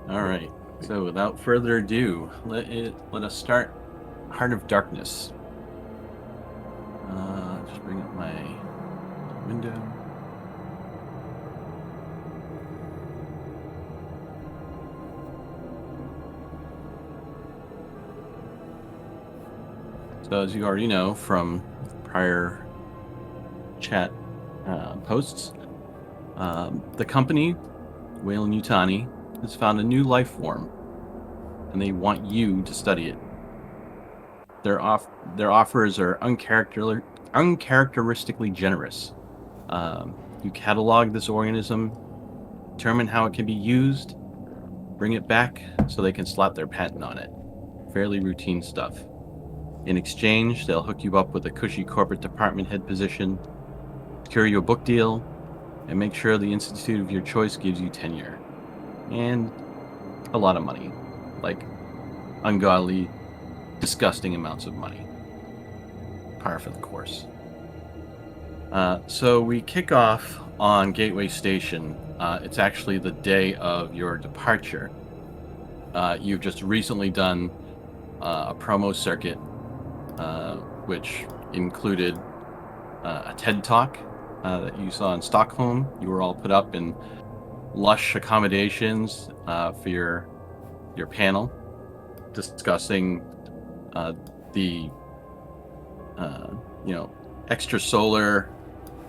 All right. So without further ado, let us start Heart of Darkness. Just bring up my window. So as you already know from prior chat posts, the company, Weyland-Yutani, has found a new life form, and they want you to study it. Their offers are uncharacteristically generous. You catalog this organism, determine how it can be used, bring it back so they can slap their patent on it. Fairly routine stuff. In exchange, they'll hook you up with a cushy corporate department head position, secure you a book deal, and make sure the institute of your choice gives you tenure. And a lot of money. Like ungodly, disgusting amounts of money. Par for the course. So we kick off on Gateway Station. It's actually the day of your departure. You've just recently done a promo circuit, which included a TED Talk that you saw in Stockholm. You were all put up in lush accommodations for your panel, discussing the extrasolar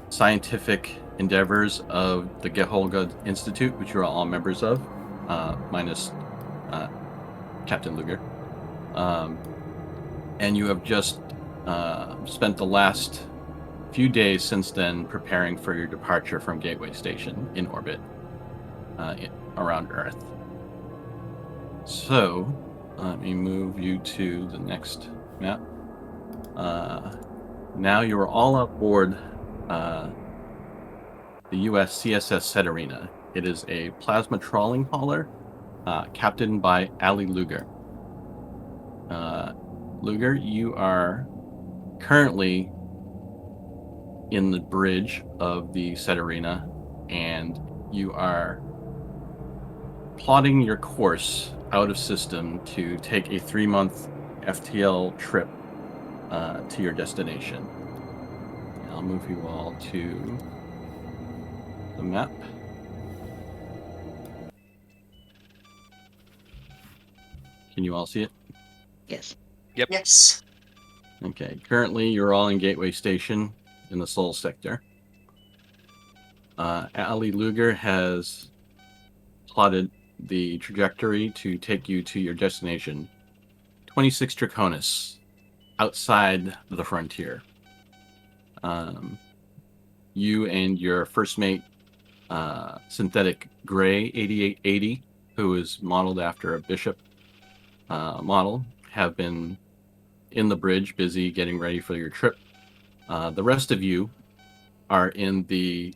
scientific endeavors of the Geholga Institute, which you're all members of, minus Captain Luger. And you have just spent the last few days since then preparing for your departure from Gateway Station in orbit around Earth. So, let me move you to the next map. Now you are all aboard the U.S. CSS Seterina. It is a plasma trawling hauler captained by Ali Luger. Luger, you are currently in the bridge of the Seterina, and you are plotting your course out of system to take a 3-month FTL trip to your destination. I'll move you all to the map. Can you all see it? Yes. Yep. Yes. Okay. Currently, you're all in Gateway Station in the Sol sector. Ali Luger has plotted the trajectory to take you to your destination, 26 Draconis, outside the frontier. You and your first mate, Synthetic Gray 8880, who is modeled after a Bishop model, have been in the bridge, busy getting ready for your trip. The rest of you are in the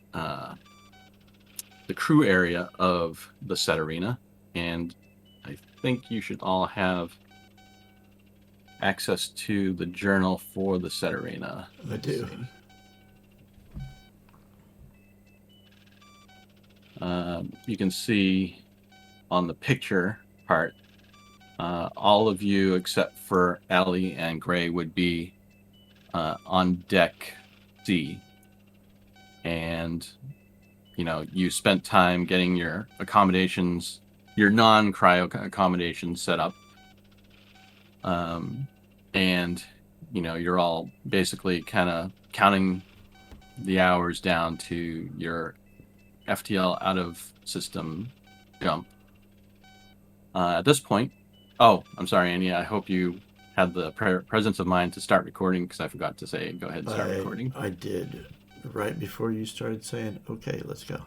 crew area of the Seterina, and I think you should all have access to the journal for the Seterina. I do. You can see on the picture part, all of you except for Ali and Gray would be on deck C. And, you spent time getting your accommodations, your non-cryo accommodations set up. And, you're all basically kind of counting the hours down to your FTL out of system jump. At this point, I'm sorry, Annie. I hope you had the presence of mind to start recording, because I forgot to say, go ahead and start recording. I did. Right before you started saying, okay, let's go.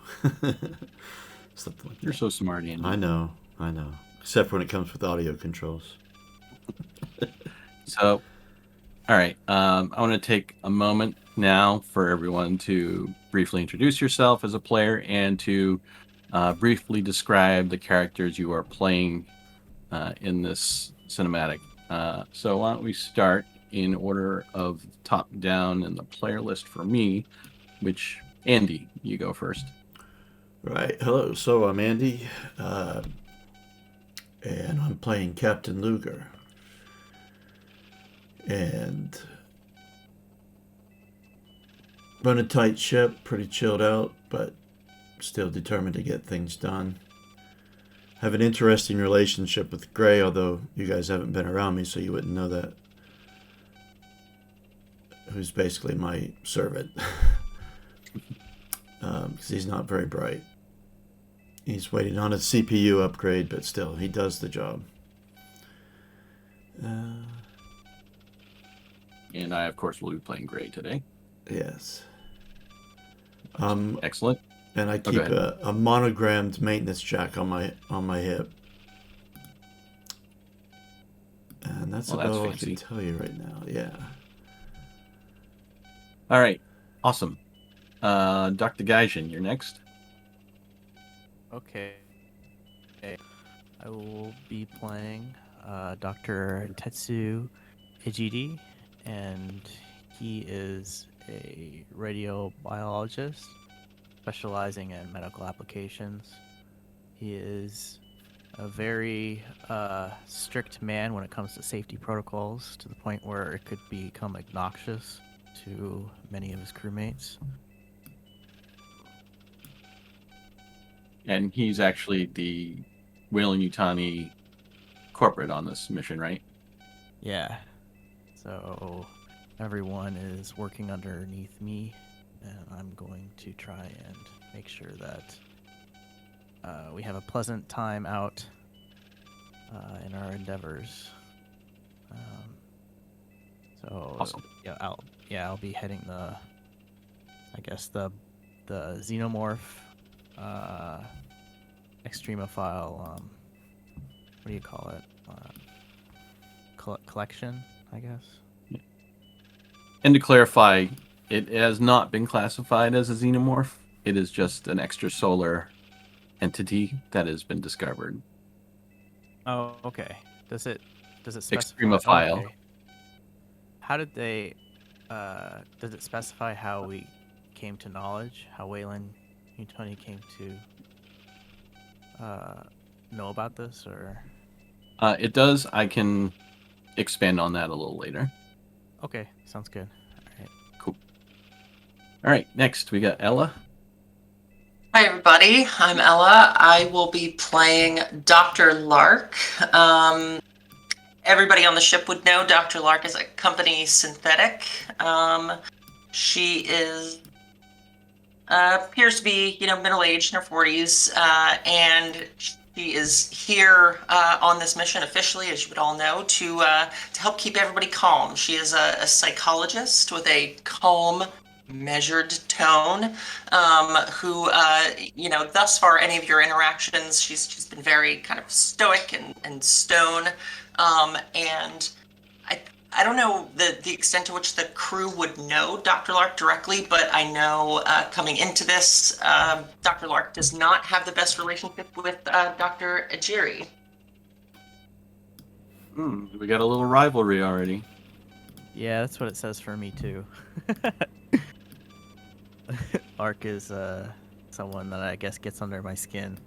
Something like You're that. so smart, Andy. I know. Except when it comes with audio controls. So, all right. I want to take a moment now for everyone to briefly introduce yourself as a player and to briefly describe the characters you are playing in this cinematic. So why don't we start in order of top down in the player list for me, which, Andy, you go first. Right. Hello. So I'm Andy. And I'm playing Captain Luger. And run a tight ship, pretty chilled out, but still determined to get things done. Have an interesting relationship with Gray, although you guys haven't been around me, so you wouldn't know that. Who's basically my servant. Because he's not very bright. He's waiting on a CPU upgrade, but still, he does the job. And I, of course, will be playing Gray today. Yes. Excellent. And I keep a monogrammed maintenance jack on my hip. And that's about all I can tell you right now. Yeah. All right. Awesome. Dr. Gaijin, you're next. Okay. I will be playing Dr. Tetsu Ejiri, and he is a radiobiologist specializing in medical applications. He is a very strict man when it comes to safety protocols, to the point where it could become obnoxious to many of his crewmates. And he's actually the Weyland-Yutani corporate on this mission, right? Yeah. So everyone is working underneath me, and I'm going to try and make sure that we have a pleasant time out in our endeavors. So Awesome. I'll be heading the xenomorph extremophile, what do you call it, collection, I guess. And to clarify, it has not been classified as a xenomorph. It is just an extrasolar entity that has been discovered. Oh, okay. Does it specify? Extremophile. Okay. How did they? Does it specify how we came to knowledge? How Weyland-Yutani came to know about this, or? It does. I can expand on that a little later. Okay, sounds good. All right. Cool. All right, next we got Ella. Hi, everybody. I'm Ella. I will be playing Dr. Lark. Everybody on the ship would know Dr. Lark is a company synthetic. She is appears to be, middle-aged in her 40s, and she is here on this mission officially, as you would all know, to help keep everybody calm. She is a psychologist with a calm, measured tone, who, thus far, any of your interactions, she's been very kind of stoic and stone, and I don't know the extent to which the crew would know Dr. Lark directly, but I know coming into this, Dr. Lark does not have the best relationship with Dr. Ejiri. We got a little rivalry already. Yeah, that's what it says for me too. Lark is someone that I guess gets under my skin.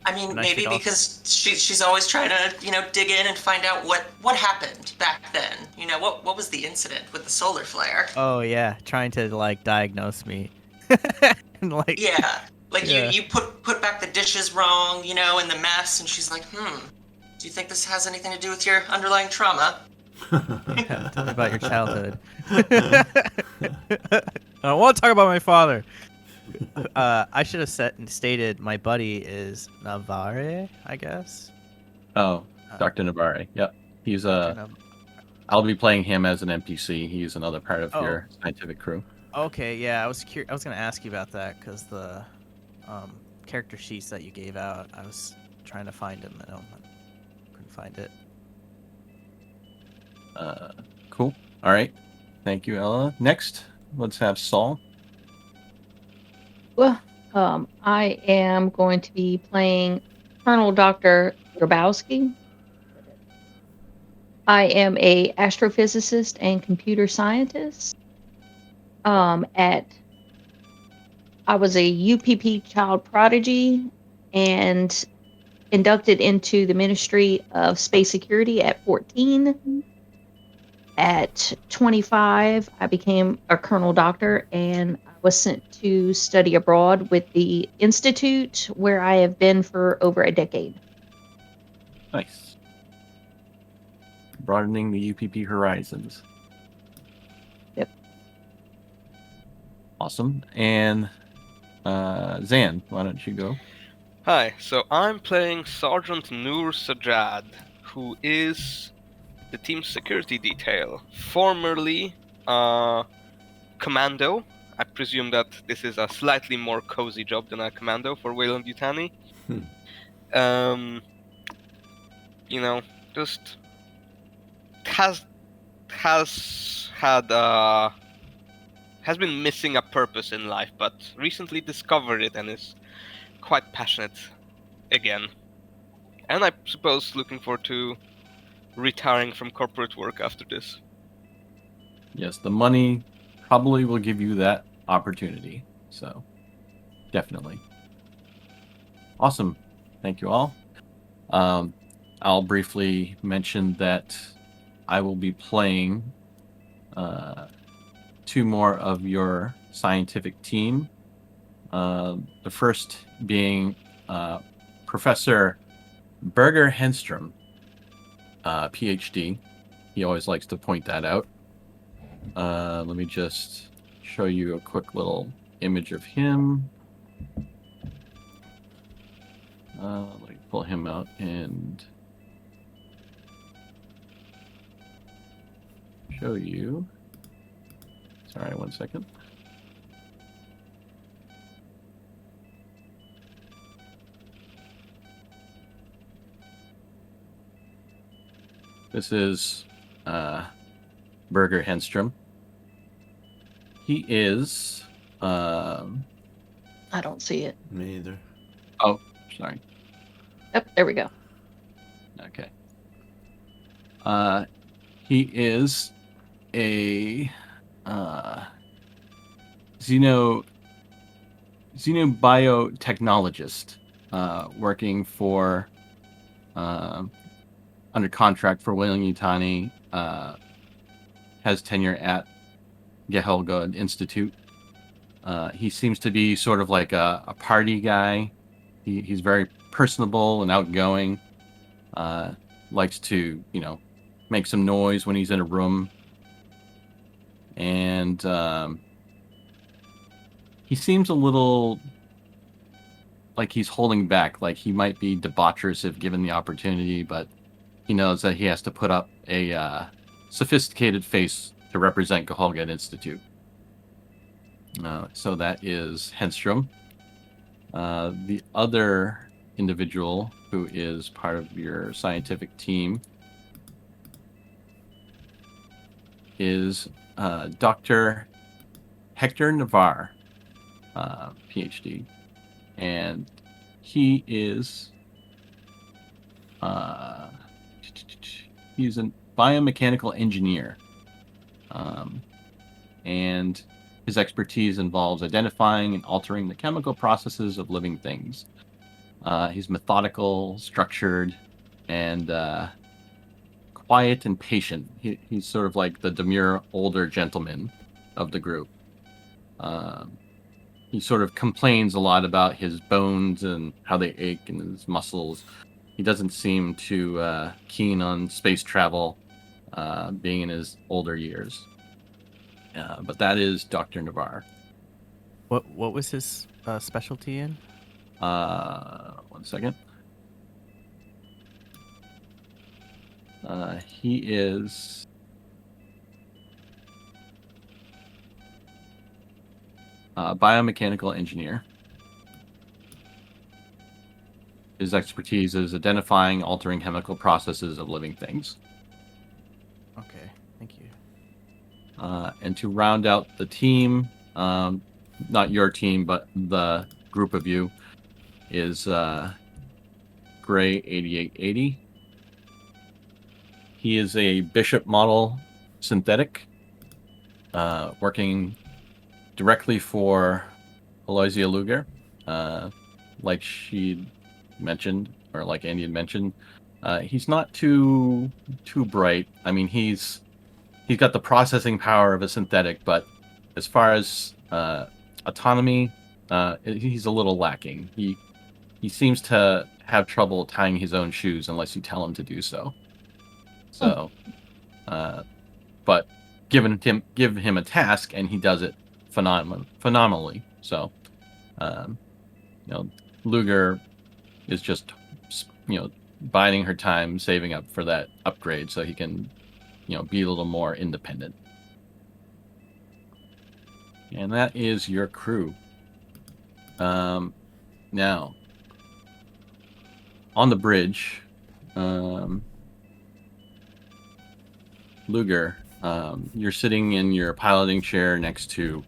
I mean, maybe because she's always trying to, dig in and find out what happened back then. What was the incident with the solar flare? Oh yeah, trying to diagnose me. And yeah, you put back the dishes wrong, in the mess, and she's like, do you think this has anything to do with your underlying trauma? Yeah, tell me about your childhood. I don't want to talk about my father. I should have stated my buddy is Navarre, I guess. Oh, Dr. Navarre. Yep. He's I'll be playing him as an NPC. He's another part of your scientific crew. Okay, yeah, I was going to ask you about that because the character sheets that you gave out, I was trying to find him and I couldn't find it. Cool. All right. Thank you, Ella. Next, let's have Saul. Well, I am going to be playing Colonel Dr. Grabowski. I am a astrophysicist and computer scientist. I was a UPP child prodigy, and inducted into the Ministry of Space Security at 14. At 25, I became a colonel doctor and I was sent to study abroad with the Institute, where I have been for over a decade. Nice. Broadening the UPP horizons. Yep. Awesome. And Zan, why don't you go? Hi, so I'm playing Sergeant Noor Sajad, who is the team's security detail, formerly commando. I presume that this is a slightly more cozy job than a commando for Weyland-Yutani. Just has been missing a purpose in life, but recently discovered it and is quite passionate again. And I suppose looking forward to retiring from corporate work after this. Yes, the money probably will give you that opportunity. So, definitely. Awesome. Thank you all. I'll briefly mention that I will be playing two more of your scientific team. The first being Professor Berger Henstrom, PhD. He always likes to point that out. Let me just show you a quick little image of him. Let me pull him out and show you. Sorry, 1 second. This is Berger Henstrom. He is. I don't see it. Me either. Oh, sorry. Yep, there we go. Okay. He is a xenobiotechnologist working for under contract for Weyland-Yutani, has tenure at Gehelgod Institute. He seems to be sort of like a party guy. He's very personable and outgoing. Likes to, make some noise when he's in a room. And he seems a little like he's holding back, like he might be debaucherous if given the opportunity, but he knows that he has to put up a sophisticated face to represent Gehelgod Institute. So that is Henstrom. The other individual who is part of your scientific team is Dr. Hector Navarre, PhD, and he is he's a biomechanical engineer, and his expertise involves identifying and altering the chemical processes of living things. He's methodical, structured, and quiet and patient. He's sort of like the demure older gentleman of the group. He sort of complains a lot about his bones and how they ache and his muscles. He doesn't seem too keen on space travel, being in his older years. But that is Dr. Navarre. What was his specialty in? 1 second. He is a biomechanical engineer. His expertise is identifying, altering chemical processes of living things. Okay, thank you. And to round out the team, not your team, but the group of you, is Gray 8880. He is a Bishop model synthetic, working directly for Aloysia Luger. Like she mentioned, or like Andy had mentioned, he's not too bright. I mean, he's got the processing power of a synthetic, but as far as autonomy, he's a little lacking. He seems to have trouble tying his own shoes unless you tell him to do so. So, but give him a task and he does it phenomenally. So, Luger is just biding her time, saving up for that upgrade so he can be a little more independent. And that is your crew. Now, on the bridge, Luger, you're sitting in your piloting chair next to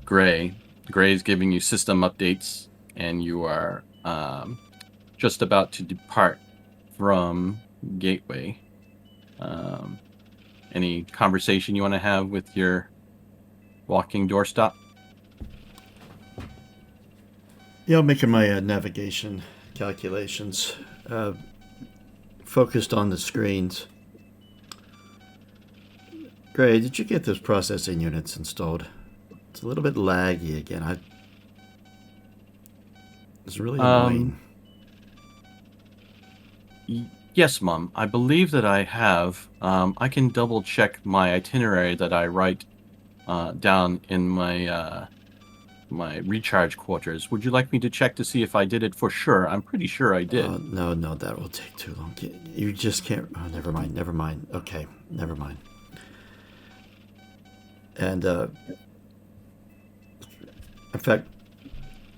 Gray. Gray's giving you system updates, and you are just about to depart from Gateway. Any conversation you want to have with your walking doorstop? Yeah, I'm making my navigation calculations. Focused on the screens. Gray, did you get those processing units installed? It's a little bit laggy again. It's really annoying. Yes, Mom. I believe that I have. I can double check my itinerary that I write down in my my recharge quarters. Would you like me to check to see if I did it for sure? I'm pretty sure I did. No, that will take too long. You just can't. Oh, never mind. Okay, never mind. And in fact,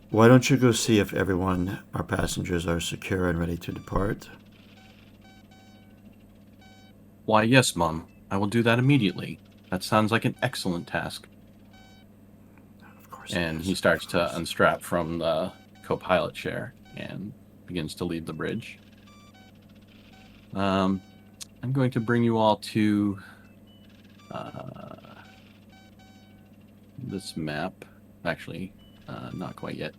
why don't you go see if our passengers are secure and ready to depart? Why, yes, Mom. I will do that immediately. That sounds like an excellent task. Of course. And he starts to unstrap from the co-pilot chair and begins to leave the bridge. I'm going to bring you all to this map. Actually, not quite yet.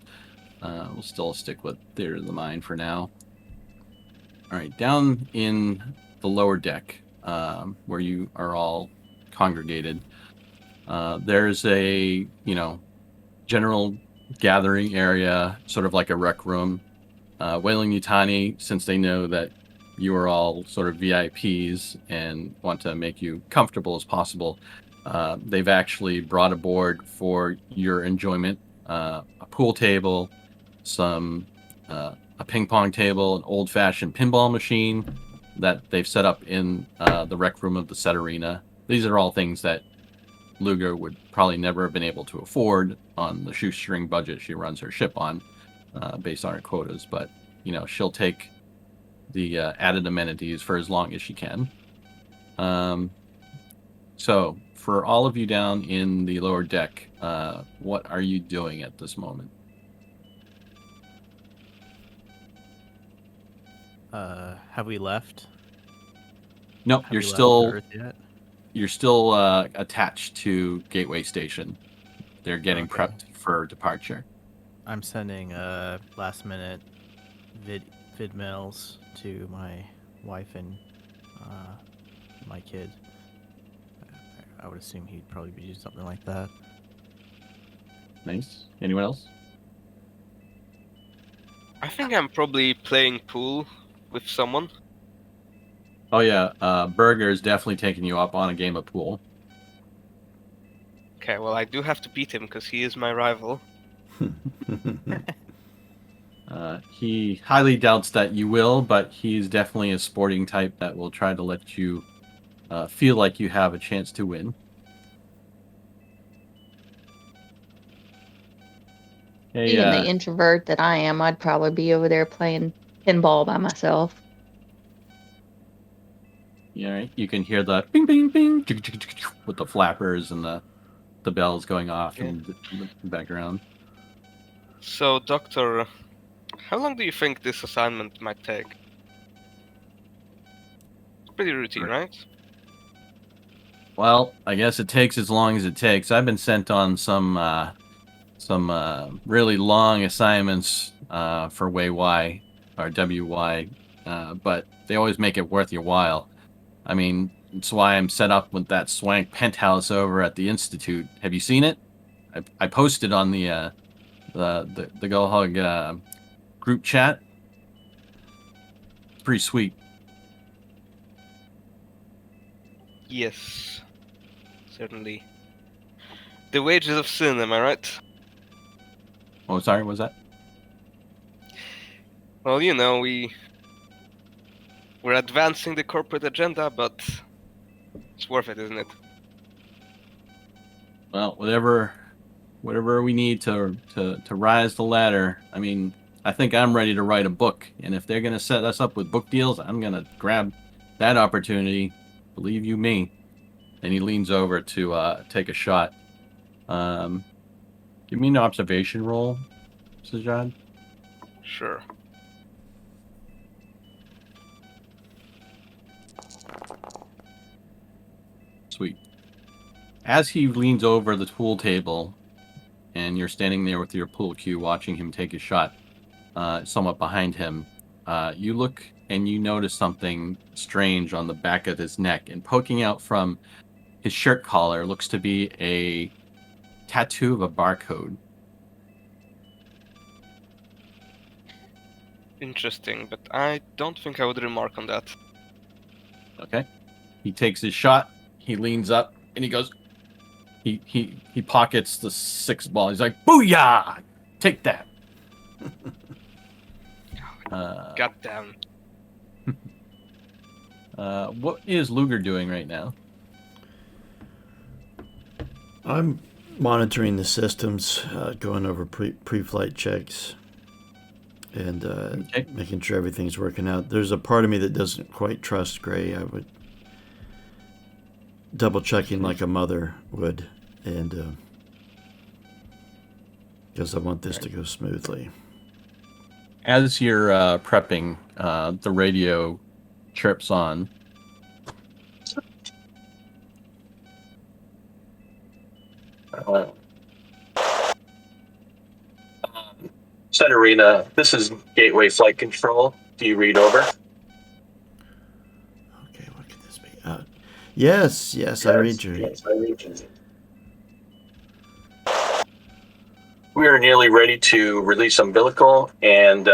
We'll still stick with Theater of the Mind for now. All right, down in the lower deck, where you are all congregated, there's a general gathering area, sort of like a rec room. Weyland-Yutani, since they know that you are all sort of VIPs and want to make you comfortable as possible, they've actually brought aboard for your enjoyment a pool table, a ping pong table, an old-fashioned pinball machine that they've set up in the rec room of the set arena. These are all things that Luger would probably never have been able to afford on the shoestring budget she runs her ship on, based on her quotas. But she'll take the added amenities for as long as she can. So for all of you down in the lower deck, what are you doing at this moment? Have we left? Nope, Have you're we left still Earth yet? you're still attached to Gateway Station. They're getting Okay. prepped for departure. I'm sending last minute vid mails to my wife and my kid. I would assume he'd probably be doing something like that. Nice. Anyone else? I think I'm probably playing pool with someone. Oh yeah, Burger is definitely taking you up on a game of pool. Okay, well I do have to beat him because he is my rival. He highly doubts that you will, but he's definitely a sporting type that will try to let you feel like you have a chance to win. Hey, Being the introvert that I am, I'd probably be over there playing pinball by myself. yeah, you can hear the bing, bing, bing, with the flappers and the bells going off in the background. So, Doctor, how long do you think this assignment might take? Pretty routine, right? Well, I guess it takes as long as it takes. I've been sent on some really long assignments for Wei Wai or WY, but they always make it worth your while. I mean, it's why I'm set up with that swank penthouse over at the Institute. Have you seen it? I posted on the GoHug group chat. It's pretty sweet. Yes, certainly. The wages of sin, am I right? Oh, sorry, what was that? Well, you know, we're advancing the corporate agenda, but it's worth it, isn't it? Well, whatever we need to rise the ladder. I mean, I think I'm ready to write a book, and if they're gonna set us up with book deals, I'm gonna grab that opportunity. Believe you me. And he leans over to take a shot. Give me an observation roll, Sajad. Sure. Sweet. As he leans over the pool table, and you're standing there with your pool cue watching him take a shot, somewhat behind him, you look and you notice something strange on the back of his neck, and poking out from his shirt collar looks to be a tattoo of a barcode. Interesting, but I don't think I would remark on that. Okay. He takes his shot, he leans up, and he goes, he pockets the 6 ball. He's like, "Booyah! Take that." God damn. What is Luger doing right now? I'm monitoring the systems, going over pre-flight checks, and Okay. making sure everything's working out. There's a part of me that doesn't quite trust Gray. I would double checking like a mother would, and because I want this to go smoothly. As you're prepping, the radio chirps on. Arena, this is Gateway Flight Control. Do you read over? Okay, what could this be? Yes, I read you. Yes, I read you. We are nearly ready to release umbilical and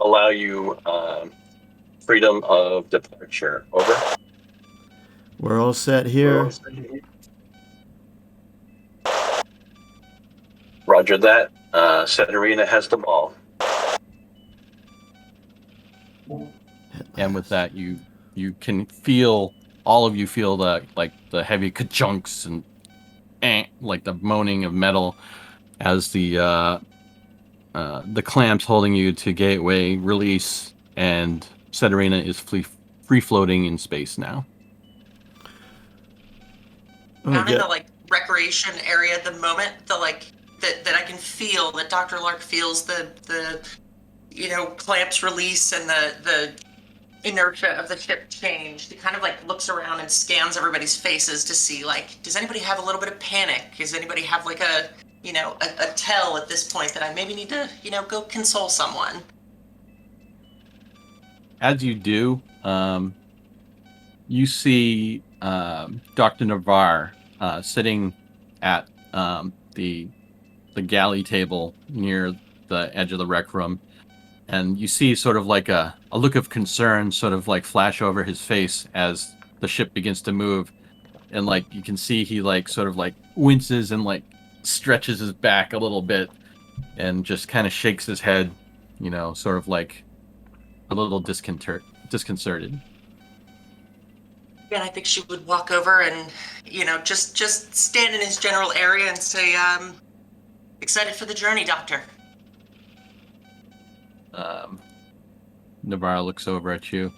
allow you freedom of departure. Over. We're all set here. Roger that. Arena has the ball. And with that, you can feel, all of you feel the heavy ka-chunks and like the moaning of metal as the clamps holding you to Gateway release, and Arena is free floating in space now. Oh, Down in yeah. the recreation area at the moment, that I can feel, that Dr. Lark feels the clamps release and the inertia of the ship change. He kind of looks around and scans everybody's faces to see does anybody have a little bit of panic? Does anybody have a tell at this point that I maybe need to go console someone? As you do, you see Dr. Navarre sitting at the galley table near the edge of the rec room, and you see sort of a look of concern sort of flash over his face as the ship begins to move, and you can see he sort of winces and stretches his back a little bit and just kind of shakes his head, sort of a little disconcerted. And I think she would walk over and, just stand in his general area and say, excited for the journey, Doctor. Navarre looks over at you.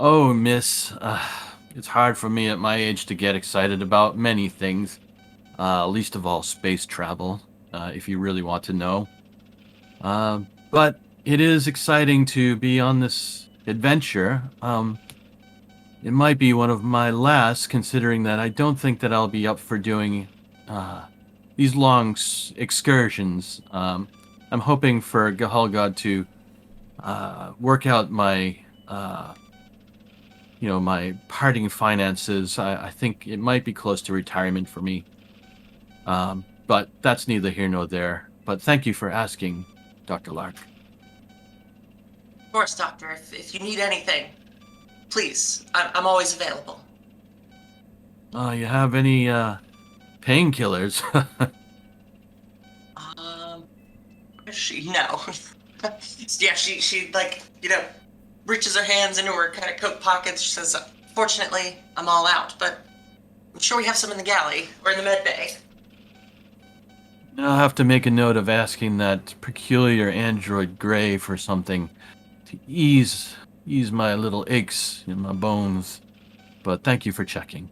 "Oh, miss, it's hard for me at my age to get excited about many things, least of all space travel, if you really want to know. But it is exciting to be on this adventure. It might be one of my last, considering that I don't think that I'll be up for doing these long excursions. I'm hoping for Gahalgod to work out my, my parting finances, I think it might be close to retirement for me. But that's neither here nor there. But thank you for asking, Dr. Lark. Of course, Doctor. If you need anything, please, I'm always available. You have any painkillers? No. Yeah, she like, reaches her hands into her kind of coat pockets. She says, fortunately, I'm all out, but I'm sure we have some in the galley or in the med bay. I'll have to make a note of asking that peculiar android Gray for something to ease my little aches in my bones. But thank you for checking.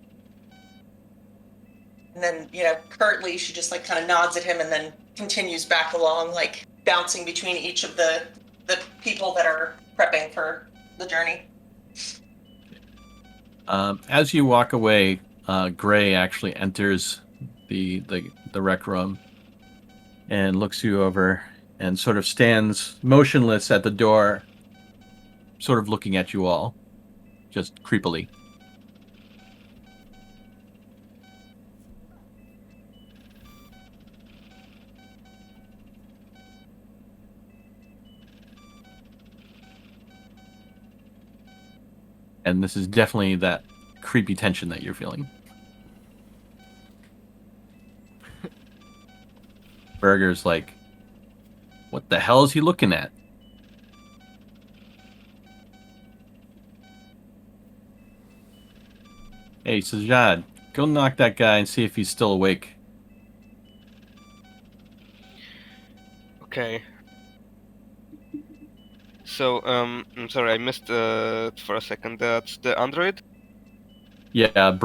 And then, curtly, she just like kind of nods at him and then continues back along, like bouncing between each of the people that are prepping for the journey. As you walk away, Gray actually enters the rec room and looks you over and sort of stands motionless at the door, sort of looking at you all, just creepily. And this is definitely that creepy tension that you're feeling. Burger's like, what the hell is he looking at? Hey, Sajad, go knock that guy and see if he's still awake. Okay. So, I'm sorry, I missed for a second. That's the android? Yeah,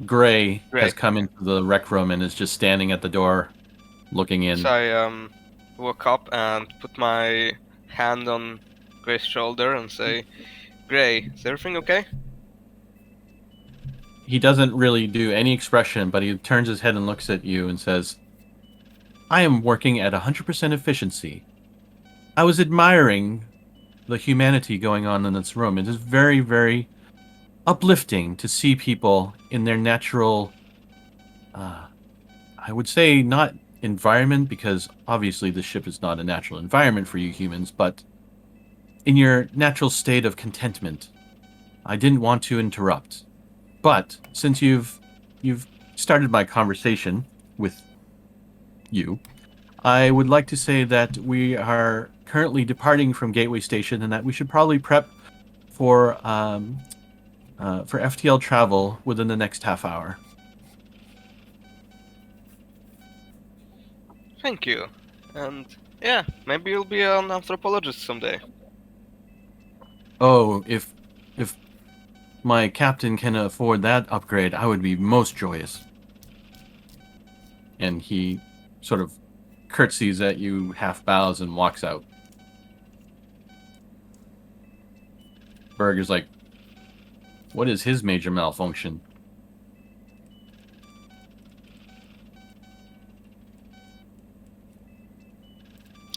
Gray Gray. has come into the rec room and is just standing at the door, looking in. So I woke up and put my hand on Gray's shoulder and say, Gray, is everything okay? He doesn't really do any expression, but he turns his head and looks at you and says, I am working at 100% efficiency. I was admiring the humanity going on in this room. It is very, very uplifting to see people in their natural, I would say not environment, because obviously the ship is not a natural environment for you humans, but in your natural state of contentment. I didn't want to interrupt. But since you've started my conversation with you, I would like to say that we are currently departing from Gateway Station and that we should probably prep for FTL travel within the next half hour. Thank you. And yeah, maybe you'll be an anthropologist someday. Oh, if my captain can afford that upgrade, I would be most joyous. And he sort of curtsies at you, half bows, and walks out. Berg is like, what is his major malfunction?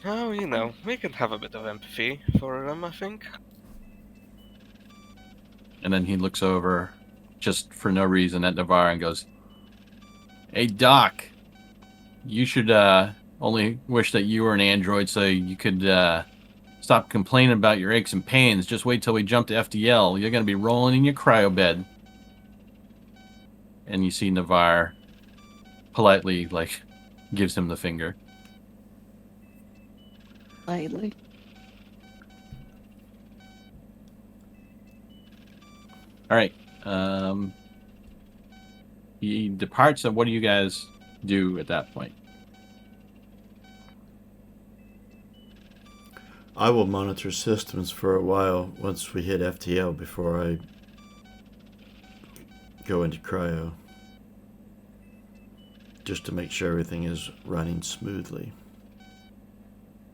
Oh, we can have a bit of empathy for them, I think. And then he looks over, just for no reason, at Navarre and goes, Hey, Doc, you should only wish that you were an android so you could stop complaining about your aches and pains. Just wait till we jump to FTL. You're going to be rolling in your cryo bed. And you see Navarre politely, gives him the finger. Lightly. All right. He departs, and what do you guys do at that point? I will monitor systems for a while once we hit FTL before I go into cryo. Just to make sure everything is running smoothly.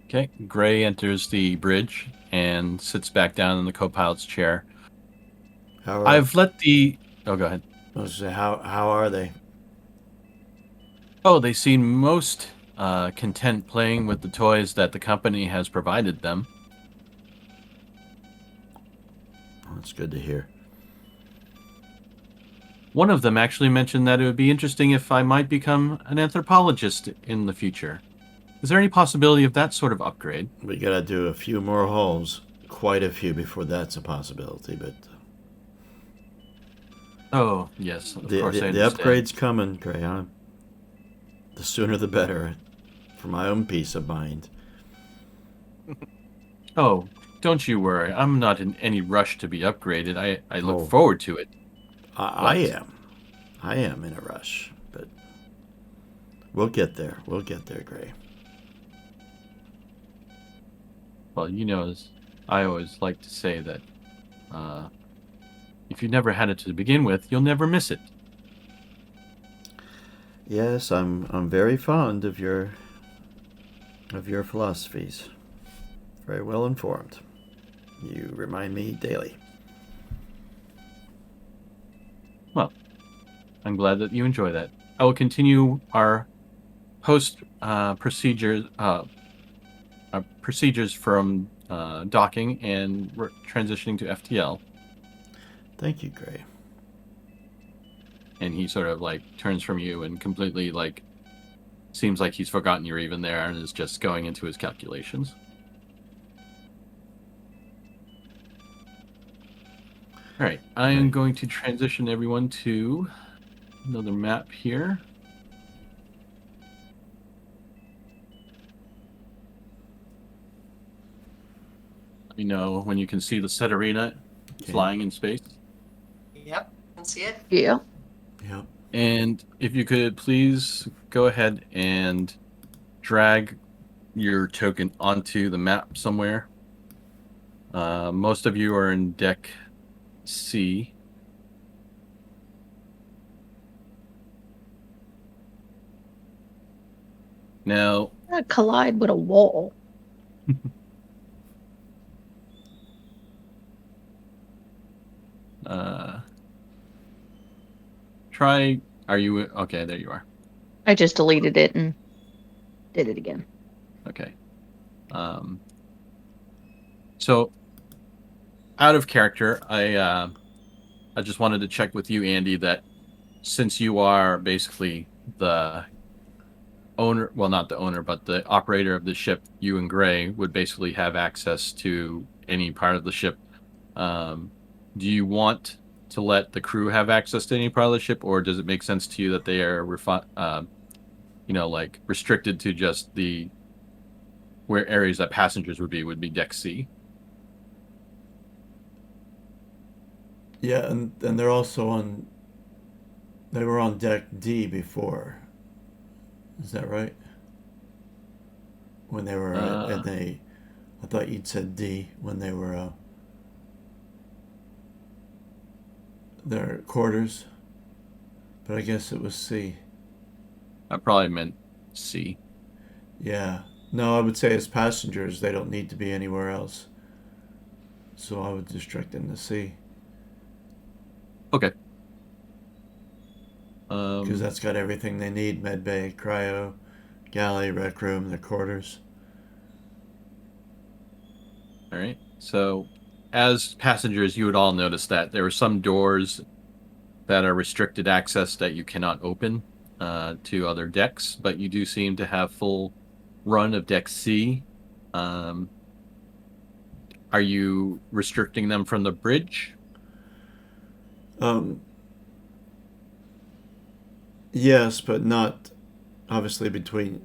Okay. Gray enters the bridge and sits back down in the co-pilot's chair. I've let the... Oh, go ahead. I was gonna say, how are they? Oh, they seem most content playing with the toys that the company has provided them. That's good to hear. One of them actually mentioned that it would be interesting if I might become an anthropologist in the future. Is there any possibility of that sort of upgrade? We gotta do a few more halls, quite a few before that's a possibility. But Oh, yes, of course I the understand. upgrade's coming, Gray. The sooner the better, for my own peace of mind. Oh, don't you worry. I'm not in any rush to be upgraded. I look Oh. forward to it. I am. I am in a rush, but we'll get there. We'll get there, Gray. Well, as I always like to say that if you never had it to begin with, you'll never miss it. Yes, I'm very fond of your philosophies. Very well informed. You remind me daily. Well, I'm glad that you enjoy that. I will continue our post procedures from docking and transitioning to FTL. Thank you, Gray. And he sort of turns from you and completely seems like he's forgotten you're even there and is just going into his calculations. All right, I am going to transition everyone to another map here. Let me know when you can see the Setarina flying in space. Yep, can see it. Yeah. Yep. And if you could please go ahead and drag your token onto the map somewhere. Most of you are in deck C. Now, Collide with a wall. try. Are you okay? There you are. I just deleted it and did it again. Okay. So, out of character, I just wanted to check with you, Andy, that since you are basically the owner, well, not the owner, but the operator of the ship, you and Gray would basically have access to any part of the ship. Do you want to let the crew have access to any part of the ship, or does it make sense to you that they are restricted to just where areas that passengers would be deck C? Yeah, and they're also they were on deck D before. Is that right? When they were I thought you'd said D when they were their quarters, but I guess it was C. I probably meant C. Yeah. No, I would say as passengers, they don't need to be anywhere else. So I would restrict them to C. Okay. Because that's got everything they need: med bay, cryo, galley, rec room, their quarters. All right. So, as passengers, you would all notice that there are some doors that are restricted access that you cannot open to other decks, but you do seem to have full run of deck C. Are you restricting them from the bridge? Yes, but not obviously between,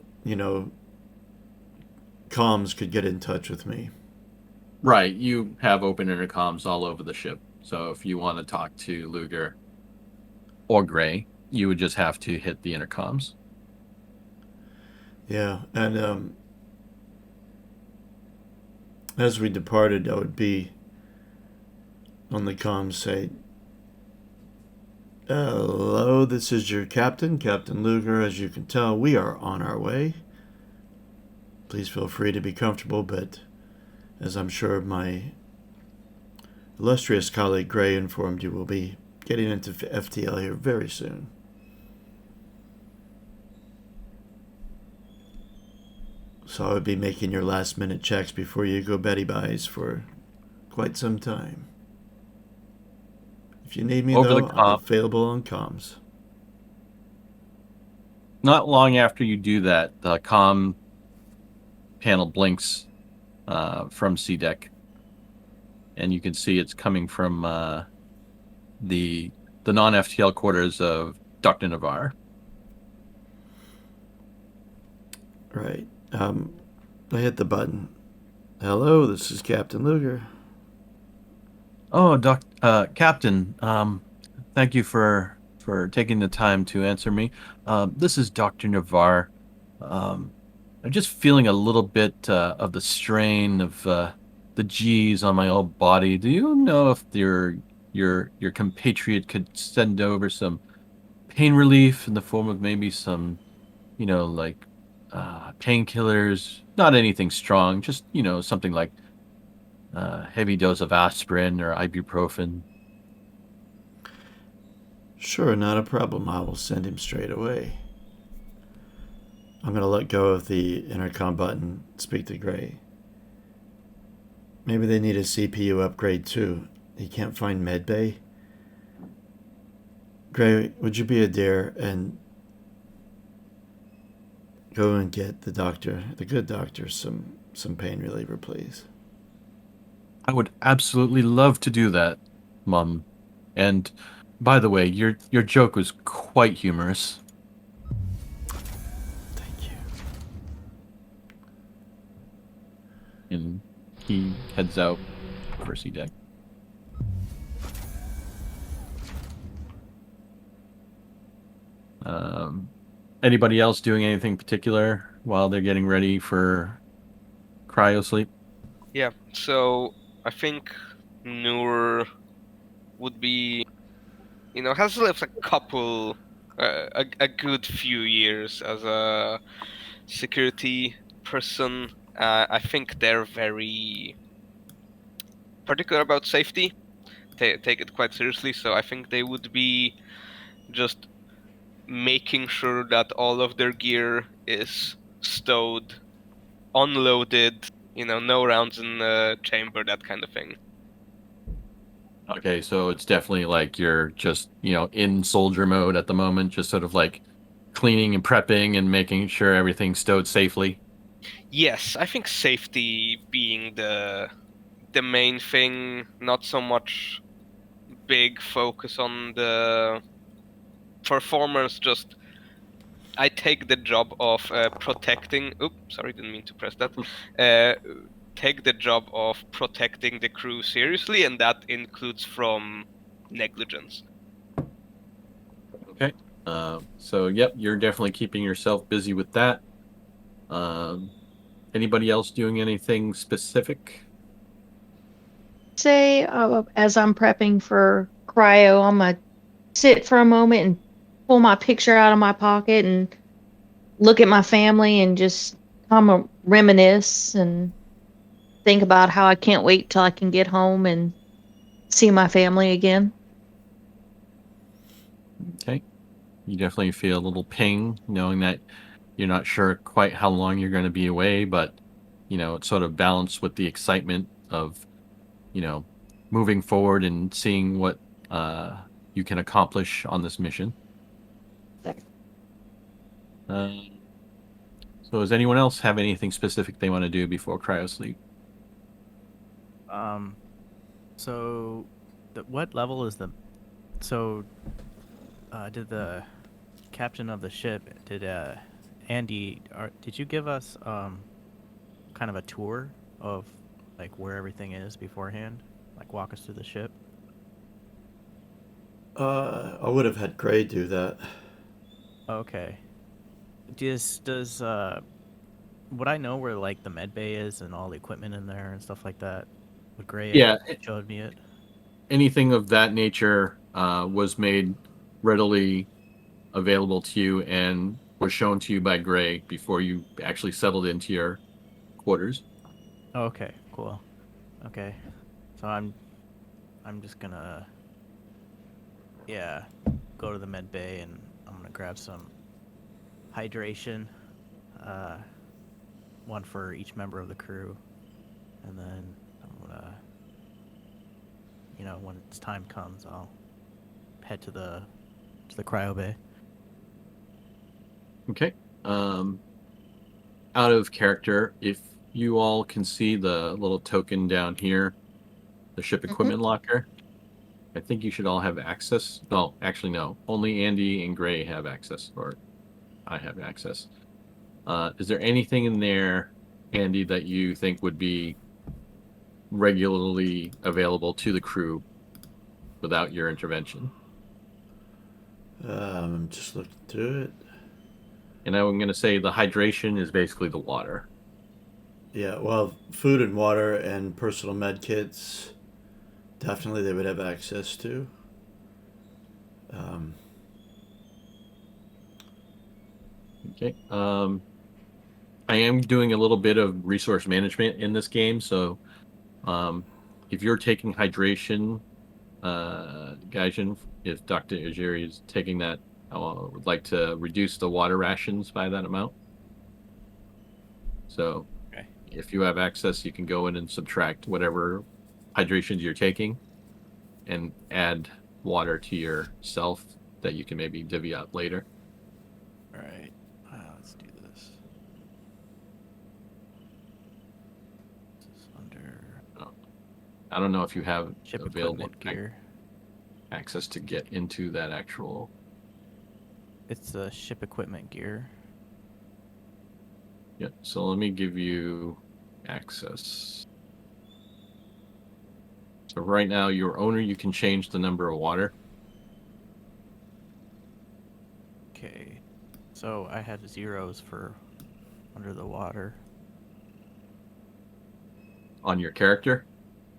comms could get in touch with me. Right. You have open intercoms all over the ship. So if you want to talk to Luger or Gray, you would just have to hit the intercoms. Yeah, and as we departed, I would be on the comms say, "Hello, this is your captain, Captain Luger. As you can tell, we are on our way. Please feel free to be comfortable, but as I'm sure my illustrious colleague Gray informed you, we'll be getting into FTL here very soon." So I would be making your last minute checks before you go Betty Buys for quite some time. If you need me, Over the though, I'm comm. available on comms. Not long after you do that, the comm panel blinks from C-Deck, and you can see it's coming from the non-FTL quarters of Dr. Navarre. Right. I hit the button. Hello, this is Captain Luger. Oh, Captain, thank you for taking the time to answer me. This is Dr. Navarre. I'm just feeling a little bit of the strain of the G's on my old body. Do you know if your compatriot could send over some pain relief in the form of maybe some, like painkillers? Not anything strong, just something like heavy dose of aspirin or ibuprofen. Sure, not a problem. I will send him straight away. I'm going to let go of the intercom button, speak to Gray. Maybe they need a CPU upgrade too. He can't find medbay. Gray, would you be a dear and go and get the good doctor, some pain reliever, please? I would absolutely love to do that, Mum. And by the way, your joke was quite humorous. Thank you. And he heads out for C-Deck. Anybody else doing anything particular while they're getting ready for cryo sleep? Yeah, so I think Noor would be, has lived a couple, a good few years as a security person. I think they're very particular about safety. Take it quite seriously, so I think they would be just making sure that all of their gear is stowed, unloaded, no rounds in the chamber, that kind of thing. Okay, so it's definitely like you're just, in soldier mode at the moment, just sort of like cleaning and prepping and making sure everything's stowed safely. Yes, I think safety being the main thing, not so much big focus on the performance, just I take the job of protecting. Oops, sorry, didn't mean to press that. Take the job of protecting the crew seriously, and that includes from negligence. Okay. So yep, you're definitely keeping yourself busy with that. Anybody else doing anything specific? Say, as I'm prepping for cryo, I'm gonna sit for a moment and pull my picture out of my pocket and look at my family and just kind of reminisce and think about how I can't wait till I can get home and see my family again. Okay. You definitely feel a little ping knowing that you're not sure quite how long you're going to be away, but it's sort of balanced with the excitement of, moving forward and seeing what you can accomplish on this mission. So does anyone else have anything specific they want to do before cryo sleep? So, what level is the? So, did the captain of the ship, Andy, did you give us kind of a tour of like where everything is beforehand? Like walk us through the ship? I would have had Gray do that. Okay. Does would I know where like the med bay is and all the equipment in there and stuff like that? Would Gray Yeah, have showed me it? anything of that nature was made readily available to you and was shown to you by Gray before you actually settled into your quarters. Oh, okay, cool. Okay. So I'm just gonna go to the med bay and I'm gonna grab some hydration, one for each member of the crew, and then I'm gonna, when its time comes, I'll head to the cryo bay. Okay. Out of character, if you all can see the little token down here, the ship equipment locker, I think you should all have access. No, actually, no. Only Andy and Gray have access, or I have access. Is there anything in there, Andy, that you think would be regularly available to the crew without your intervention? Just looking through it. And I'm going to say the hydration is basically the water. Yeah, well, food and water and personal med kits, definitely they would have access to. Okay. I am doing a little bit of resource management in this game, so if you're taking hydration, Gaijin, if Dr. Ujiri is taking that, I would like to reduce the water rations by that amount. So Okay. if you have access, you can go in and subtract whatever hydrations you're taking and add water to yourself that you can maybe divvy up later. All right. Let's do this. This is under I don't know if you have ship available equipment gear. access to get into that actual. It's the ship equipment gear. Yeah, so let me give you access. So right now, your owner, you can change the number of water. Okay. So I had zeros for under the water On your character.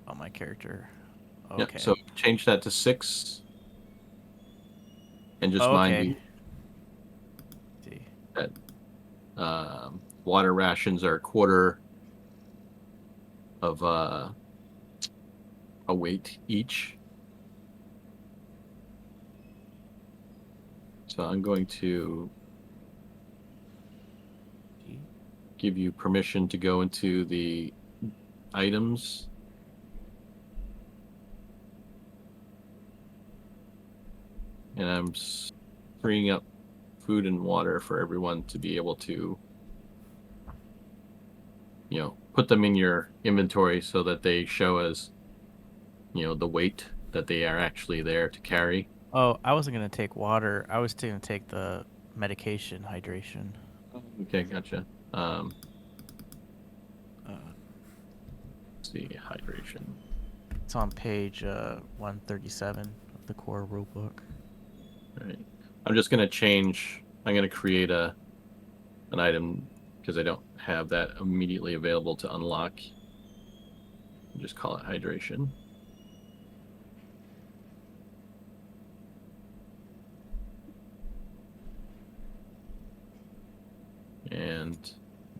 on my character. Yeah, Okay. so change that to 6. And just Oh, mind okay. you, See. that water rations are a quarter of a weight each. So I'm going to G. give you permission to go into the items. And I'm freeing up food and water for everyone to be able to, put them in your inventory so that they show as, the weight that they are actually there to carry. Oh, I wasn't gonna take water. I was gonna take the medication hydration. Okay, gotcha. Uh, Let's see, hydration. It's on page 137 of the core rulebook. All right. I'm just gonna change. I'm gonna create an item because I don't have that immediately available to unlock. Just call it hydration. And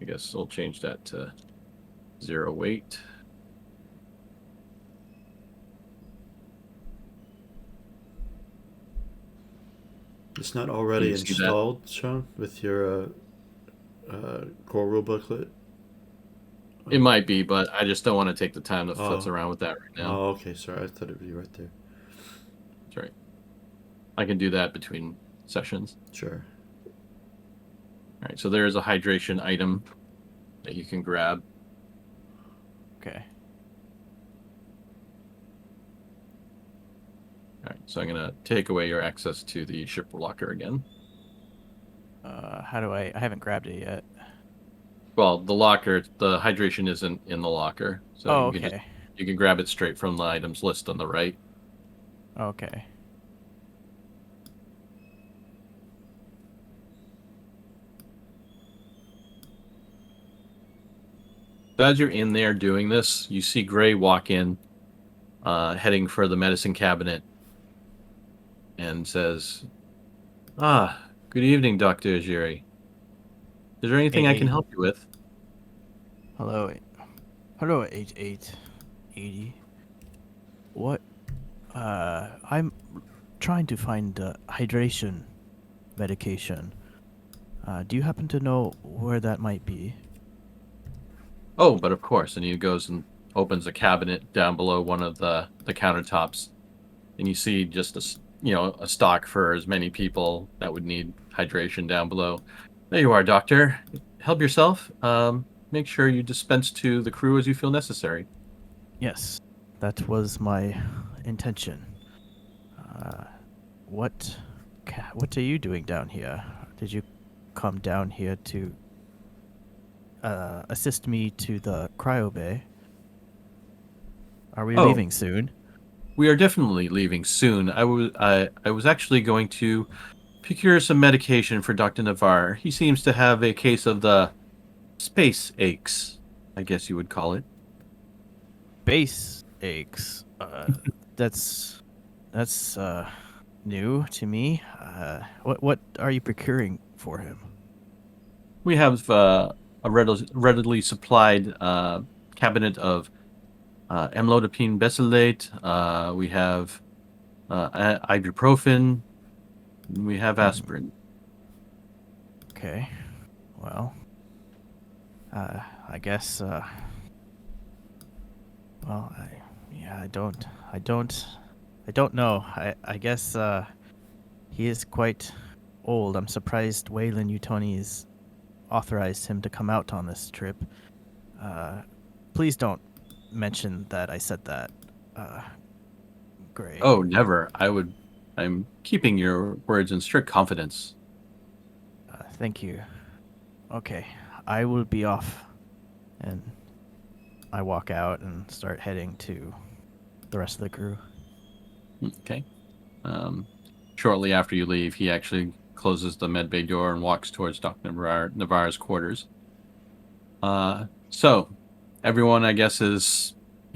I guess we'll change that to 0 weight. It's not already You see that? installed, Sean, with your core rule booklet? It might be, but I just don't want to take the time to futz Oh. around with that right now. Oh, okay, sorry. I thought it'd be right there. That's right. I can do that between sessions. Sure. All right, so there is a hydration item that you can grab. Okay. All right, so I'm gonna take away your access to the ship locker again. How do I haven't grabbed it yet. Well, the hydration isn't in the locker, so Oh, you can okay. you can grab it straight from the items list on the right. Okay. So as you're in there doing this, you see Gray walk in, heading for the medicine cabinet, and says, "Ah, good evening, Dr. Ujiri. Is there anything I can Hey. help you with?" Hello. Hello, H880. What? I'm trying to find the hydration medication. Do you happen to know where that might be? Oh, but of course. And he goes and opens a cabinet down below one of the countertops, and you see just a stock for as many people that would need hydration down below. There you are, Doctor. Help yourself. Make sure you dispense to the crew as you feel necessary. Yes, that was my intention. What are you doing down here? Did you come down here to assist me to the cryo bay? Are we Oh. leaving soon? We are definitely leaving soon. I was actually going to procure some medication for Dr. Navarre. He seems to have a case of the space aches, I guess you would call it. Base aches. That's new to me. What are you procuring for him? We have a readily supplied cabinet of amlodipine mesylate. We have ibuprofen. We have aspirin. Okay. Well, I guess. Well, I don't know. I guess he is quite old. I'm surprised Waylon Utoni's authorized him to come out on this trip. Please don't mention that I said that, Gray. Oh, never. I'm keeping your words in strict confidence. Thank you. Okay, I will be off. And I walk out and start heading to the rest of the crew. Okay. Shortly after you leave, he actually closes the medbay door and walks towards Dr. Navarre's quarters. So, everyone, I guess, is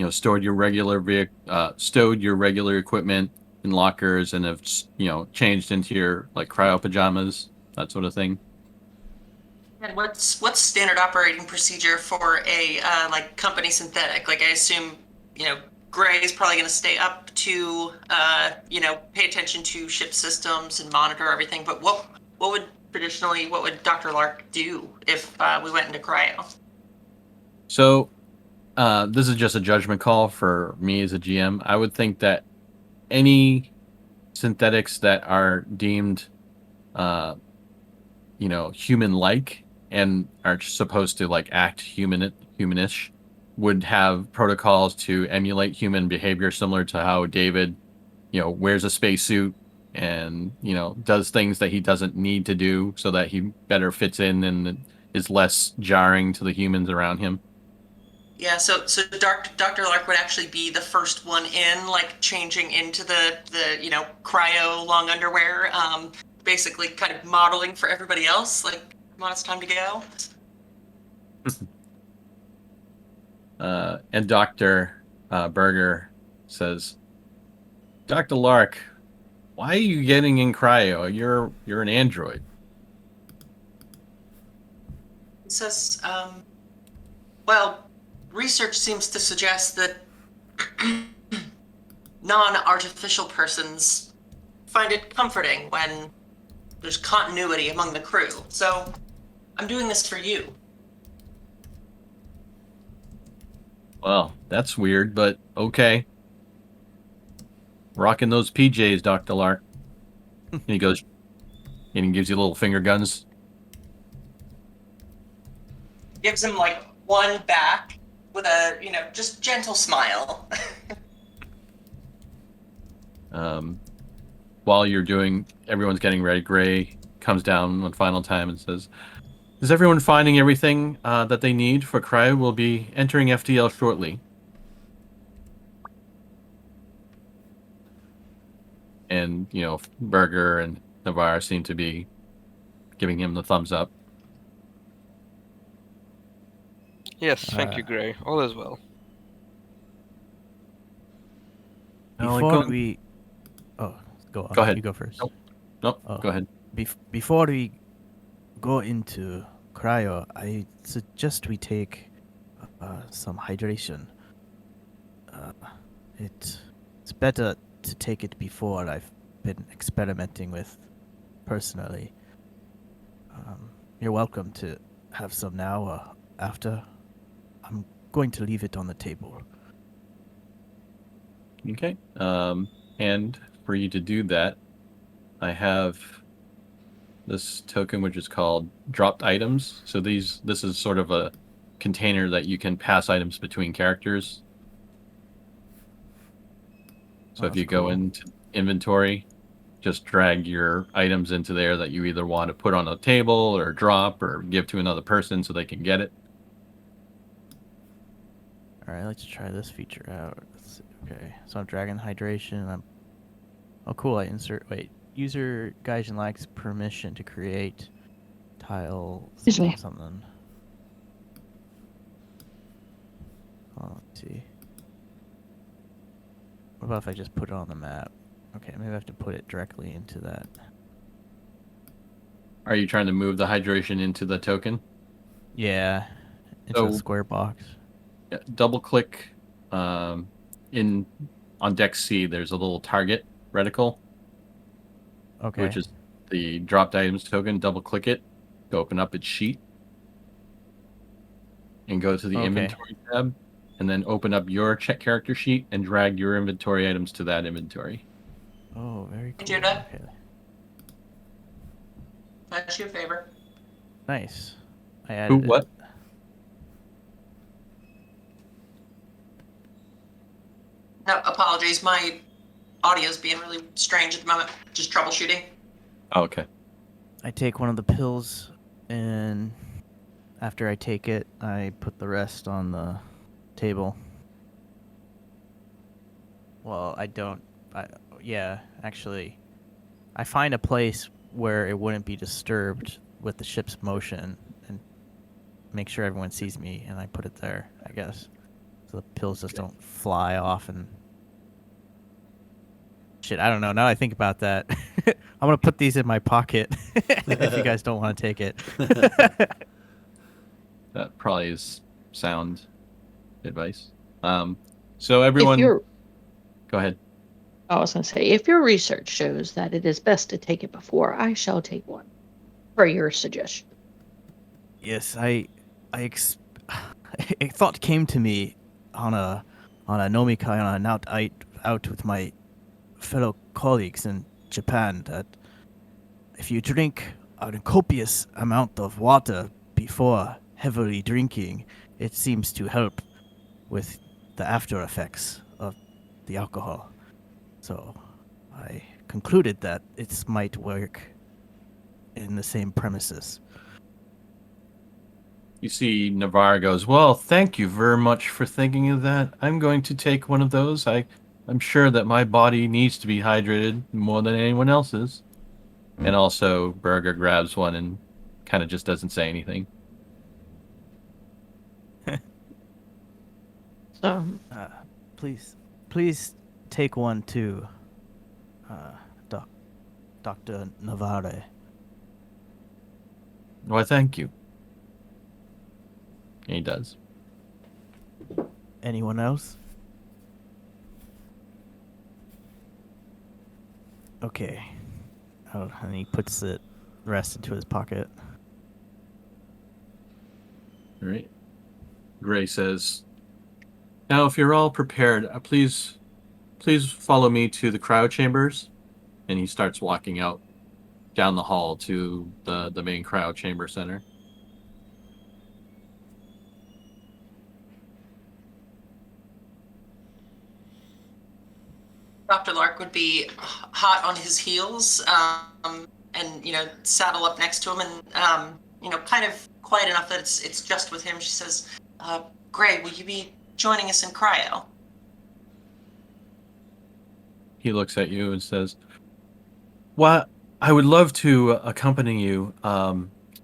stowed your regular equipment in lockers and have changed into your cryo pajamas, that sort of thing. And what's standard operating procedure for a company synthetic? Like, I assume Gray is probably going to stay up to pay attention to ship systems and monitor everything. But what would Dr. Lark do if we went into cryo? So, this is just a judgment call for me as a GM. I would think that any synthetics that are deemed, human-like and are supposed to act humanish would have protocols to emulate human behavior, similar to how David, wears a spacesuit and does things that he doesn't need to do so that he better fits in and is less jarring to the humans around him. Yeah, so Dr. Lark would actually be the first one in, changing into the cryo long underwear, basically kind of modeling for everybody else, come on, it's time to go. And Dr. Berger says, Dr. Lark, why are you getting in cryo? You're an android. He says, well, research seems to suggest that non-artificial persons find it comforting when there's continuity among the crew. So I'm doing this for you. Well, that's weird, but okay. Rocking those PJs, Dr. Lark. And he goes, and he gives you little finger guns. Gives him one back with a, just gentle smile. While everyone's getting ready, Gray comes down one final time and says, is everyone finding everything that they need for cryo? We'll be entering FTL shortly. And, Berger and Navarre seem to be giving him the thumbs up. Yes, thank you, Gray. All is well. Before we... Oh, go on. Go ahead. You go first. Nope, go ahead. Before we go into cryo, I suggest we take some hydration. It's better to take it before. I've been experimenting with personally. You're welcome to have some now or after. I'm going to leave it on the table. Okay. And for you to do that, I have this token which is called dropped items. So this is sort of a container that you can pass items between characters. So Oh, if you that's go cool. into inventory, just drag your items into there that you either want to put on a table or drop or give to another person so they can get it. All right, let's try this feature out. Let's see. Okay, so I'm dragging hydration. Oh, cool. I insert. Wait, user Gaijin lacks permission to create tile Excuse me. something. Oh, let's see. What about if I just put it on the map? Okay, maybe I have to put it directly into that. Are you trying to move the hydration into the token? Yeah, into a So- square box. Yeah, double click in on deck C. There's a little target reticle, Okay. which is the dropped items token. Double click it to open up its sheet, and go to the Okay. inventory tab, and then open up your check character sheet and drag your inventory items to that inventory. Oh, very cool. Judah? Okay. That's your favor. Nice. I Who? added it. What? No, apologies. My audio's being really strange at the moment. Just troubleshooting. Oh, okay. I take one of the pills, and after I take it, I put the rest on the table. Well, I don't. Yeah, actually, I find a place where it wouldn't be disturbed with the ship's motion, and make sure everyone sees me, and I put it there, I guess, so the pills just don't fly off and. Shit, I don't know. Now I think about that, I'm gonna put these in my pocket if you guys don't want to take it. That probably is sound advice. So everyone, If your, go ahead. I was going to say, if your research shows that it is best to take it before, I shall take one. For your suggestion. Yes, a thought came to me on a nomikai on a night out with my fellow colleagues in Japan that if you drink a copious amount of water before heavily drinking, it seems to help with the after effects of the alcohol. So I concluded that it might work in the same premises. You see Navarre goes, well, thank you very much for thinking of that. I'm going to take one of those. I'm sure that my body needs to be hydrated more than anyone else's. And also, Berger grabs one and kind of just doesn't say anything. So, Please take one too, Dr. Navarre. Why, thank you. And he does. Anyone else? Okay. Oh, and he puts the rest into his pocket. All right. Gray says, now, if you're all prepared, please follow me to the cryo chambers. And he starts walking out down the hall to the main cryo chamber center. Dr. Lark would be hot on his heels, and saddle up next to him, and kind of quiet enough that it's just with him. She says, "Gray, will you be joining us in cryo?" He looks at you and says, well, I would love to accompany you.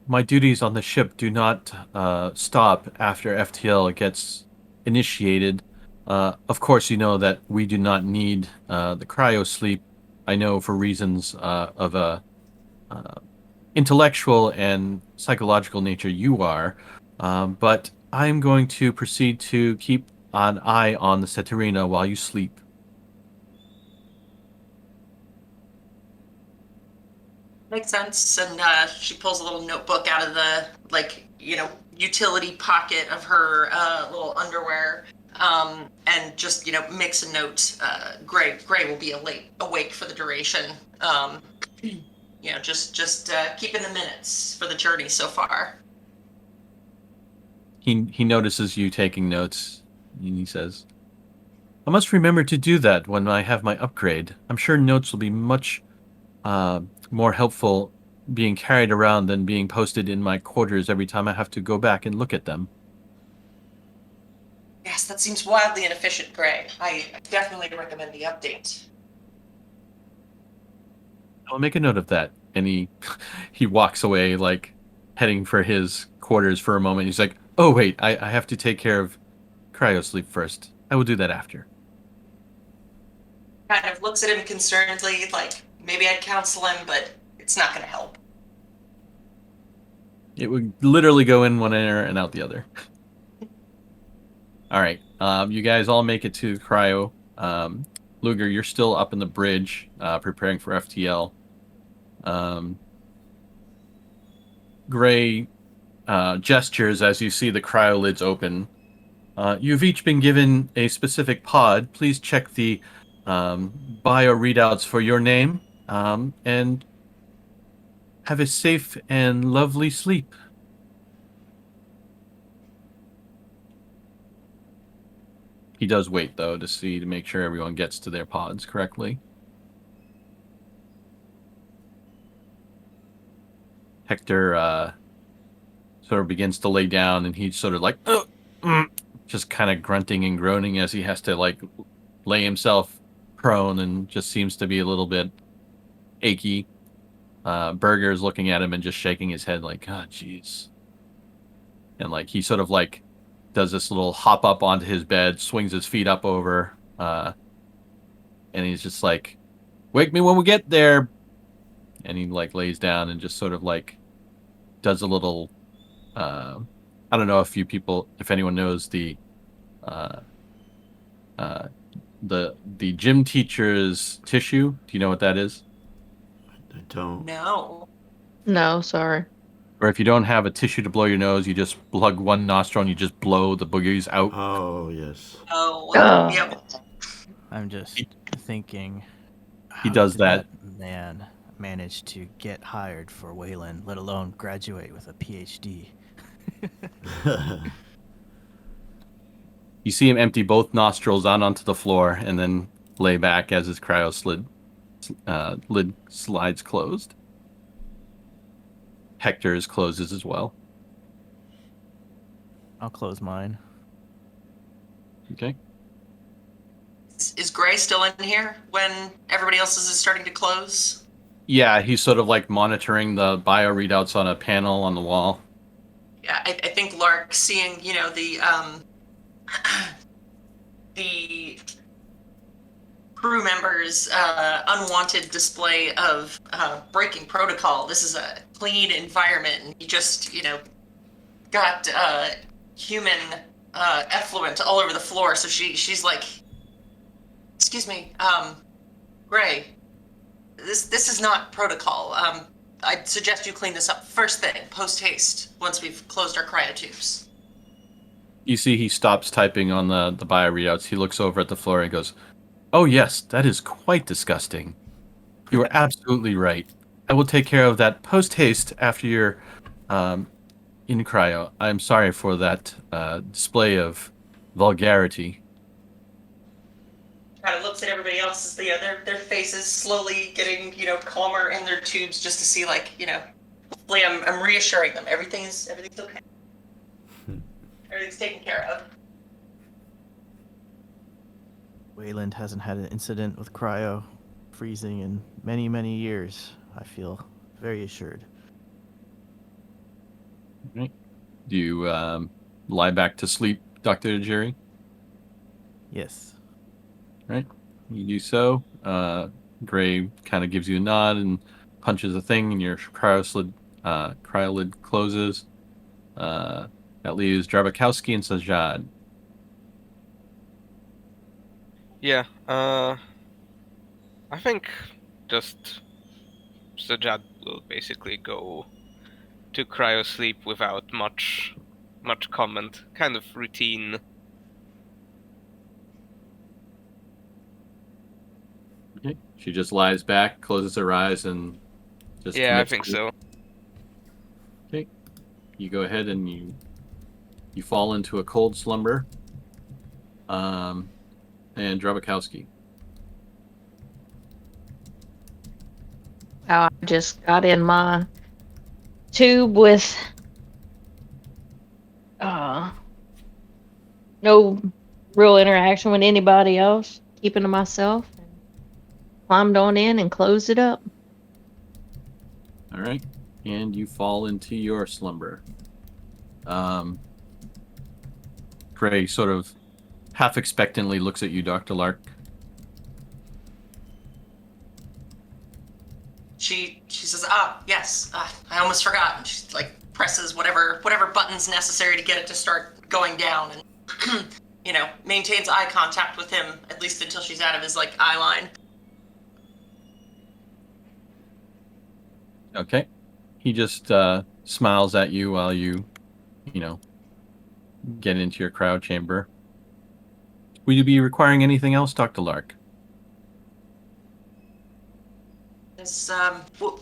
My duties on the ship do not stop after FTL gets initiated. Of course, you know that we do not need the cryo sleep. I know for reasons of a intellectual and psychological nature you are, but I'm going to proceed to keep an eye on the Ceterina while you sleep. Makes sense. And she pulls a little notebook out of the utility pocket of her little underwear, and just makes a note. Gray will be awake for the duration. Just keeping the minutes for the journey so far. He notices you taking notes, and he says, "I must remember to do that when I have my upgrade. I'm sure notes will be much more helpful being carried around than being posted in my quarters every time I have to go back and look at them." Yes, that seems wildly inefficient, Gray. I definitely recommend the update. I'll make a note of that. And he walks away, like heading for his quarters for a moment. He's like, "Oh wait, I have to take care of cryosleep first. I will do that after." Kind of looks at him concernedly, like maybe I'd counsel him, but it's not going to help. It would literally go in one ear and out the other. All right, you guys all make it to cryo. Luger, you're still up in the bridge, preparing for FTL. Gray gestures as you see the cryo lids open. You've each been given a specific pod. Please check the bio readouts for your name, and have a safe and lovely sleep. He does wait, though, to make sure everyone gets to their pods correctly. Hector sort of begins to lay down, and he's sort of like, just kind of grunting and groaning as he has to like lay himself prone, and just seems to be a little bit achy. Berger's looking at him and just shaking his head like, "God, jeez." And like he sort of like does this little hop up onto his bed, swings his feet up over, and he's just like, "Wake me when we get there." And he like lays down and just sort of like does a little. I don't know if anyone knows the gym teacher's tissue. Do you know what that is? I don't. No. No, sorry. Or if you don't have a tissue to blow your nose, you just plug one nostril and you just blow the boogers out. Oh, yes. Oh, Oh. yep. I'm just thinking. He how does did that. man manage to get hired for Wayland, let alone graduate with a PhD. You see him empty both nostrils out onto the floor and then lay back as his cryo lid slides closed. Hector's closes as well. I'll close mine. Okay. Is Gray still in here when everybody else's is starting to close? Yeah, he's sort of like monitoring the bio readouts on a panel on the wall. Yeah, I think Lark, seeing the crew members' unwanted display of breaking protocol. This is a clean environment, and he just got human effluent all over the floor. So she's like, "Excuse me, Gray, this is not protocol. I'd suggest you clean this up first thing, post haste, once we've closed our cryotubes." You see he stops typing on the bio readouts. He looks over at the floor and goes, "Oh yes, that is quite disgusting. You are absolutely right. I will take care of that post haste after you're in cryo. I'm sorry for that display of vulgarity." Kind of looks at everybody else as their faces slowly getting calmer in their tubes, just to see hopefully I'm reassuring them everything's okay. Everything's taken care of. Wayland hasn't had an incident with cryo freezing in many, many years. I feel very assured. Right. Do you lie back to sleep, Dr. Jerry? Yes. Right. You do so. Gray kind of gives you a nod and punches a thing, and your cryo lid closes. That leaves Drabakowski and Sajad. Yeah, I think just Sajad will basically go to cryo sleep without much comment. Kind of routine Okay. She just lies back, closes her eyes, and just Yeah, I commits think to- so. Okay. You go ahead and you fall into a cold slumber. And Drabakowski. I just got in my tube with no real interaction with anybody else, keeping to myself, and climbed on in and closed it up. All right. And you fall into your slumber. Gray sort of half expectantly looks at you, Dr. Lark. She says, yes, I almost forgot. And she like presses whatever buttons necessary to get it to start going down, and maintains eye contact with him at least until she's out of his like eye line. Okay. He just smiles at you while you get into your cryo chamber. Will you be requiring anything else, Dr. Lark? Well,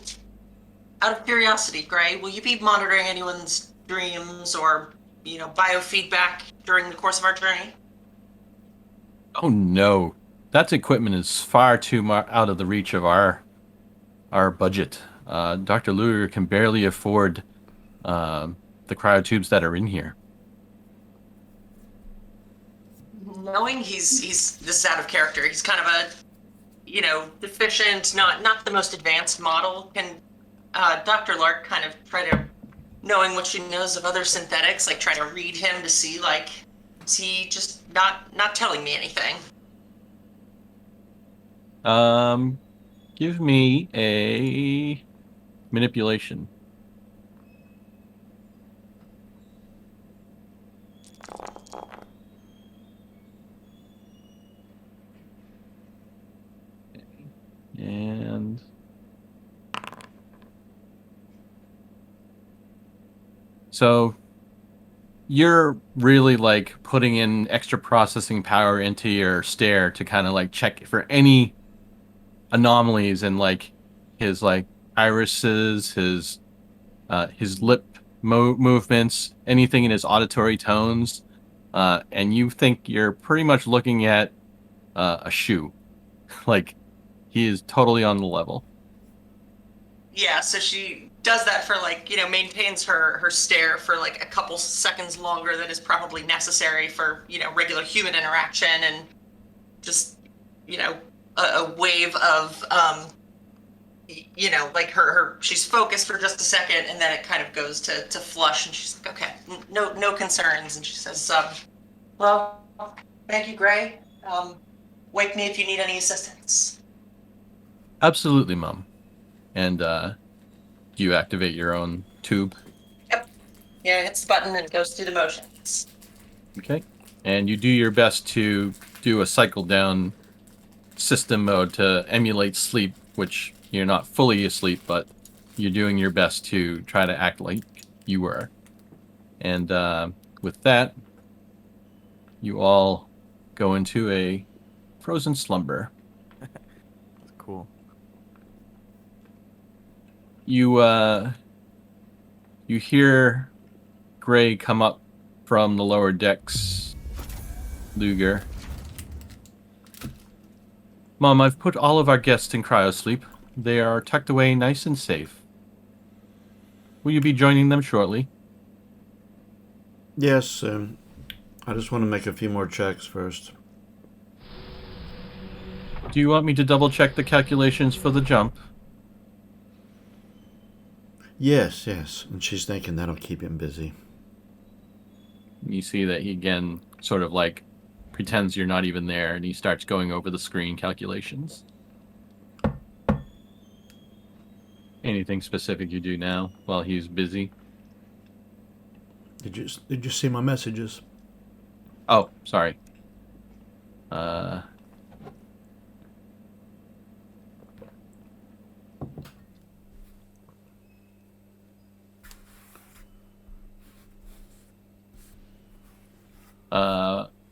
out of curiosity, Gray, will you be monitoring anyone's dreams or, biofeedback during the course of our journey? Oh no. That equipment is far too out of the reach of our budget. Dr. Luger can barely afford the cryotubes that are in here. Knowing he's this is out of character. He's kind of a deficient, not the most advanced model. Can Dr. Lark kind of try to, knowing what she knows of other synthetics, like try to read him to see like, is he just not telling me anything? Give me a manipulation. And so you're really like putting in extra processing power into your stare to kind of like check for any anomalies in like his like irises, his lip movements, anything in his auditory tones, and you think you're pretty much looking at a shoe. Like he is totally on the level. Yeah, so she does that for like, maintains her stare for like a couple seconds longer than is probably necessary for, regular human interaction, and just, a wave of, like her she's focused for just a second, and then it kind of goes to flush, and she's like, okay, no concerns. And she says, well, thank you, Gray. Wake me if you need any assistance. Absolutely, Mom. And you activate your own tube. Yep. Yeah, hits the button and it goes through the motions. Okay. And you do your best to do a cycle down system mode to emulate sleep, which you're not fully asleep, but you're doing your best to try to act like you were. And with that, you all go into a frozen slumber. That's cool. You hear Gray come up from the lower decks. Luger. Mom, I've put all of our guests in cryosleep. They are tucked away nice and safe. Will you be joining them shortly? Yes, I just want to make a few more checks first. Do you want me to double check the calculations for the jump? Yes, and she's thinking that'll keep him busy. You see that he again sort of like pretends you're not even there, and he starts going over the screen calculations. Anything specific you do now while he's busy? Did you see my messages? Oh, sorry.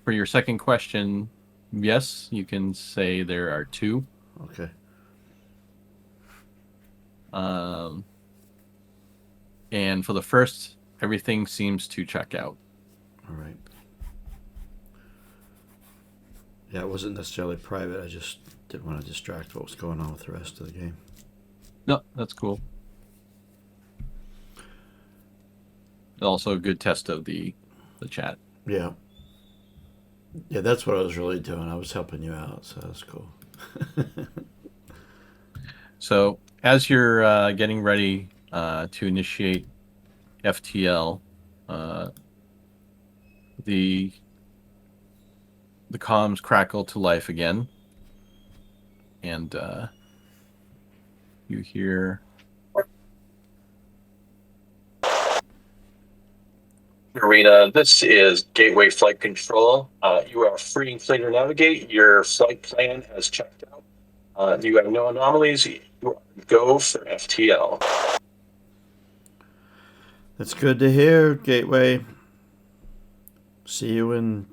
For your second question, yes, you can say there are two. Okay. And for the first, everything seems to check out. All right. Yeah, it wasn't necessarily private. I just didn't want to distract what was going on with the rest of the game. No, that's cool. Also a good test of the chat. Yeah. Yeah, that's what I was really doing. I was helping you out, so that's cool. So as you're getting ready to initiate FTL, the comms crackle to life again, and you hear Marina, this is Gateway Flight Control. You are free and clear to navigate. Your flight plan has checked out. You have no anomalies. You are go for FTL. That's good to hear, Gateway. See you in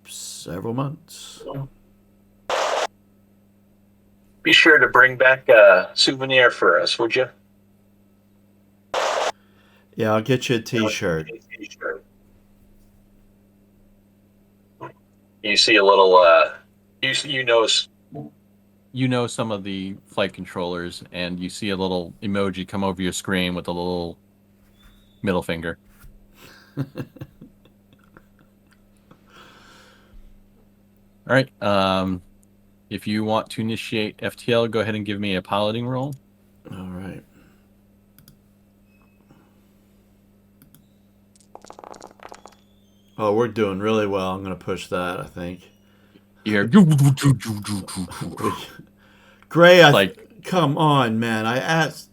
several months. Be sure to bring back a souvenir for us, would you? Yeah, I'll get you a t-shirt. You see a little, you notice. you know some of the flight controllers, and you see a little emoji come over your screen with a little middle finger. All right. If you want to initiate FTL, go ahead and give me a piloting roll. All right. Oh, we're doing really well. I'm going to push that, I think. You hear Gray, like come on, man. I asked.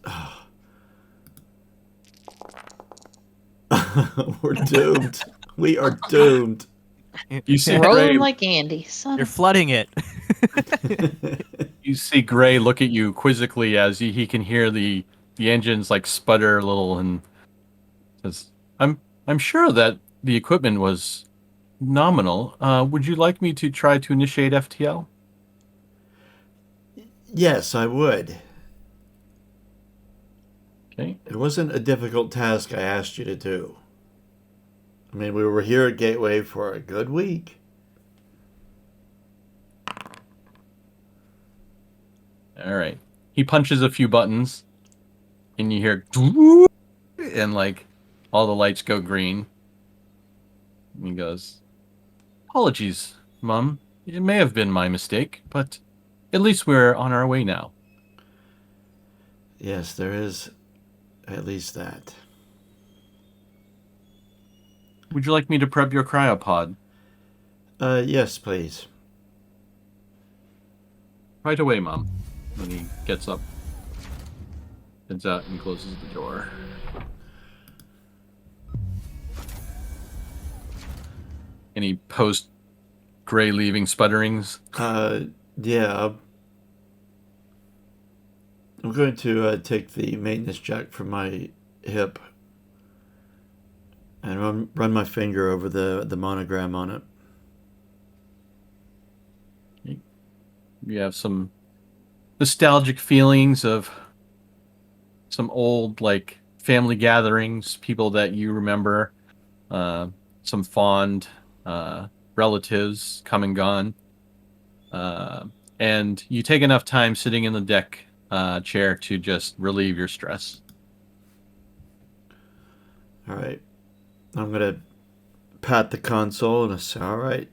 We're doomed. We are doomed. you see Rolling Gray. like Andy. Son You're of flooding it. You see Gray look at you quizzically as he can hear the engines like sputter a little, and says, "I'm sure that the equipment was nominal. Would you like me to try to initiate FTL?" Yes, I would. Okay. It wasn't a difficult task I asked you to do. I mean, we were here at Gateway for a good week. All right. He punches a few buttons, and you hear, "Doo-" and like all the lights go green. And he goes, "Apologies, Mum. It may have been my mistake, but at least we're on our way now." Yes, there is at least that. Would you like me to prep your cryopod? Yes, please. Right away, Mom. When he gets up, heads out, and closes the door. Any post Gray leaving sputterings? Yeah. I'm going to take the maintenance jack from my hip and run my finger over the monogram on it. You have some nostalgic feelings of some old like family gatherings, people that you remember, some fond relatives come and gone, and you take enough time sitting in the deck chair to just relieve your stress. All right. I'm going to pat the console and I say, all right.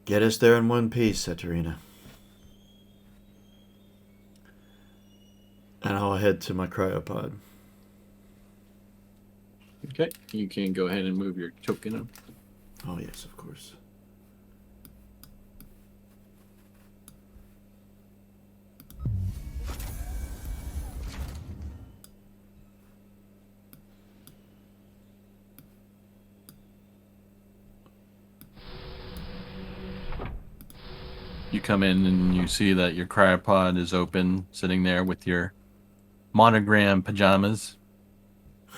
Get us there in one piece, Saturina. And I'll head to my cryopod. Okay, you can go ahead and move your token. Oh, yes, of course. You come in and you see that your cryopod is open, sitting there with your monogram pajamas.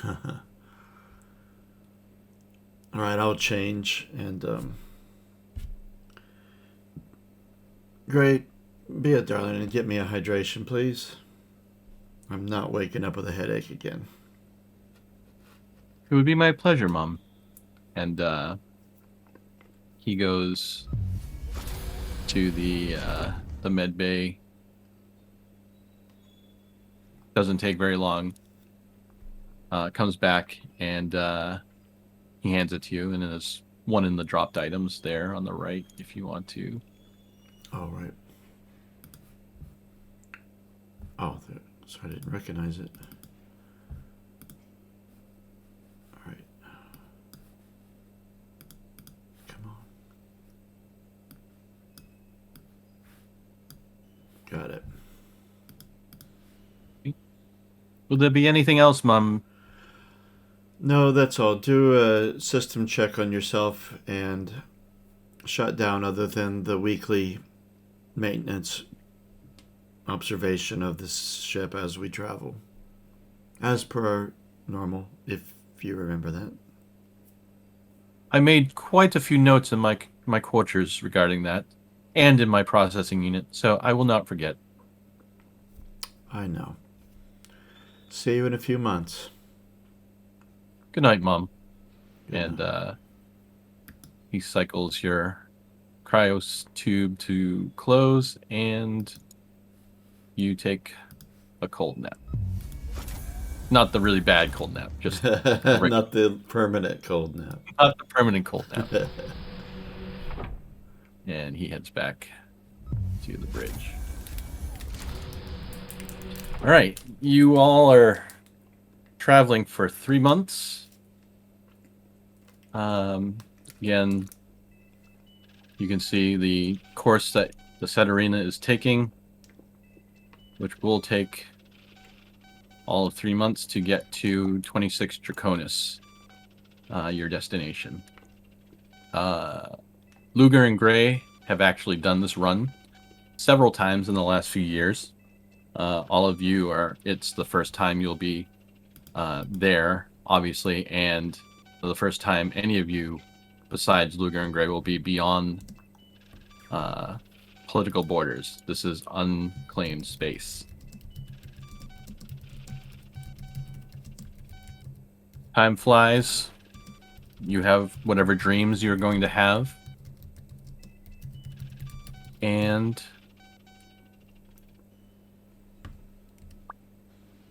All right, I'll change and Great. Be a darling and get me a hydration, please. I'm not waking up with a headache again. It would be my pleasure, Mom. And he goes to the med bay. Doesn't take very long. Comes back and he hands it to you, and there's one in the dropped items there on the right if you want to. All right. Oh, so I didn't recognize it. All right. Come on. Got it. Will there be anything else, Mom? No, that's all. Do a system check on yourself and shut down other than the weekly maintenance observation of this ship as we travel. As per our normal, if you remember that. I made quite a few notes in my quarters regarding that, and in my processing unit, so I will not forget. I know. See you in a few months. Good night, Mom. Good And night. he cycles your cryos tube to close, and you take a cold nap. Not the really bad cold nap, just Not the permanent cold nap. not the permanent cold nap. And he heads back to the bridge. All right, you all are traveling for 3 months. Again, you can see the course that the Setarina is taking, which will take all of 3 months to get to 26 Draconis, your destination. Luger and Gray have actually done this run several times in the last few years. All of you it's the first time you'll be there, obviously, and the first time any of you, besides Luger and Gray, will be beyond political borders. This is unclaimed space. Time flies. You have whatever dreams you're going to have. And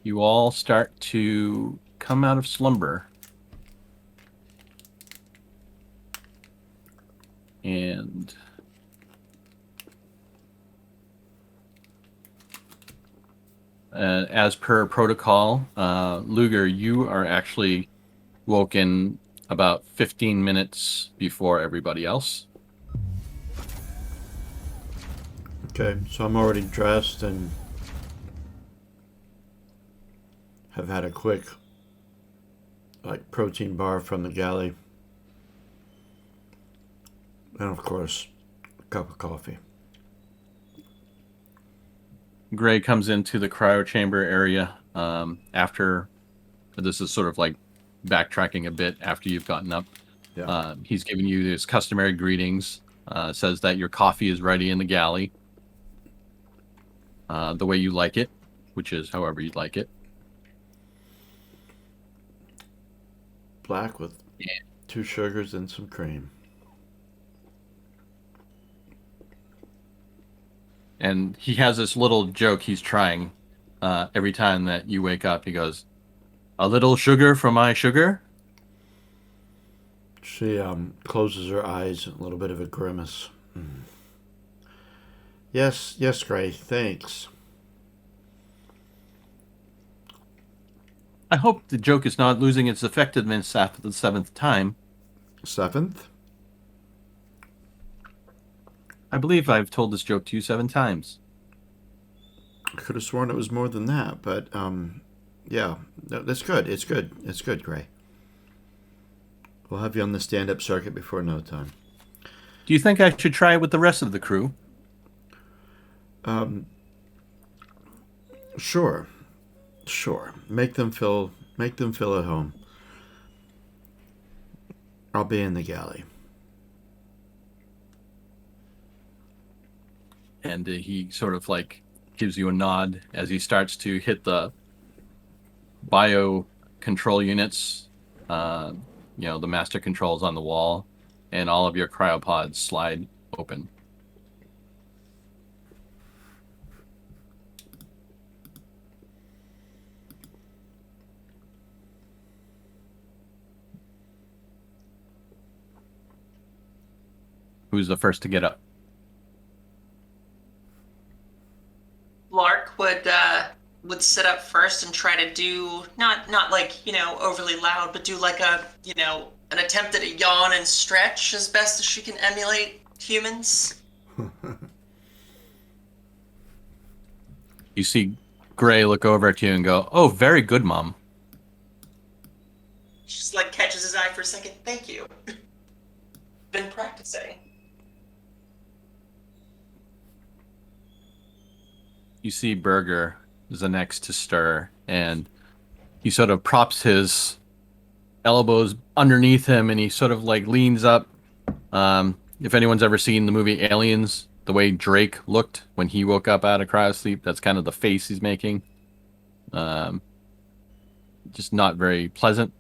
you all start to come out of slumber. And as per protocol, Luger, you are actually woken about 15 minutes before everybody else. Okay, so I'm already dressed and have had a quick, protein bar from the galley. And of course, a cup of coffee. Gray comes into the cryo chamber area after this is sort of like backtracking a bit after you've gotten up. Yeah. He's giving you his customary greetings, says that your coffee is ready in the galley the way you like it, which is however you'd like it. Black with 2 sugars and some cream. And he has this little joke he's trying every time that you wake up. He goes, "A little sugar for my sugar?" She closes her eyes, a little bit of a grimace. Yes, Gray, thanks. I hope the joke is not losing its effectiveness after the 7th time. 7th? I believe I've told this joke to you 7 times. I could have sworn it was more than that, but yeah, no, that's good. It's good. It's good, Gray. We'll have you on the stand-up circuit before no time. Do you think I should try it with the rest of the crew? Sure. Make them feel at home. I'll be in the galley. And he sort of like gives you a nod as he starts to hit the bio control units. The master controls on the wall, and all of your cryopods slide open. Who's the first to get up? Lark would sit up first and try to do not like overly loud, but do like a an attempt at a yawn and stretch as best as she can emulate humans. You see Gray look over at you and go, "Oh, very good, Mom." She just like catches his eye for a second. Thank you. Been practicing. You see Burger is the next to stir, and he sort of props his elbows underneath him, and he sort of like leans up. If anyone's ever seen the movie Aliens, the way Drake looked when he woke up out of cryosleep, that's kind of the face he's making. Just not very pleasant.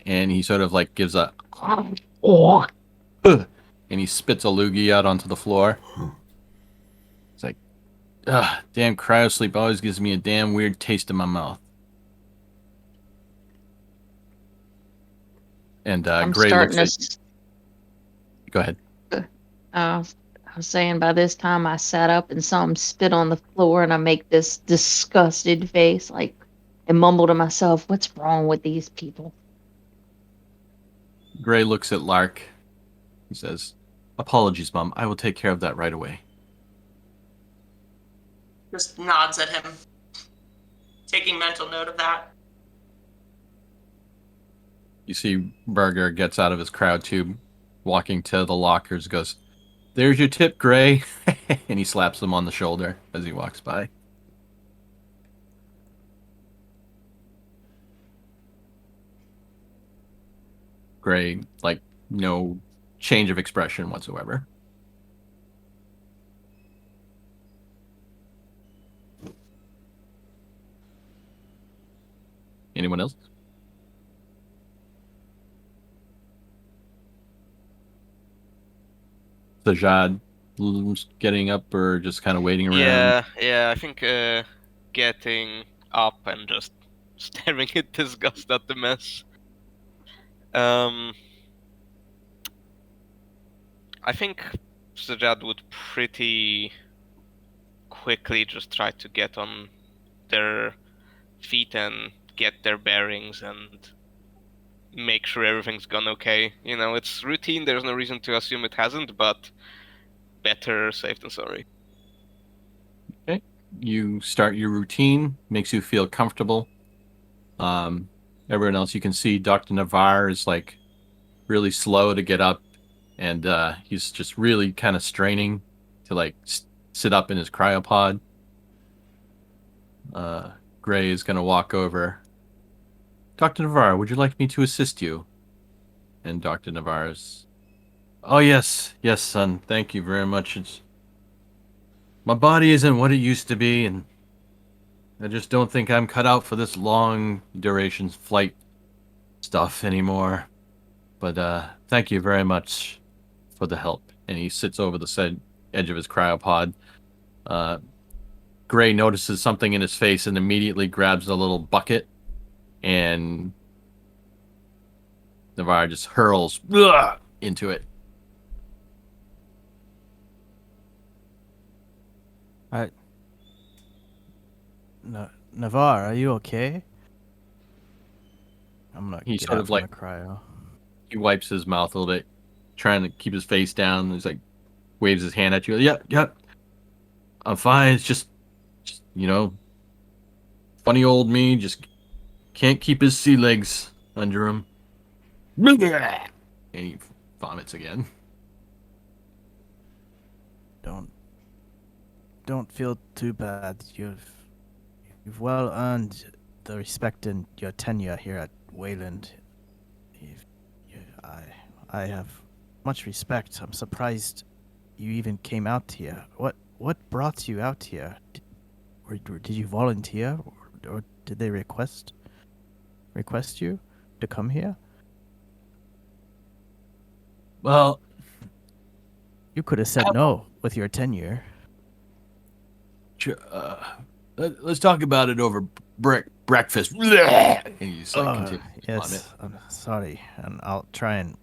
And he sort of like gives a and he spits a loogie out onto the floor. It's like, damn cryosleep always gives me a damn weird taste in my mouth. And I'm Gray starting looks to. at... Go ahead. I was saying by this time I sat up and saw him spit on the floor, and I make this disgusted face, like, and mumble to myself, "What's wrong with these people?" Gray looks at Lark. He says, "Apologies, Mom. I will take care of that right away." Just nods at him, taking mental note of that. You see Burger gets out of his crowd tube, walking to the lockers, goes, "There's your tip, Gray." And he slaps him on the shoulder as he walks by. Gray, like, no change of expression whatsoever. Anyone else? Sajad getting up or just kind of waiting around? Yeah, I think getting up and just staring in disgust at the mess. I think Sajad would pretty quickly just try to get on their feet and get their bearings and make sure everything's gone okay. It's routine, there's no reason to assume it hasn't, but better safe than sorry. Okay. You start your routine, makes you feel comfortable. Everyone else, you can see Dr. Navarre is like really slow to get up, and he's just really kind of straining to like sit up in his cryopod. Gray is going to walk over. "Dr. Navarre, would you like me to assist you?" And Dr. Navarre's, "Oh, yes, son. Thank you very much. My body isn't what it used to be, and I just don't think I'm cut out for this long duration flight stuff anymore. But thank you very much for the help." And he sits over the edge of his cryopod. Gray notices something in his face and immediately grabs a little bucket, and Navarre just hurls into it. Navarre, are you okay? I'm not. He Get sort out of from like the cryo. he wipes his mouth a little bit, trying to keep his face down. He's like waves his hand at you. Yep. I'm fine. It's just funny old me just can't keep his sea legs under him. And he vomits again. Don't feel too bad. You've well earned the respect in your tenure here at Wayland. I have much respect. I'm surprised you even came out here. what brought you out here? Did you volunteer, or did they request you to come here? Well, You could have said no with your tenure. let's talk about it over breakfast. And he's like, continues to vomit. Yes, I'm sorry, and I'll try and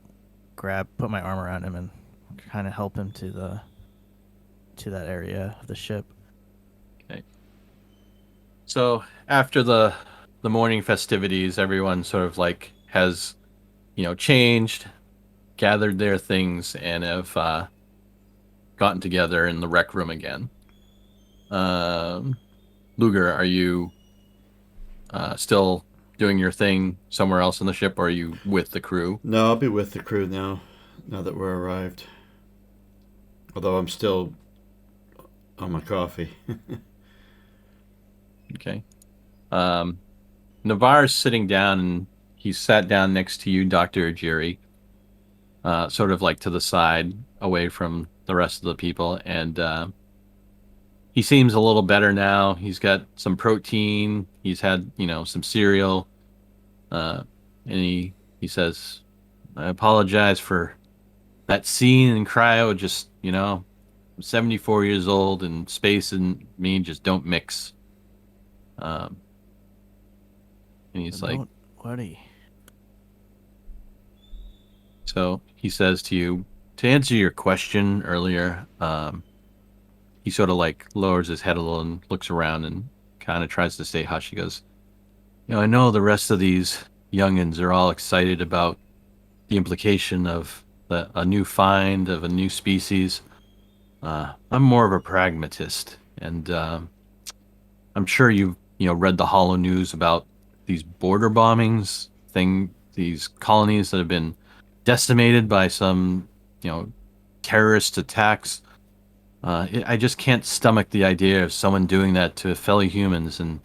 put my arm around him and kind of help him to that area of the ship. Okay. So after the morning festivities, everyone sort of like has, changed, gathered their things, and have gotten together in the rec room again. Luger, are you still doing your thing somewhere else in the ship, or are you with the crew? No, I'll be with the crew now that we're arrived. Although I'm still on my coffee. Okay. Navarre's sitting down, and he sat down next to you, Dr. Ajiri, sort of like to the side, away from the rest of the people, and he seems a little better now. He's got some protein. He's had, some cereal. And he says, I apologize for that scene in cryo. Just, I'm 74 years old, and space and me just don't mix. And he's like, Don't worry. so he says to you, to answer your question earlier, he sort of like lowers his head a little and looks around and kind of tries to stay hush. He goes, I know the rest of these youngins are all excited about the implication of a new find of a new species. I'm more of a pragmatist, and I'm sure you've read the Hollow News about these border bombings, these colonies that have been decimated by some terrorist attacks. I just can't stomach the idea of someone doing that to fellow humans, and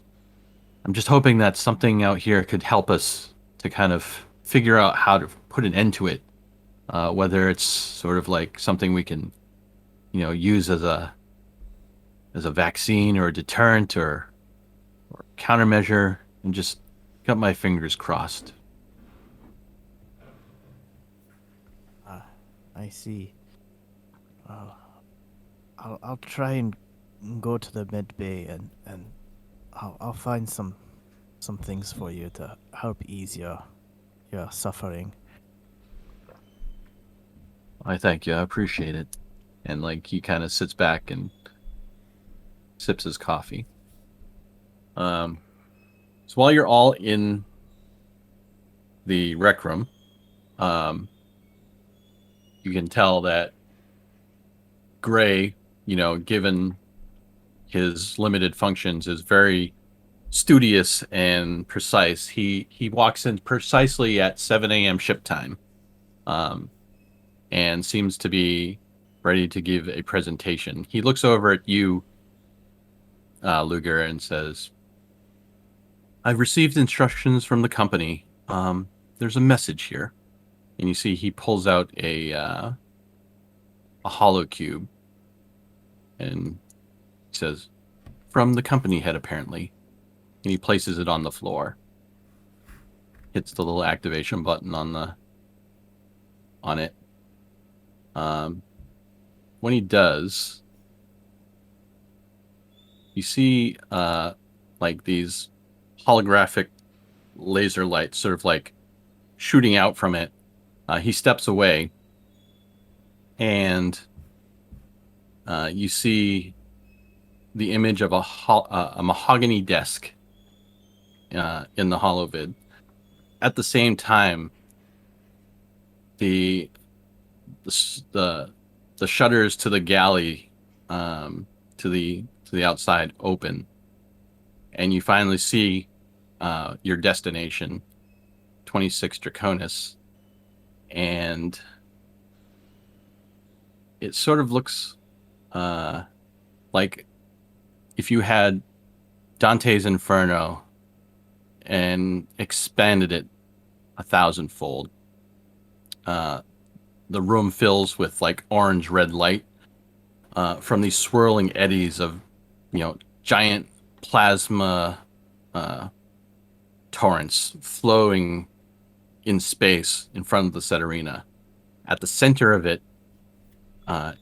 I'm just hoping that something out here could help us to kind of figure out how to put an end to it. Whether it's sort of like something we can, use as a vaccine or a deterrent or countermeasure, and just got my fingers crossed. I see. I'll try and go to the med bay and I'll find some things for you to help ease your suffering. I thank you. I appreciate it. And like he kind of sits back and sips his coffee. So while you're all in the rec room, you can tell that Gray, given his limited functions, is very studious and precise. He walks in precisely at 7 a.m. ship time, and seems to be ready to give a presentation. He looks over at you, Luger, and says, I've received instructions from the company. There's a message here. And you see he pulls out a hollow cube and says, from the company head, apparently. And he places it on the floor. Hits the little activation button on it. When he does, you see like these holographic laser lights sort of like shooting out from it. He steps away, and you see the image of a mahogany desk in the holovid. At the same time, the shutters to the galley to the outside open, and you finally see your destination, 26 Draconis. And it sort of looks like if you had Dante's Inferno and expanded it 1,000-fold. The room fills with like orange red light. from these swirling eddies of, giant plasma torrents flowing in space in front of the Sederina. At the center of it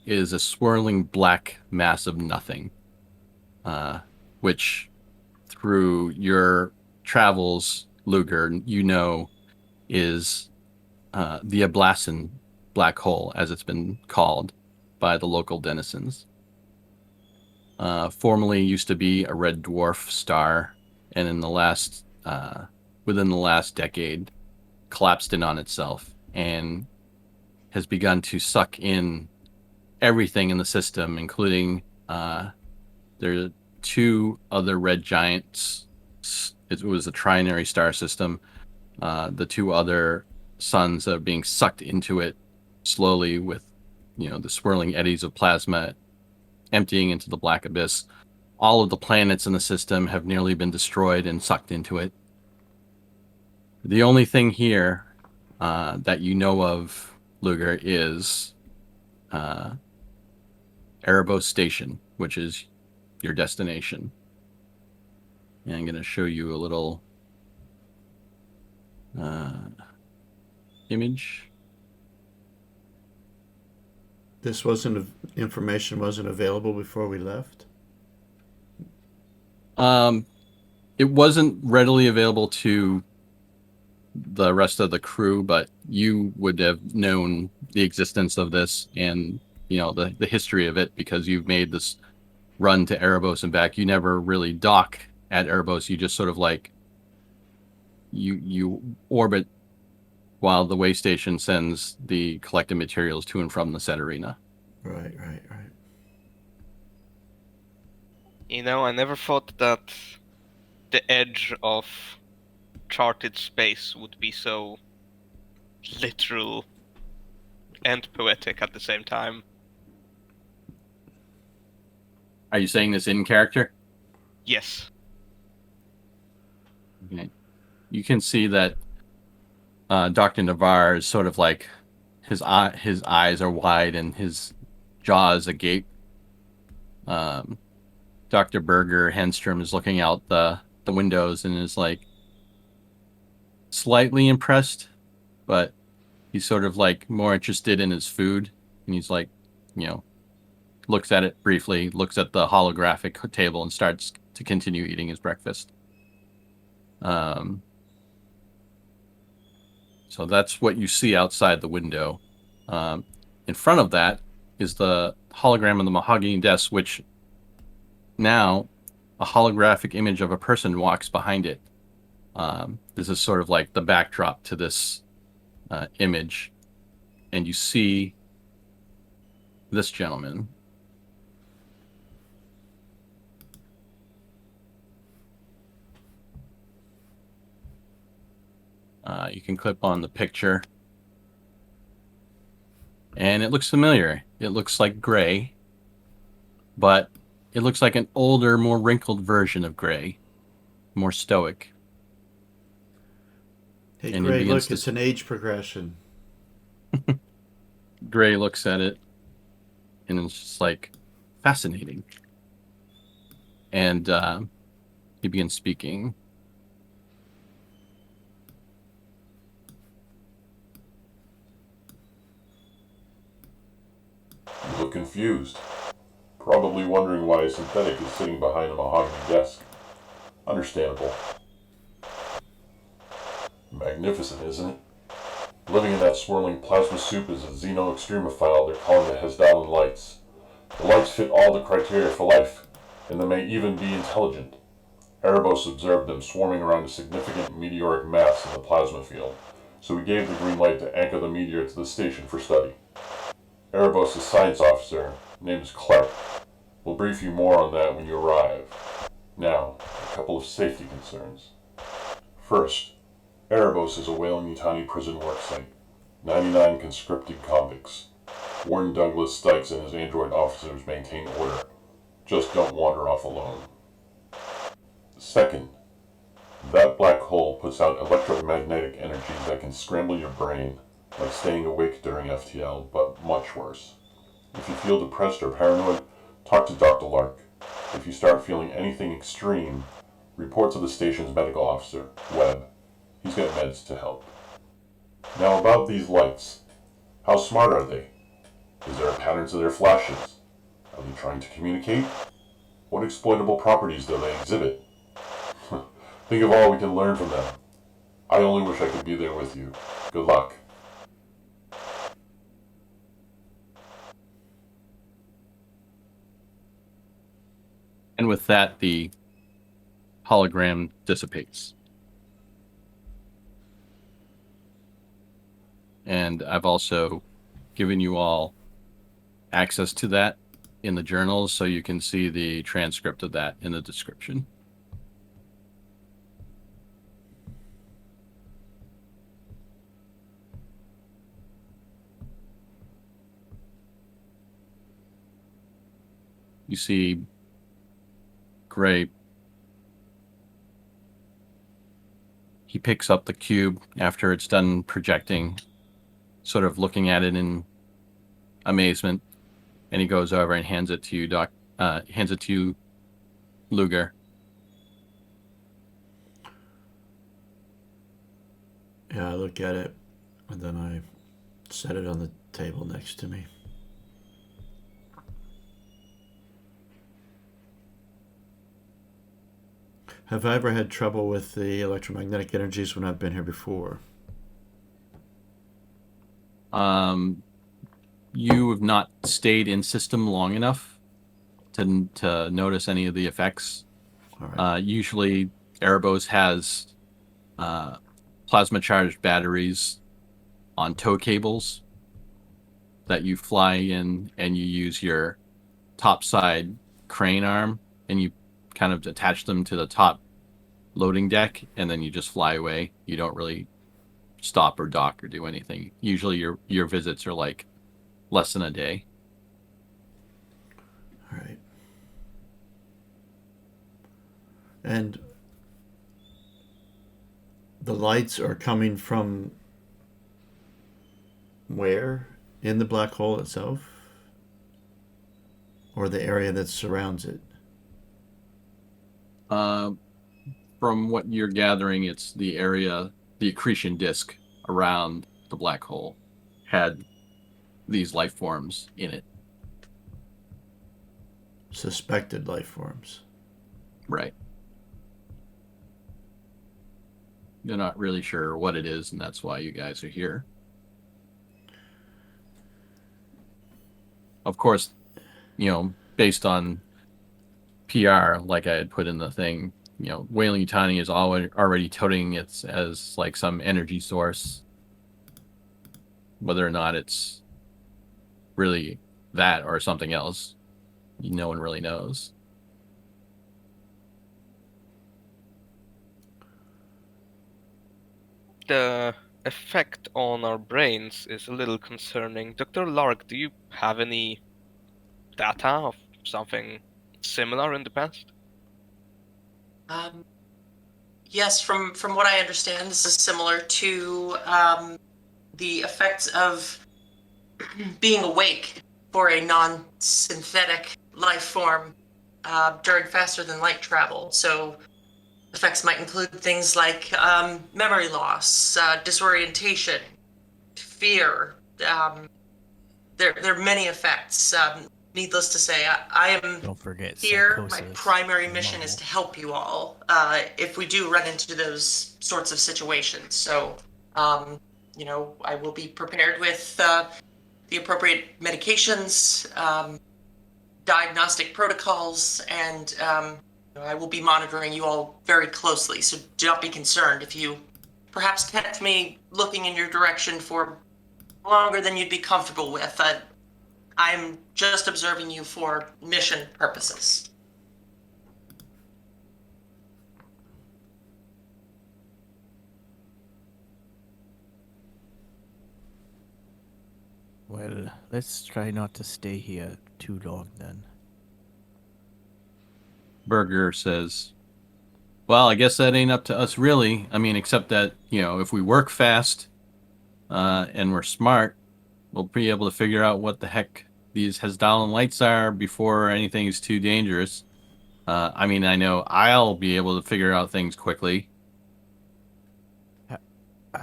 is a swirling black mass of nothing, which, through your travels, Luger, is the Ablassen black hole, as it's been called by the local denizens. Formerly used to be a red dwarf star, and within the last decade, collapsed in on itself and has begun to suck in everything in the system, including there are 2 other red giants. It was a trinary star system. The 2 other suns are being sucked into it slowly with, the swirling eddies of plasma emptying into the black abyss. All of the planets in the system have nearly been destroyed and sucked into it. The only thing here that you know of, Luger, is Erebos Station, which is your destination. And I'm going to show you a little image. This information wasn't available before we left? It wasn't readily available to the rest of the crew, but you would have known the existence of this and, the history of it, because you've made this run to Erebos and back. You never really dock at Erebos. You just sort of you orbit while the way station sends the collected materials to and from the Sederina. Right. I never thought that the edge of charted space would be so literal and poetic at the same time. Are you saying this in character? Yes. Okay. You can see that Dr. Navarre is sort of like his eyes are wide and his jaw is agape. Dr. Berger Henstrom is looking out the windows and is slightly impressed, but he's sort of more interested in his food, and he's looks at it briefly, looks at the holographic table, and starts to continue eating his breakfast. So that's what you see outside the window. In front of that is the hologram of the mahogany desk, which now a holographic image of a person walks behind it. This is sort of like the backdrop to this image. And you see this gentleman. You can click on the picture. And it looks familiar. It looks like Gray, but it looks like an older, more wrinkled version of Gray, more stoic. Hey, And Gray, he look, begins to- it's an age progression. Gray looks at it, and it's just fascinating. And he begins speaking. You look confused. Probably wondering why a synthetic is sitting behind a mahogany desk. Understandable. Magnificent, isn't it? Living in that swirling plasma soup is a xeno-extremophile they're calling the Hesdalan lights. The lights fit all the criteria for life, and they may even be intelligent. Erebos observed them swarming around a significant meteoric mass in the plasma field, so we gave the green light to anchor the meteor to the station for study. Erebos' science officer, named is Clark, will brief you more on that when you arrive. Now, a couple of safety concerns. First, Erebos is a Weyland-Yutani prison worksite. 99 conscripted convicts. Warden Douglas Stikes and his android officers maintain order. Just don't wander off alone. Second, that black hole puts out electromagnetic energies that can scramble your brain, like staying awake during FTL, but much worse. If you feel depressed or paranoid, Talk to Dr. Lark. If you start feeling anything extreme, report to the station's medical officer, Webb. He's got meds to help. Now about these lights. How smart are they? Is there a pattern to their flashes? Are they trying to communicate? What exploitable properties do they exhibit? Think of all we can learn from them. I only wish I could be there with you. Good luck. And with that, the hologram dissipates. And I've also given you all access to that in the journals, so you can see the transcript of that in the description. You see Gray. He picks up the cube after it's done projecting, sort of looking at it in amazement, and he goes over and hands it to you, hands it to you, Luger. Yeah, I look at it, and then I set it on the table next to me. Have I ever had trouble with the electromagnetic energies when I've been here before? You have not stayed in system long enough to notice any of the effects. All right. Usually, Erebos has plasma charged batteries on tow cables that you fly in, and you use your topside crane arm, and you kind of attach them to the top loading deck, and then you just fly away. You don't really stop or dock or do anything. Usually your visits are like less than a day. All right. And the lights are coming from where? In the black hole itself? Or the area that surrounds it? From what you're gathering, it's the area, the accretion disk around the black hole had these life forms in it. Suspected life forms. Right. You're not really sure what it is, and that's why you guys are here. Of course, based on PR, like I had put in the thing, Weyland-Yutani is already touting it as like some energy source. Whether or not it's really that or something else, no one really knows. The effect on our brains is a little concerning. Dr. Lark, do you have any data of something similar in the past? Yes, from what I understand, this is similar to the effects of being awake for a non-synthetic life form during faster than light travel. So effects might include things like memory loss, disorientation, fear. There are many effects. Needless to say, I am Don't forget here. My psychosis primary and mission is model. to help you all if we do run into those sorts of situations. So, I will be prepared with the appropriate medications, diagnostic protocols, and I will be monitoring you all very closely. So do not be concerned if you perhaps catch me looking in your direction for longer than you'd be comfortable with. I'm just observing you for mission purposes. Well, let's try not to stay here too long then. Berger says, well, I guess that ain't up to us really. I mean, except that, if we work fast and we're smart, we'll be able to figure out what the heck these Hezdalan lights are before anything is too dangerous. I mean, I know I'll be able to figure out things quickly.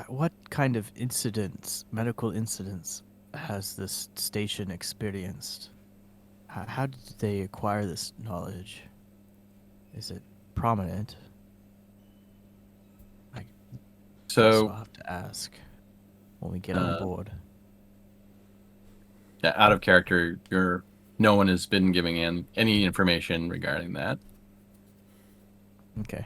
What kind of incidents, medical incidents, has this station experienced? How did they acquire this knowledge? Is it prominent? I guess So, I'll have to ask when we get on board. out of character, no one has been giving in any information regarding that. Okay.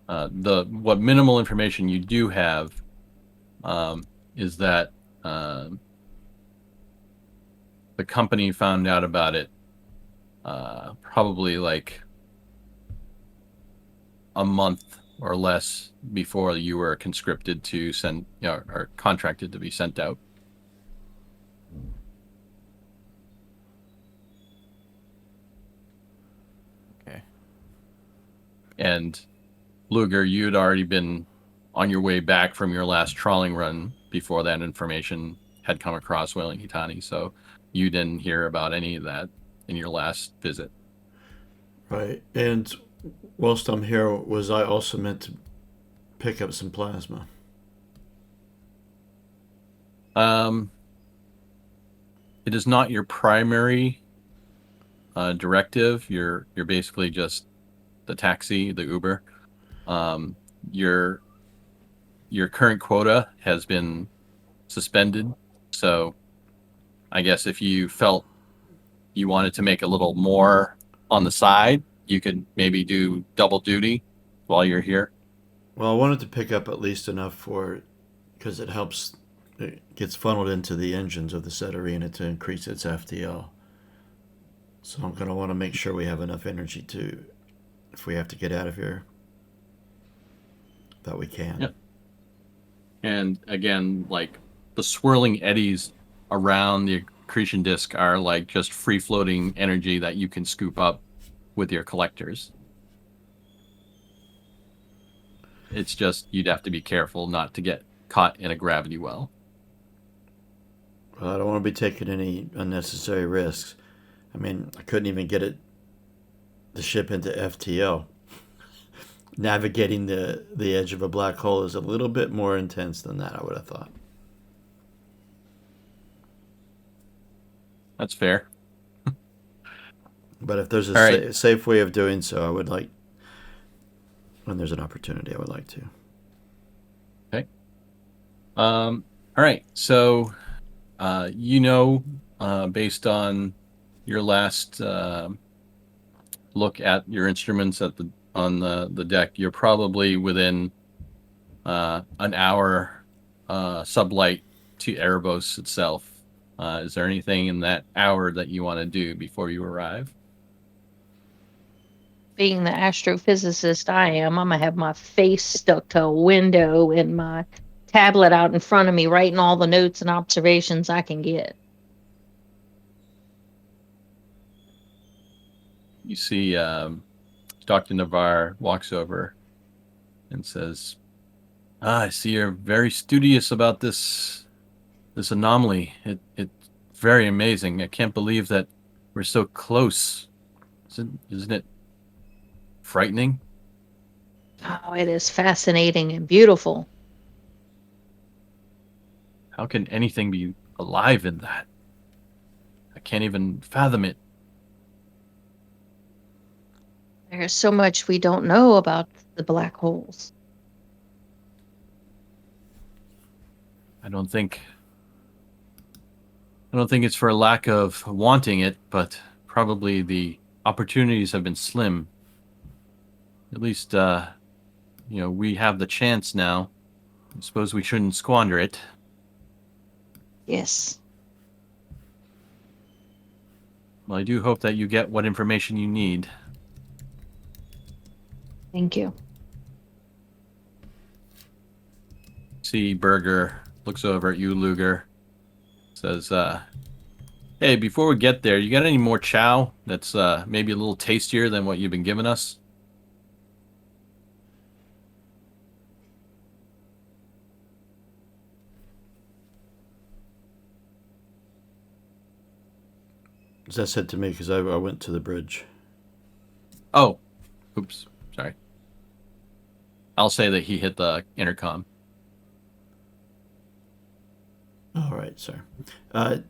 What minimal information you do have is that the company found out about it probably like a month or less before you were conscripted to send, or contracted to be sent out. Okay. And Luger, you'd already been on your way back from your last trawling run before that information had come across Weyland-Yutani, so you didn't hear about any of that in your last visit. Right. And whilst I'm here, was I also meant to pick up some plasma? It is not your primary directive. You're basically just the taxi, the Uber. Your current quota has been suspended, so I guess if you felt you wanted to make a little more on the side, you could maybe do double duty while you're here. Well, I wanted to pick up at least enough for, because it helps, it gets funneled into the engines of the Set Arena to increase its FTL. So I'm going to want to make sure we have enough energy to, if we have to get out of here, that we can. Yeah. And again, like the swirling eddies around the accretion disk are like just free floating energy that you can scoop up with your collectors. It's just you'd have to be careful not to get caught in a gravity well. Well, I don't want to be taking any unnecessary risks. I mean, I couldn't even get the ship into FTL. Navigating the edge of a black hole is a little bit more intense than that, I would have thought. That's fair. But if there's a All right. safe way of doing so, I would like, when there's an opportunity, I would like to. Okay. All right. So, based on your last look at your instruments on the deck, you're probably within an hour sublight to Erebos itself. Is there anything in that hour that you want to do before you arrive? Being the astrophysicist I am, I'm gonna have my face stuck to a window and my tablet out in front of me, writing all the notes and observations I can get. You see Dr. Navarre walks over and says, I see you're very studious about this anomaly. It's very amazing. I can't believe that we're so close. Isn't it frightening? Oh, it is fascinating and beautiful. How can anything be alive in that? I can't even fathom it. There's so much we don't know about the black holes. I don't think it's for lack of wanting it, but probably the opportunities have been slim. At least, we have the chance now. I suppose we shouldn't squander it. Yes. Well, I do hope that you get what information you need. Thank you. See, Berger looks over at you, Luger. Says, hey, before we get there, you got any more chow that's maybe a little tastier than what you've been giving us? That said to me because I went to the bridge. Oh, oops, sorry. I'll say that he hit the intercom. All right, sir. It's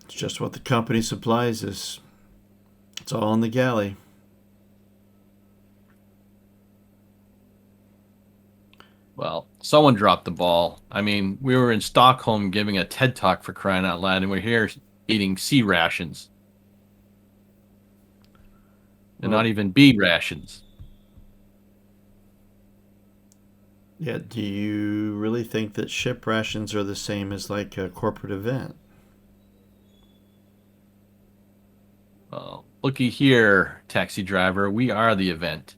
just what the company supplies us. It's all in the galley. Well, someone dropped the ball. I mean, we were in Stockholm giving a TED talk for crying out loud, and we're here eating C rations. And Well- not even B rations. Yeah, do you really think that ship rations are the same as like a corporate event? Well, looky here, taxi driver. We are the event.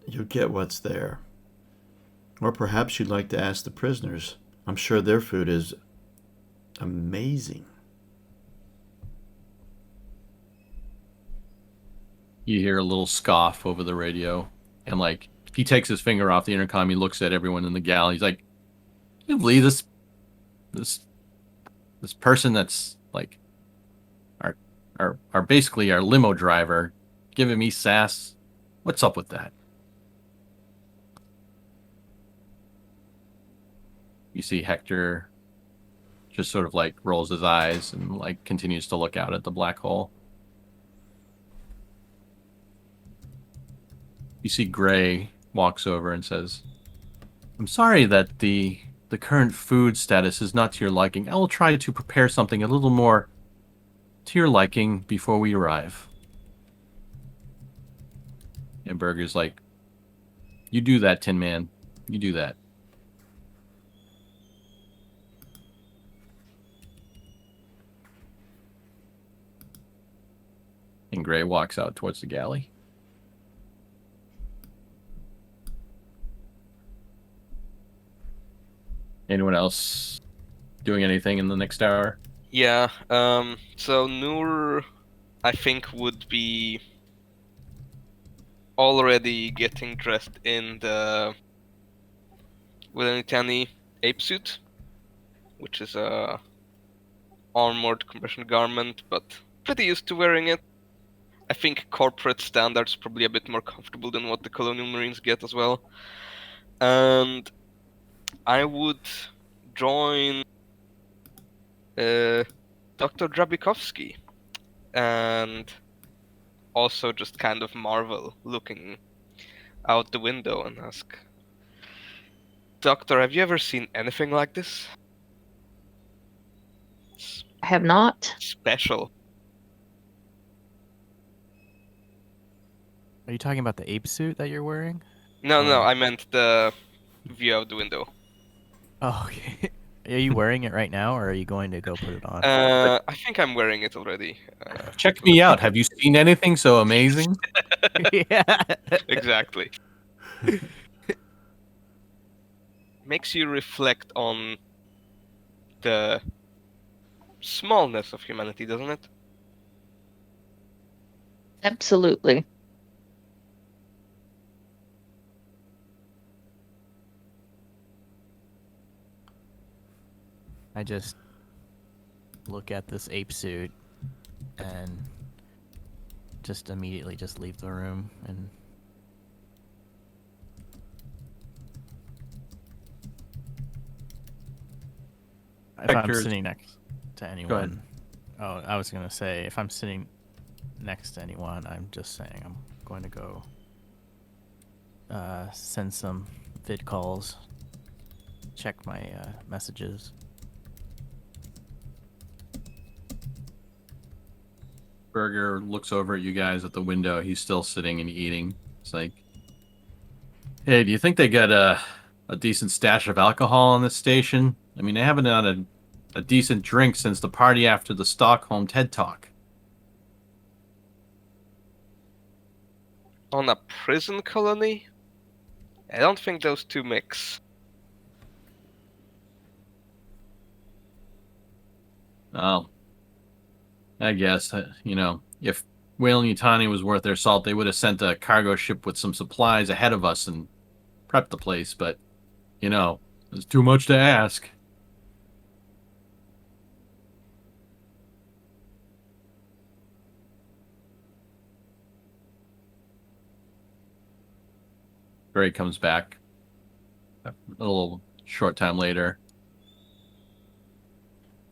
You'll get what's there. Or perhaps you'd like to ask the prisoners. I'm sure their food is amazing. You hear a little scoff over the radio, and like he takes his finger off the intercom. He looks at everyone in the galley. He's like, "Can you believe this person that's like our basically our limo driver giving me sass? What's up with that?" You see Hector just sort of like rolls his eyes and like continues to look out at the black hole. You see Gray walks over and says, "I'm sorry that the current food status is not to your liking. I will try to prepare something a little more to your liking before we arrive." And Burger's like, "You do that, Tin Man. You do that." And Gray walks out towards the galley. Anyone else doing anything in the next hour? Yeah, so Noor, I think, would be already getting dressed in the Willenitani ape suit, which is a armored compression garment, but pretty used to wearing it. I think corporate standards probably a bit more comfortable than what the Colonial Marines get as well. And I would join Dr. Drabikovsky and also just kind of marvel looking out the window and ask, "Doctor, have you ever seen anything like this? It's I have not. special." Are you talking about the ape suit that you're wearing? No, I meant the view out the window. Oh, okay. Are you wearing it right now, or are you going to go put it on? I think I'm wearing it already. Check me out. Have you seen anything so amazing? Yeah. Exactly. Makes you reflect on the smallness of humanity, doesn't it? Absolutely. I just look at this ape suit and just immediately just leave the room and if I'm Hector- sitting next to ahead. anyone. Oh, I was gonna say if I'm sitting next to anyone, I'm just saying I'm going to go send some vid calls, check my messages. Burger looks over at you guys at the window. He's still sitting and eating. It's like, "Hey, do you think they got a decent stash of alcohol on this station? I mean, they haven't had a decent drink since the party after the Stockholm TED Talk." On a prison colony? I don't think those two mix. Oh, I guess, you know, if Weyland-Yutani was worth their salt, they would have sent a cargo ship with some supplies ahead of us and prepped the place, but, it's too much to ask. Gray comes back a little short time later.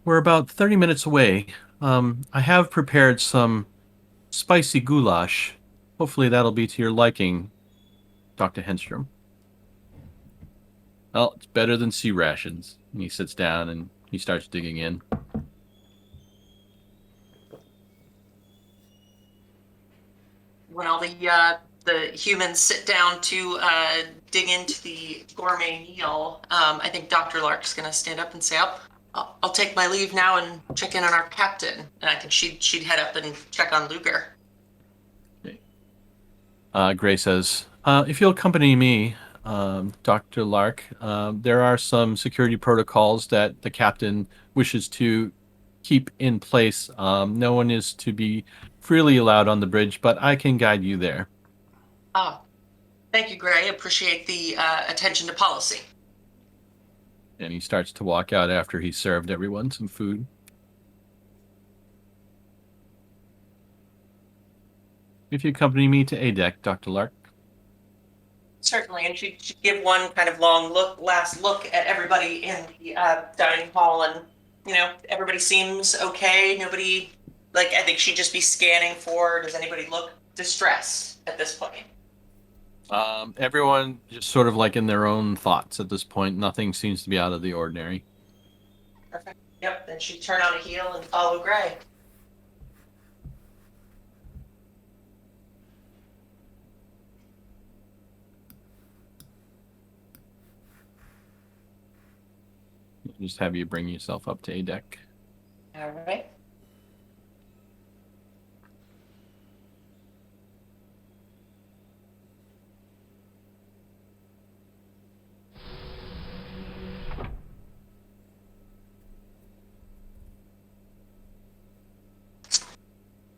We're about 30 minutes away. I have prepared some spicy goulash. Hopefully that'll be to your liking, Dr. Henstrom. Well, it's better than sea rations. And he sits down and he starts digging in. When all the humans sit down to dig into the gourmet meal, I think Dr. Lark's gonna stand up and say, I'll take my leave now and check in on our captain. And I think she'd head up and check on Luger. Gray says, if you'll accompany me, Dr. Lark, there are some security protocols that the captain wishes to keep in place. No one is to be freely allowed on the bridge, but I can guide you there. Oh, thank you, Gray. Appreciate the attention to policy. And he starts to walk out after he served everyone some food. If you accompany me to A deck, Dr. Lark. Certainly, and she give one kind of last look at everybody in the dining hall, and everybody seems okay. Nobody, I think she'd just be scanning for, does anybody look distressed at this point? Everyone just sort of in their own thoughts at this point. Nothing seems to be out of the ordinary. Perfect. Yep. Then she'd turn on a heel and follow Gray. Just have you bring yourself up to A deck. All right.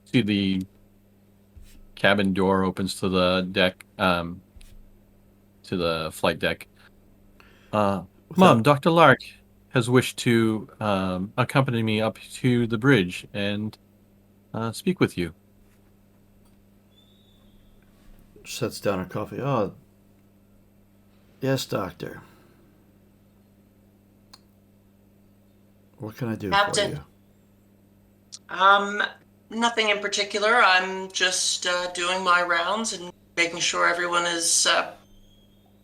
See the cabin door opens to the deck, to the flight deck. Mom, Dr. Lark has wished to accompany me up to the bridge and speak with you. Sets down her coffee. Oh, yes, doctor. What can I do Captain. for you? Nothing in particular. I'm just doing my rounds and making sure everyone is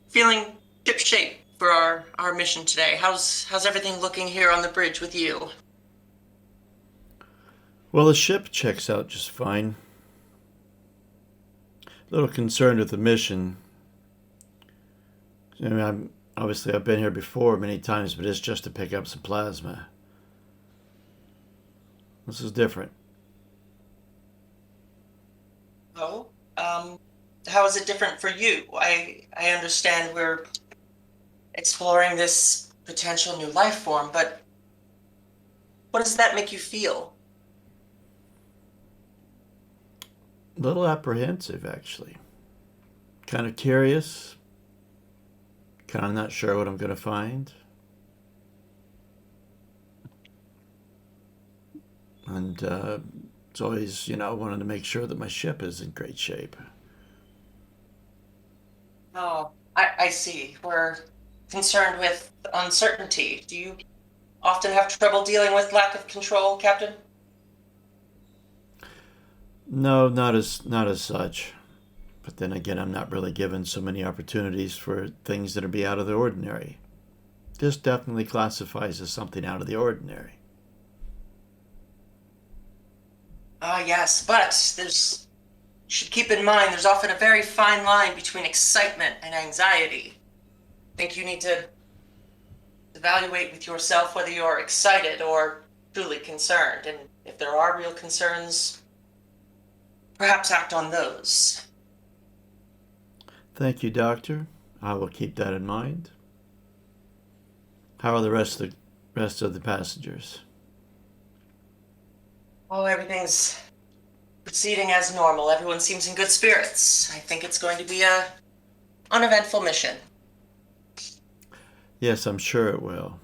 feeling ship shape for our mission today. How's everything looking here on the bridge with you? Well, the ship checks out just fine. A little concerned with the mission. I mean, I've been here before many times, but it's just to pick up some plasma. This is different. Oh, how is it different for you? I understand we're exploring this potential new life form, but what does that make you feel? A little apprehensive, actually. Kind of curious. Kind of not sure what I'm going to find. And it's always, wanting to make sure that my ship is in great shape. Oh, I see. We're concerned with uncertainty. Do you often have trouble dealing with lack of control, Captain? No, not as such. But then again, I'm not really given so many opportunities for things that are be out of the ordinary. This definitely classifies as something out of the ordinary. Yes, but you should keep in mind there's often a very fine line between excitement and anxiety. I think you need to evaluate with yourself whether you're excited or truly concerned, and if there are real concerns, perhaps act on those. Thank you, Doctor. I will keep that in mind. How are the rest of the passengers? Oh, everything's proceeding as normal. Everyone seems in good spirits. I think it's going to be a uneventful mission. Yes, I'm sure it will.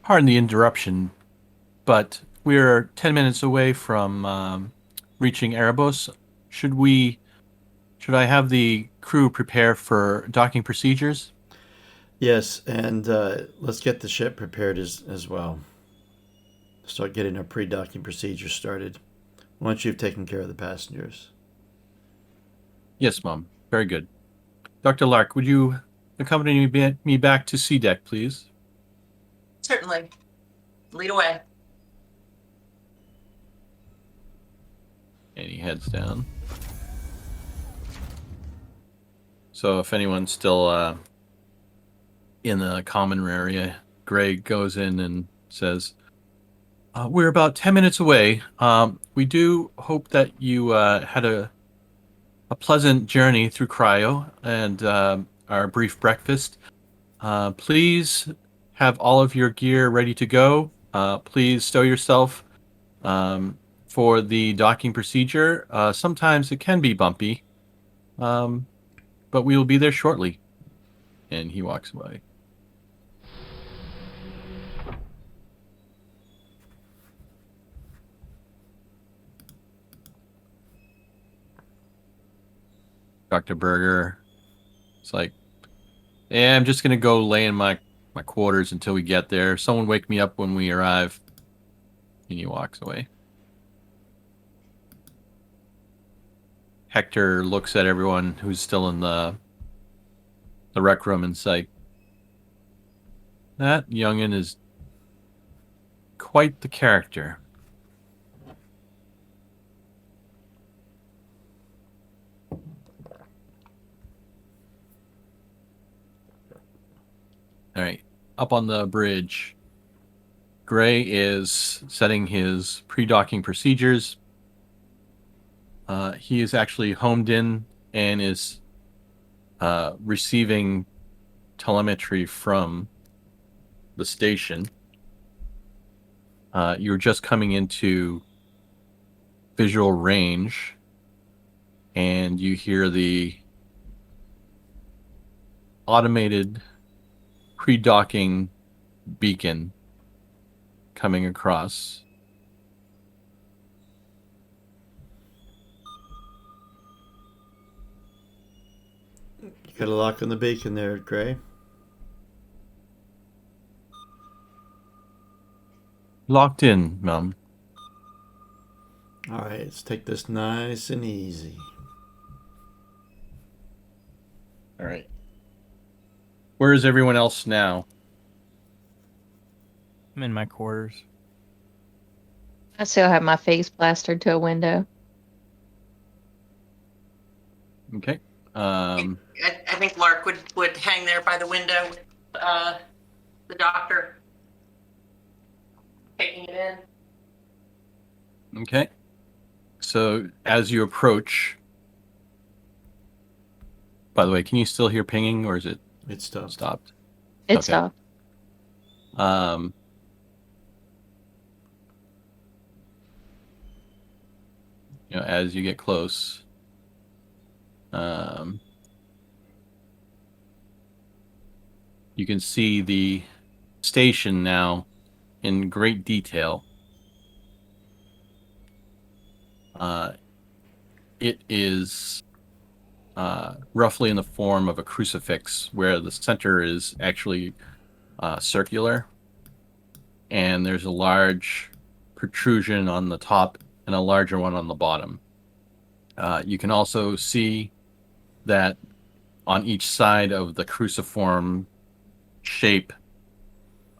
Pardon the interruption, but we're 10 minutes away from reaching Erebos. Should I have the crew prepare for docking procedures? Yes, and let's get the ship prepared as well. Start getting our pre-docking procedures started. Once you've taken care of the passengers. Yes, Mom. Very good. Dr. Lark, would you accompany me back to C deck, please? Certainly. Lead away. And he heads down. So if anyone's still in the common area, Greg goes in and says, we're about 10 minutes away. We do hope that you had a pleasant journey through Cryo and our brief breakfast. Please have all of your gear ready to go. Please stow yourself for the docking procedure. Sometimes it can be bumpy, but we will be there shortly. And he walks away. Dr. Berger, it's like, yeah, I'm just going to go lay in my quarters until we get there. Someone wake me up when we arrive. And he walks away. Hector looks at everyone who's still in the rec room and say, that youngin' is quite the character. All right, up on the bridge, Gray is setting his pre-docking procedures. He is actually homed in and is receiving telemetry from the station. You're just coming into visual range, and you hear the automated pre-docking beacon coming across. You got a lock on the beacon there, Gray. Locked in, Mum. All right, let's take this nice and easy. All right. Where is everyone else now? I'm in my quarters. I still have my face plastered to a window. Okay. I think Lark would hang there by the window with the doctor taking it in. Okay. So as you approach, by the way, can you still hear pinging, or is it It's stopped. stopped? It Okay. stopped. As you get close, you can see the station now in great detail. It is roughly in the form of a crucifix, where the center is actually circular, and there's a large protrusion on the top and a larger one on the bottom. You can also see that on each side of the cruciform shape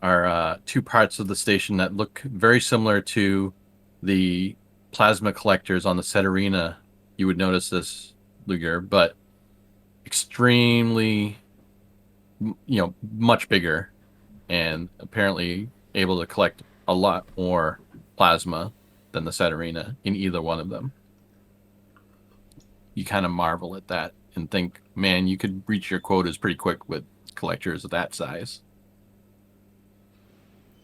are two parts of the station that look very similar to the plasma collectors on the Setarina. You would notice this, Luger, but extremely, much bigger, and apparently able to collect a lot more plasma than the Setarina in either one of them. You kind of marvel at that and think, man, you could reach your quotas pretty quick with collectors of that size.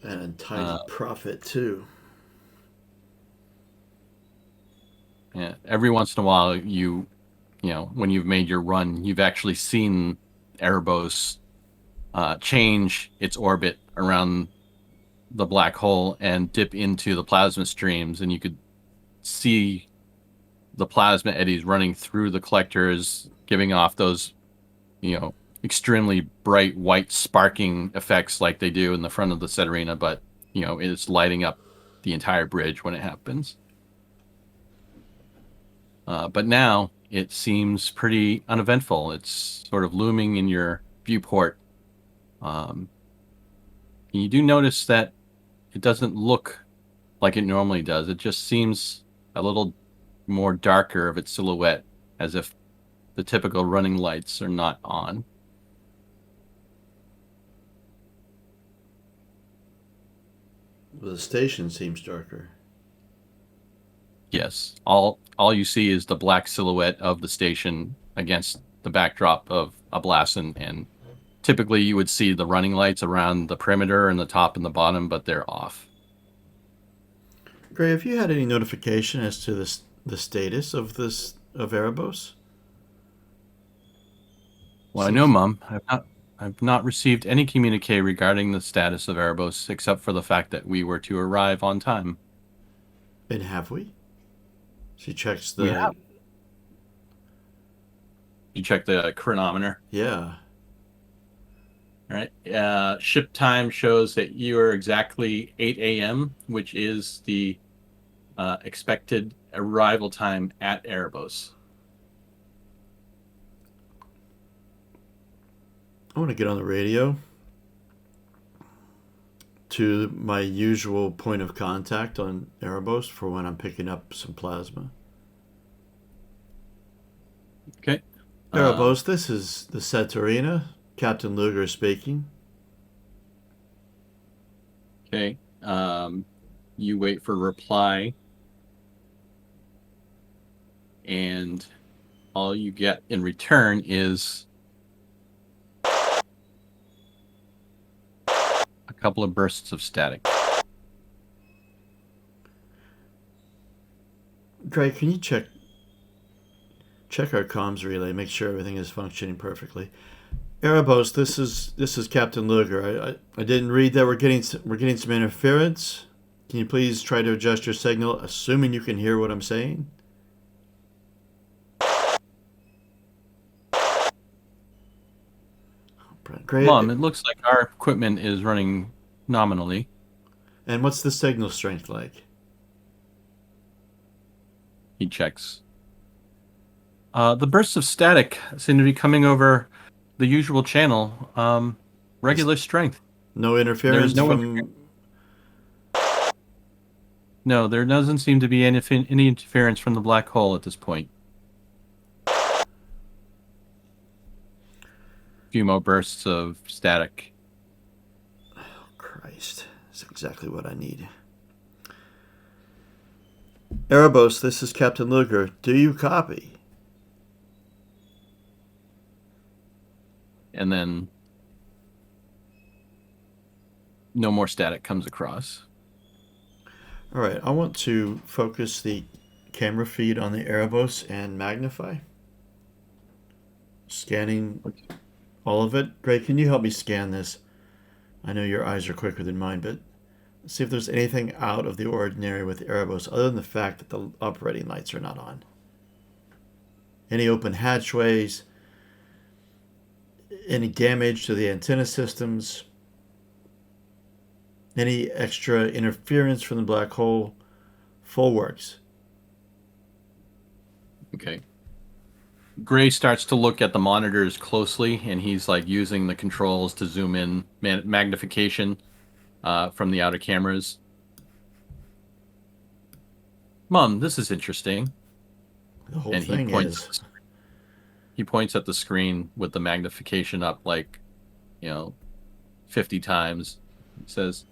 And tiny profit too. Yeah, every once in a while, you know, when you've made your run, you've actually seen Erebos change its orbit around the black hole and dip into the plasma streams, and you could see the plasma eddies running through the collectors, giving off those, you know, extremely bright white sparking effects like they do in the front of the set arena, but, you know, it's lighting up the entire bridge when it happens. But now it seems pretty uneventful. It's sort of looming in your viewport. You do notice that it doesn't look like it normally does. It just seems a little more darker of its silhouette, as if the typical running lights are not on. The station seems darker. Yes, all you see is the black silhouette of the station against the backdrop of Ablasin, and typically you would see the running lights around the perimeter and the top and the bottom, but they're off. Gray, have you had any notification as to the status of Erebos? Well, I know, Mum. I've not received any communique regarding the status of Erebos, except for the fact that we were to arrive on time. And have we? She checks We have. You check the chronometer. Yeah. All right. Ship time shows that you are exactly 8 a.m., which is the expected arrival time at Erebos. I want to get on the radio to my usual point of contact on Erebos for when I'm picking up some plasma. Okay. Erebos, this is the Saturina. Captain Luger speaking. Okay. You wait for reply. And all you get in return is a couple of bursts of static. Greg, can you check our comms relay, make sure everything is functioning perfectly? Erebos, this is Captain Luger. I didn't read that we're getting some interference. Can you please try to adjust your signal, assuming you can hear what I'm saying? Great. Mom, it looks like our equipment is running nominally. And what's the signal strength like? He checks. The bursts of static seem to be coming over the usual channel. Regular strength. No interference from... No, there doesn't seem to be any interference from the black hole at this point. Few more bursts of static. Oh, Christ. That's exactly what I need. Erebos, this is Captain Luger. Do you copy? And then no more static comes across. All right, I want to focus the camera feed on the Erebos and magnify. Scanning all of it. Greg, can you help me scan this? I know your eyes are quicker than mine, but let's see if there's anything out of the ordinary with Erebos other than the fact that the operating lights are not on. Any open hatchways, any damage to the antenna systems, any extra interference from the black hole, full works. Okay. Gray starts to look at the monitors closely, and he's like using the controls to zoom in magnification from the outer cameras. Mom, this is interesting. The whole And thing is. He points at the screen with the magnification up like, 50 times. He says,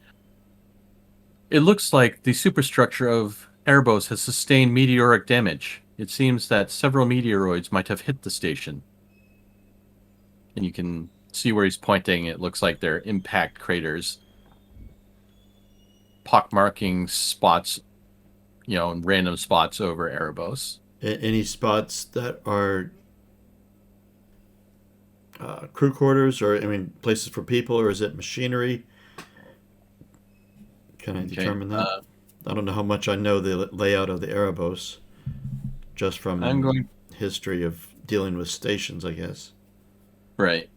"It looks like the superstructure of Erebos has sustained meteoric damage. It seems that several meteoroids might have hit the station." And you can see where he's pointing. It looks like they're impact craters. pockmarking spots, in random spots over Erebos. Any spots that are crew quarters, or places for people, or is it machinery? Can I determine that? I don't know how much I know the layout of the Erebos, just from I'm going history of dealing with stations, I guess. right.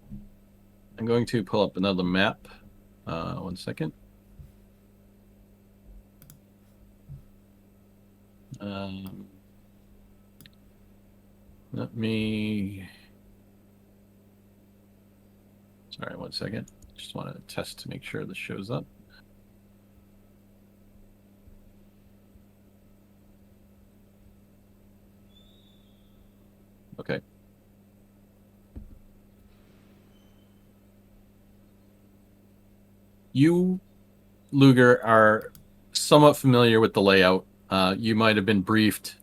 I'm going to pull up another map. 1 second. Let me. Sorry, 1 second. Just want to test to make sure this shows up. Okay. You, Luger, are somewhat familiar with the layout. You might have been briefed,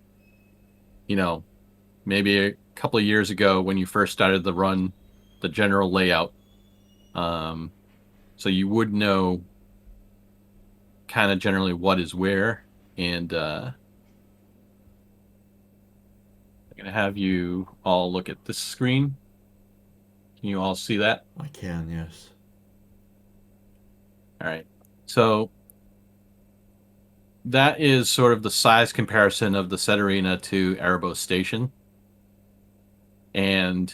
maybe a couple of years ago when you first started the run, the general layout. So you would know kind of generally what is where. And I'm going to have you all look at this screen. Can you all see that? I can, yes. All right. So that is sort of the size comparison of the set arena to Erebos Station. And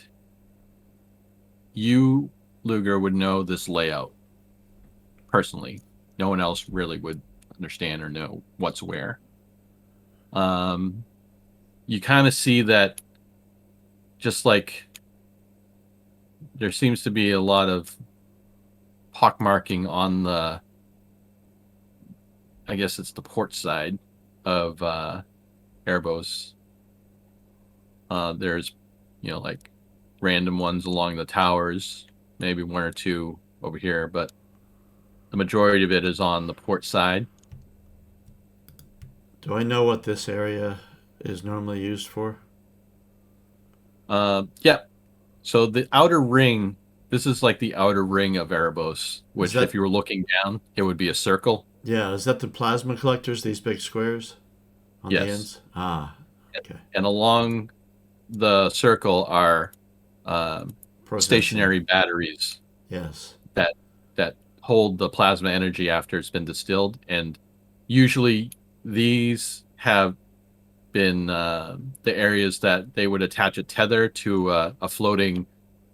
you, Luger, would know this layout personally. No one else really would understand or know what's where. You kind of see that just like there seems to be a lot of pockmarking on the, I guess it's the port side of Erebos. There's, like random ones along the towers, maybe one or two over here, but the majority of it is on the port side. Do I know what this area is normally used for? Yeah. So the outer ring, this is like the outer ring of Erebos, which that- if you were looking down, it would be a circle. Yeah, is that the plasma collectors, these big squares on the Yes. ends? Ah, okay. And along the circle are Processing. stationary batteries Yes. that hold the plasma energy after it's been distilled, and usually these have been the areas that they would attach a tether to a floating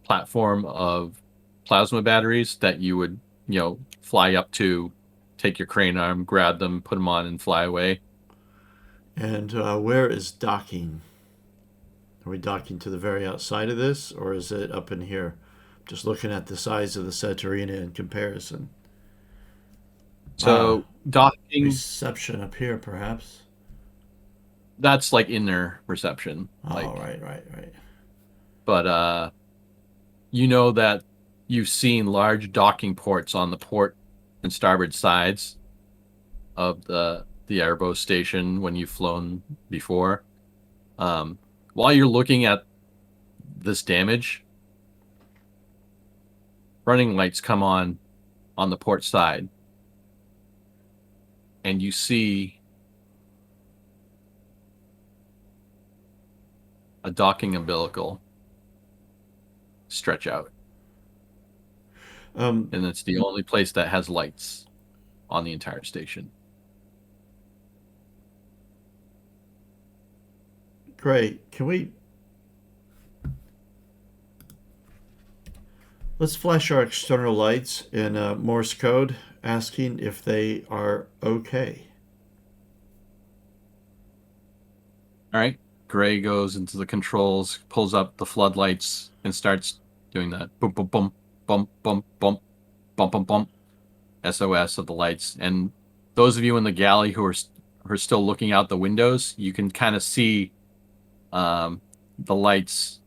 platform of plasma batteries that you would fly up to, take your crane arm, grab them, put them on, and fly away. And where is docking? Are we docking to the very outside of this, or is it up in here? Just looking at the size of the set arena in comparison. So docking, Reception up here, perhaps. that's like inner reception. Oh, Like, right. but you know that you've seen large docking ports on the port and starboard sides of the Erebos station when you've flown before. While you're looking at this damage, running lights come on the port side, and you see a docking umbilical stretch out. And it's the only place that has lights on the entire station. Great. Let's flash our external lights in Morse code, asking if they are okay. All right. Gray goes into the controls, pulls up the floodlights, and starts doing that boom, boom, boom, bump, bump, bump, bump, bump, bump, SOS of the lights. And those of you in the galley who are still looking out the windows, you can kind of see the lights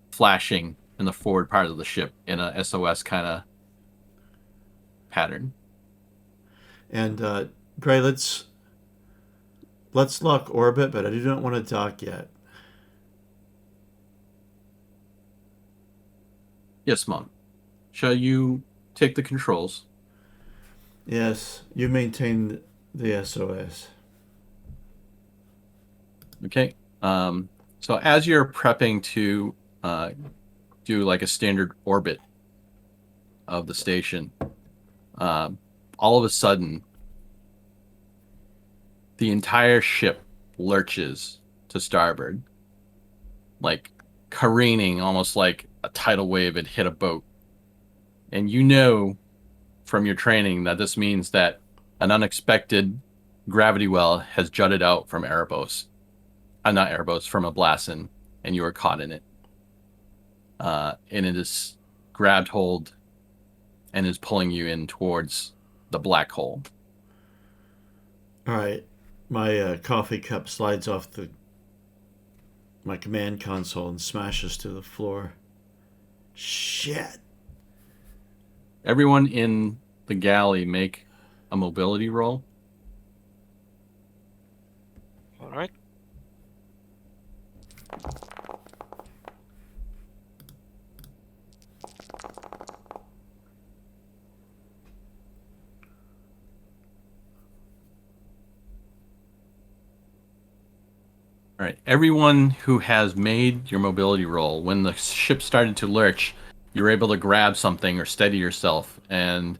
flashing in the forward part of the ship in a SOS kind of pattern. And Gray, let's lock orbit, but I do not want to dock yet. Yes, Mom. Shall you take the controls? Yes, you maintain the SOS. Okay. So as you're prepping to do like a standard orbit of the station, all of a sudden, the entire ship lurches to starboard, like careening almost like a tidal wave had hit a boat. And you know from your training that this means that an unexpected gravity well has jutted out from Erebos. Not Erebos, from Ablasin, and you are caught in it. And it is grabbed hold and is pulling you in towards the black hole. All right, my coffee cup slides off my command console and smashes to the floor. Shit. Everyone in the galley make a mobility roll. All right. All right. Everyone who has made your mobility roll, when the ship started to lurch, you were able to grab something or steady yourself. And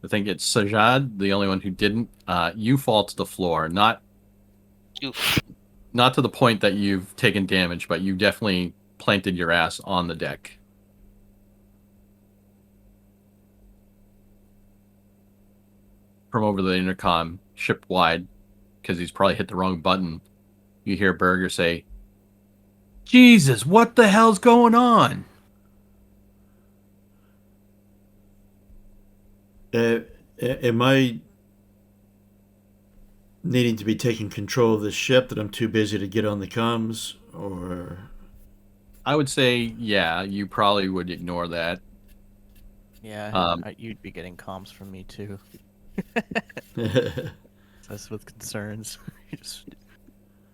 I think it's Sajad, the only one who didn't. You fall to the floor, not Oof. to the point that you've taken damage, but you definitely planted your ass on the deck. From over the intercom, ship wide, because he's probably hit the wrong button, you hear Berger say, "Jesus, what the hell's going on?" Am I needing to be taking control of this ship that I'm too busy to get on the comms, or I would say, yeah, you probably would ignore that. Yeah, you'd be getting comms from me too. That's with concerns.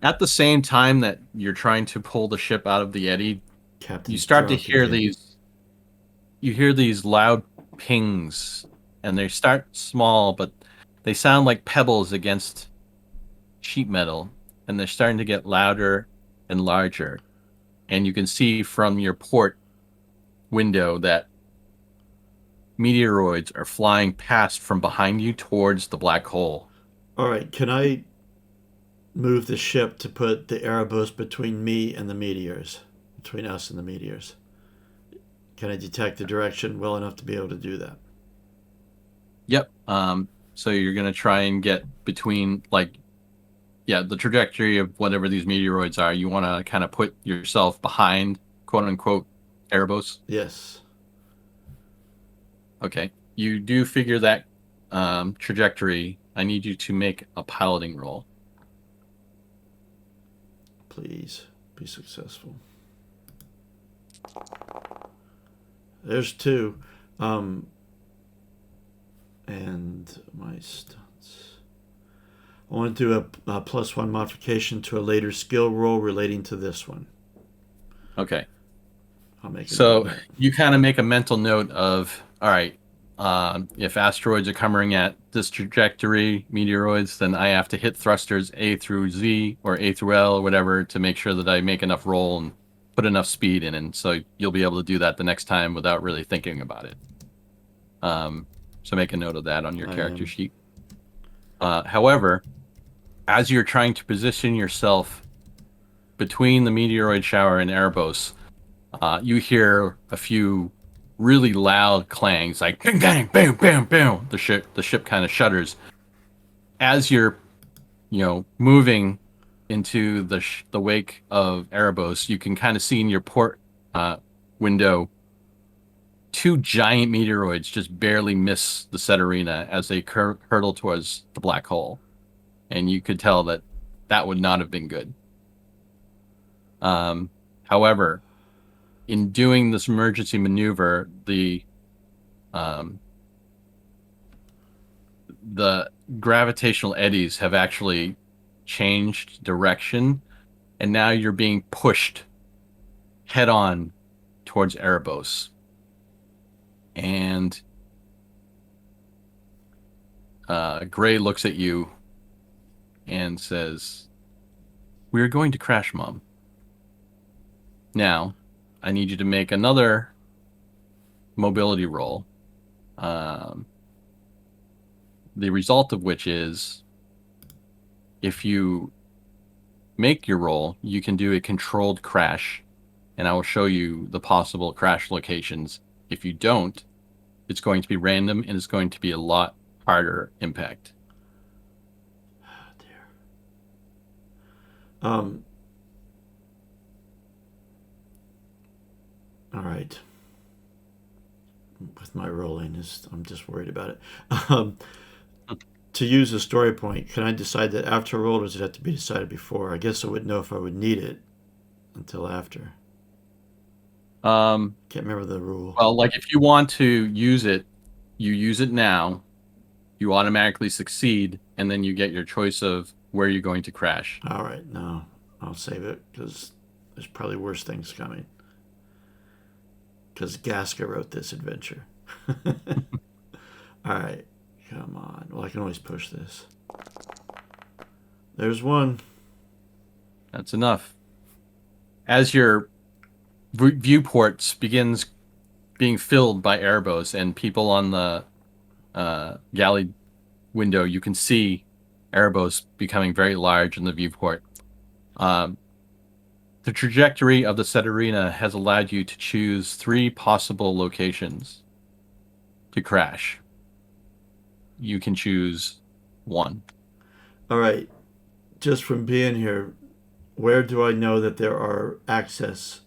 At the same time that you're trying to pull the ship out of the eddy, Captain? you start to Drunk hear again. these loud pings, and they start small, but they sound like pebbles against sheet metal, and they're starting to get louder and larger. And you can see from your port window that meteoroids are flying past from behind you towards the black hole. All right, can I move the ship to put the Erebus between me and the meteors, between us and the meteors? Can I detect the direction well enough to be able to do that? Yep. So you're going to try and get between, the trajectory of whatever these meteoroids are. You want to kind of put yourself behind, quote unquote, Erebos. Yes. Okay. You do figure that trajectory. I need you to make a piloting roll. Please be successful. There's 2. And my stunts. I want to do a +1 modification to a later skill roll relating to this one. Okay. I'll make it. So you kind of make a mental note of, all right, if asteroids are coming at this trajectory, meteoroids, then I have to hit thrusters A through Z or A through L or whatever to make sure that I make enough roll and put enough speed in. And so you'll be able to do that the next time without really thinking about it. So make a note of that on your character sheet. However, as you're trying to position yourself between the meteoroid shower and Erebos, you hear a few really loud clangs, like bang, bang, bang, bang, bang. The ship kind of shudders. As you're, moving into the wake of Erebos, you can kind of see in your port window 2 giant meteoroids just barely miss the Setarina as they hurtle towards the black hole, and you could tell that would not have been good. However, in doing this emergency maneuver, the gravitational eddies have actually changed direction, and now you're being pushed head on towards Erebos. And Gray looks at you and says, "We are going to crash, Mom. Now, I need you to make another mobility roll. The result of which is, if you make your roll, you can do a controlled crash, and I will show you the possible crash locations. If you don't, it's going to be random, and it's going to be a lot harder impact." Oh, dear. All right. With my rolling, I'm just worried about it. To use a story point, can I decide that after a roll, or does it have to be decided before? I guess I wouldn't know if I would need it until after. Can't remember the rule. Well, like if you want to use it, you use it now, you automatically succeed, and then you get your choice of where you're going to crash. All right, no, I'll save it because there's probably worse things coming. Because Gasca wrote this adventure. All right, come on. Well, I can always push this. There's one. That's enough. As your viewports begins being filled by Erebos and people on the galley window, you can see Erebos becoming very large in the viewport. The trajectory of the Seterina has allowed you to choose 3 possible locations to crash. You can choose one. All right, just from being here, where do I know that there are access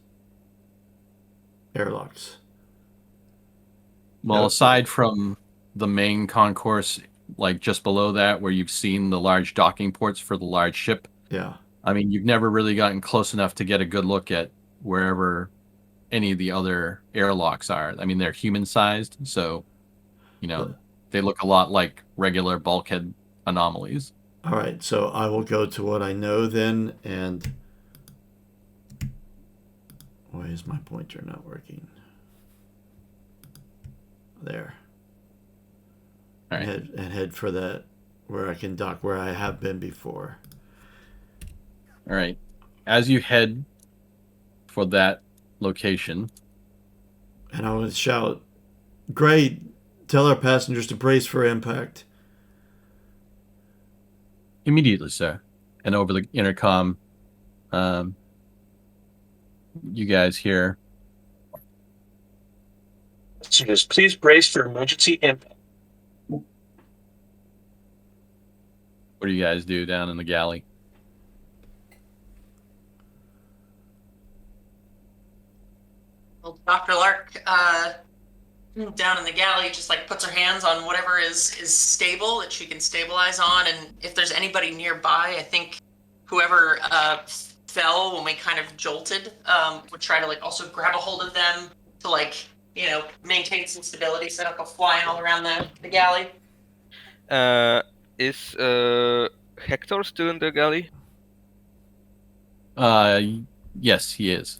airlocks? Well, No. aside from the main concourse, like just below that, where you've seen the large docking ports for the large ship, Yeah. I mean, you've never really gotten close enough to get a good look at wherever any of the other airlocks are. I mean, they're human-sized, so, you know, they look a lot like regular bulkhead anomalies. All right, so I will go to what I know then, and why is my pointer not working? There. All right. And head for that, where I can dock where I have been before. All right. As you head for that location, And I would shout, "Great! Tell our passengers to brace for impact." immediately, sir. And over the intercom, you guys hear, Passengers, please brace for emergency impact. what do you guys do down in the galley? Well, Dr. Lark, down in the galley, just like puts her hands on whatever is stable that she can stabilize on, and if there's anybody nearby, I think whoever fell when we kind of jolted would try to like also grab a hold of them to like maintain some stability, so they don't go flying all around the galley. Is Hector still in the galley? Yes, he is.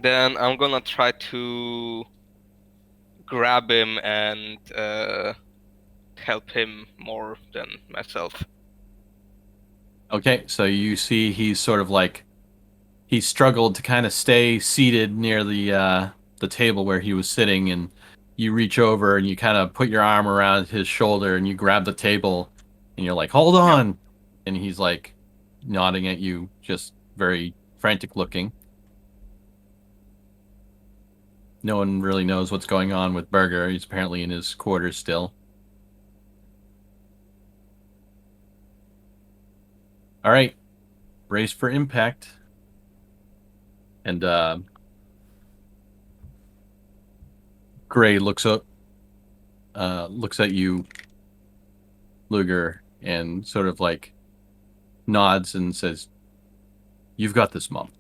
Then I'm gonna try to grab him and help him more than myself. Okay, so you see he's sort of like, he struggled to kind of stay seated near the table where he was sitting, and you reach over and you kind of put your arm around his shoulder and you grab the table and you're like, "Hold on." And he's like nodding at you, just very frantic looking. No one really knows what's going on with Berger. He's apparently in his quarters still. All right, brace for impact. And Gray looks at you, Luger, and sort of like nods and says, "You've got this, Mom."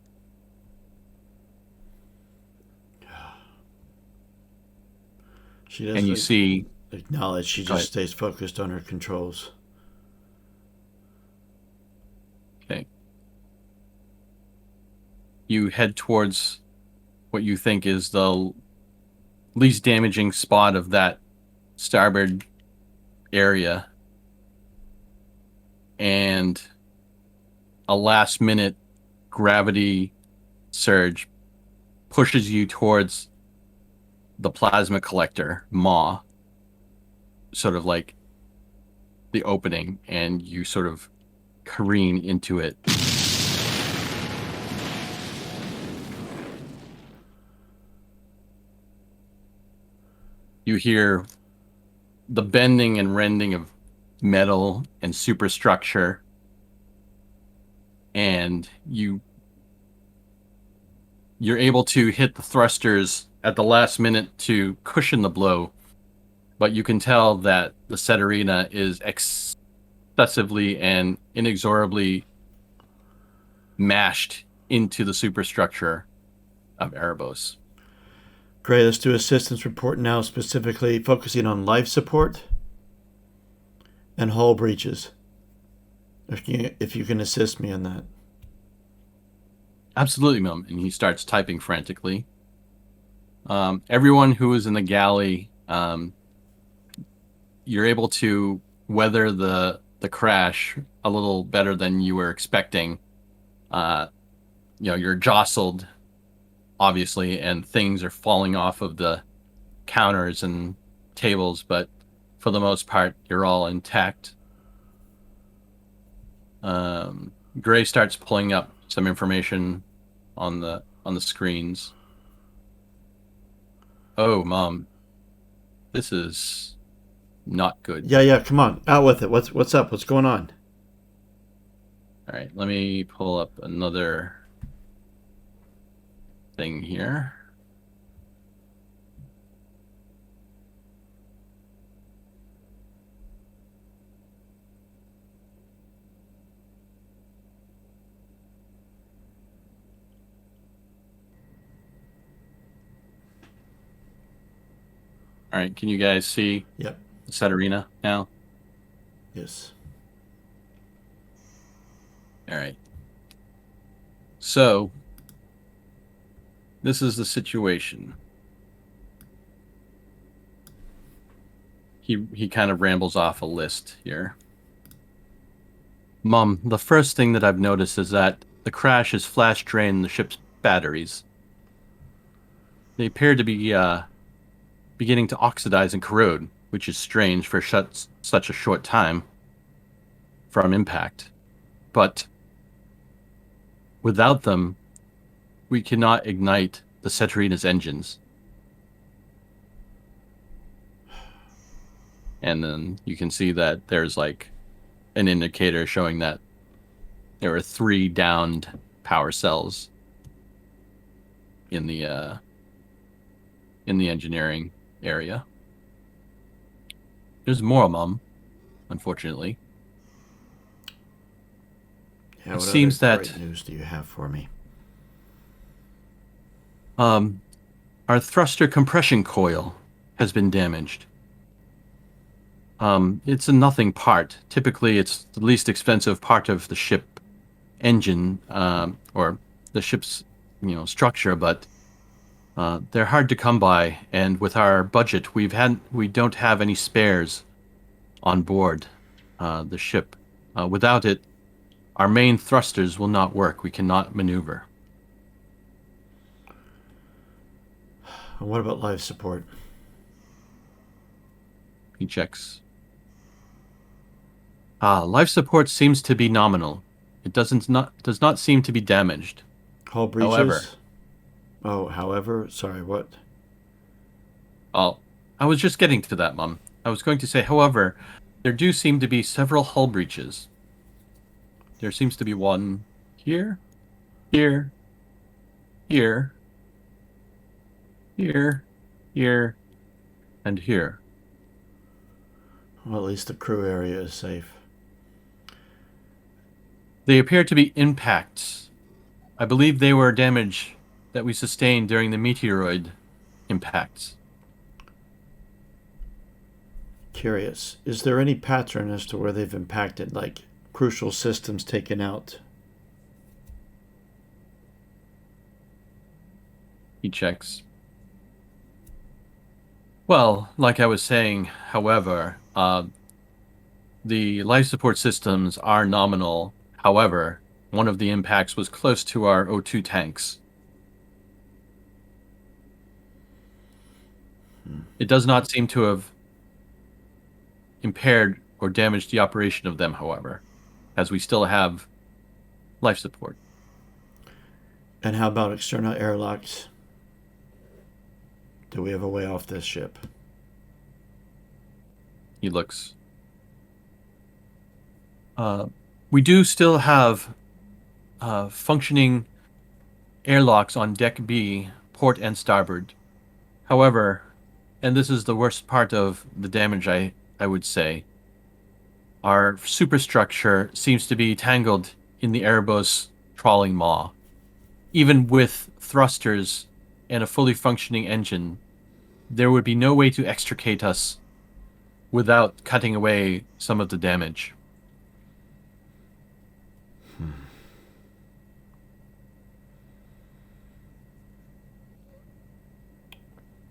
She doesn't And you see, acknowledge. She Go just ahead. stays focused on her controls. okay, you head towards what you think is the least damaging spot of that starboard area, and a last-minute gravity surge pushes you towards the plasma collector, Maw, sort of like the opening, and you sort of careen into it. You hear the bending and rending of metal and superstructure, and you're able to hit the thrusters at the last minute to cushion the blow, but you can tell that the Ceterina is excessively and inexorably mashed into the superstructure of Erebos. Gray, let's do assistance report now, specifically focusing on life support and hull breaches. If you can assist me in that. Absolutely, Mum. And he starts typing frantically. Everyone who is in the galley, you're able to weather the crash a little better than you were expecting. You're jostled, obviously, and things are falling off of the counters and tables, but for the most part, you're all intact. Gray starts pulling up some information on the screens. Oh, Mom, this is not good. Yeah, come on, out with it. What's up? What's going on? All right, let me pull up another thing here. All right, can you guys see Yep. the Ceterina now? Yes. All right. So, this is the situation. He kind of rambles off a list here. Mom, the first thing that I've noticed is that the crash has flash drained the ship's batteries. They appear to be beginning to oxidize and corrode, which is strange for such a short time from impact. But without them, we cannot ignite the Ceterina's engines. And then you can see that there's like an indicator showing that there are 3 downed power cells in the engineering area. There's more, Mom, unfortunately. Yeah, It what seems other that great news do you have for me? our thruster compression coil has been damaged. It's a nothing part. Typically, it's the least expensive part of the ship engine, or the ship's, structure, but they're hard to come by, and with our budget, we don't have any spares on board the ship. Without it, our main thrusters will not work. We cannot maneuver. And what about life support? He checks. Life support seems to be nominal. It does not seem to be damaged. Hull breaches? However. However? Sorry, what? Oh, I was just getting to that, Mum. I was going to say, however, there do seem to be several hull breaches. There seems to be one here, here, here, here, here, and here. Well, at least the crew area is safe. They appear to be impacts. I believe they were damage that we sustained during the meteoroid impacts. Curious. Is there any pattern as to where they've impacted, like crucial systems taken out? He checks. Well, like I was saying, however, The life support systems are nominal. However, one of the impacts was close to our O2 tanks. It does not seem to have impaired or damaged the operation of them, however, as we still have life support. And how about external airlocks? Do we have a way off this ship? He looks. We do still have functioning airlocks on deck B, port and starboard. However, and this is the worst part of the damage, I would say, our superstructure seems to be tangled in the Erebos trawling maw. Even with thrusters and a fully functioning engine, there would be no way to extricate us without cutting away some of the damage.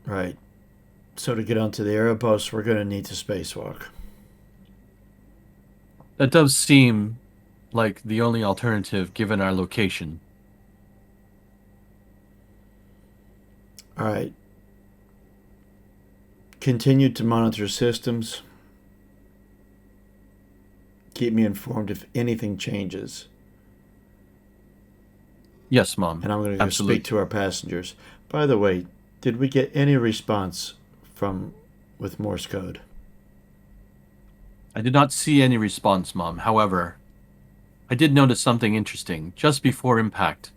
Right. So to get onto the Erebos, we're going to need to spacewalk. That does seem like the only alternative given our location. All right. Continue to monitor systems. Keep me informed if anything changes. Yes, Mom. And I'm going to go Absolutely. speak to our passengers. By the way, did we get any response with Morse code? I did not see any response, Mom. However, I did notice something interesting just before impact.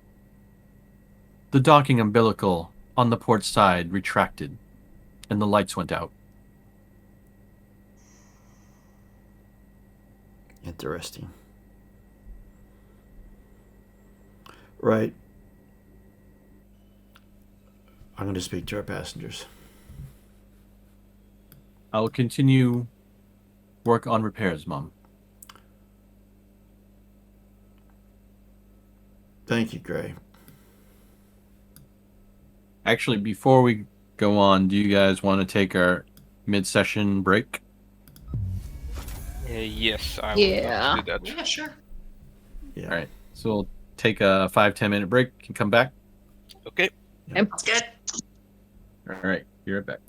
The docking umbilical on the port side retracted, and the lights went out. Interesting. Right. I'm going to speak to our passengers. I will continue work on repairs, Mom. Thank you, Gray. Actually, before we go on, do you guys want to take our mid-session break? Yes, I would Yeah. love to do that. Yeah, sure. Yeah. All right. So we'll take a 5-10 minute break and come back. Okay. That's good. All right. Be right back.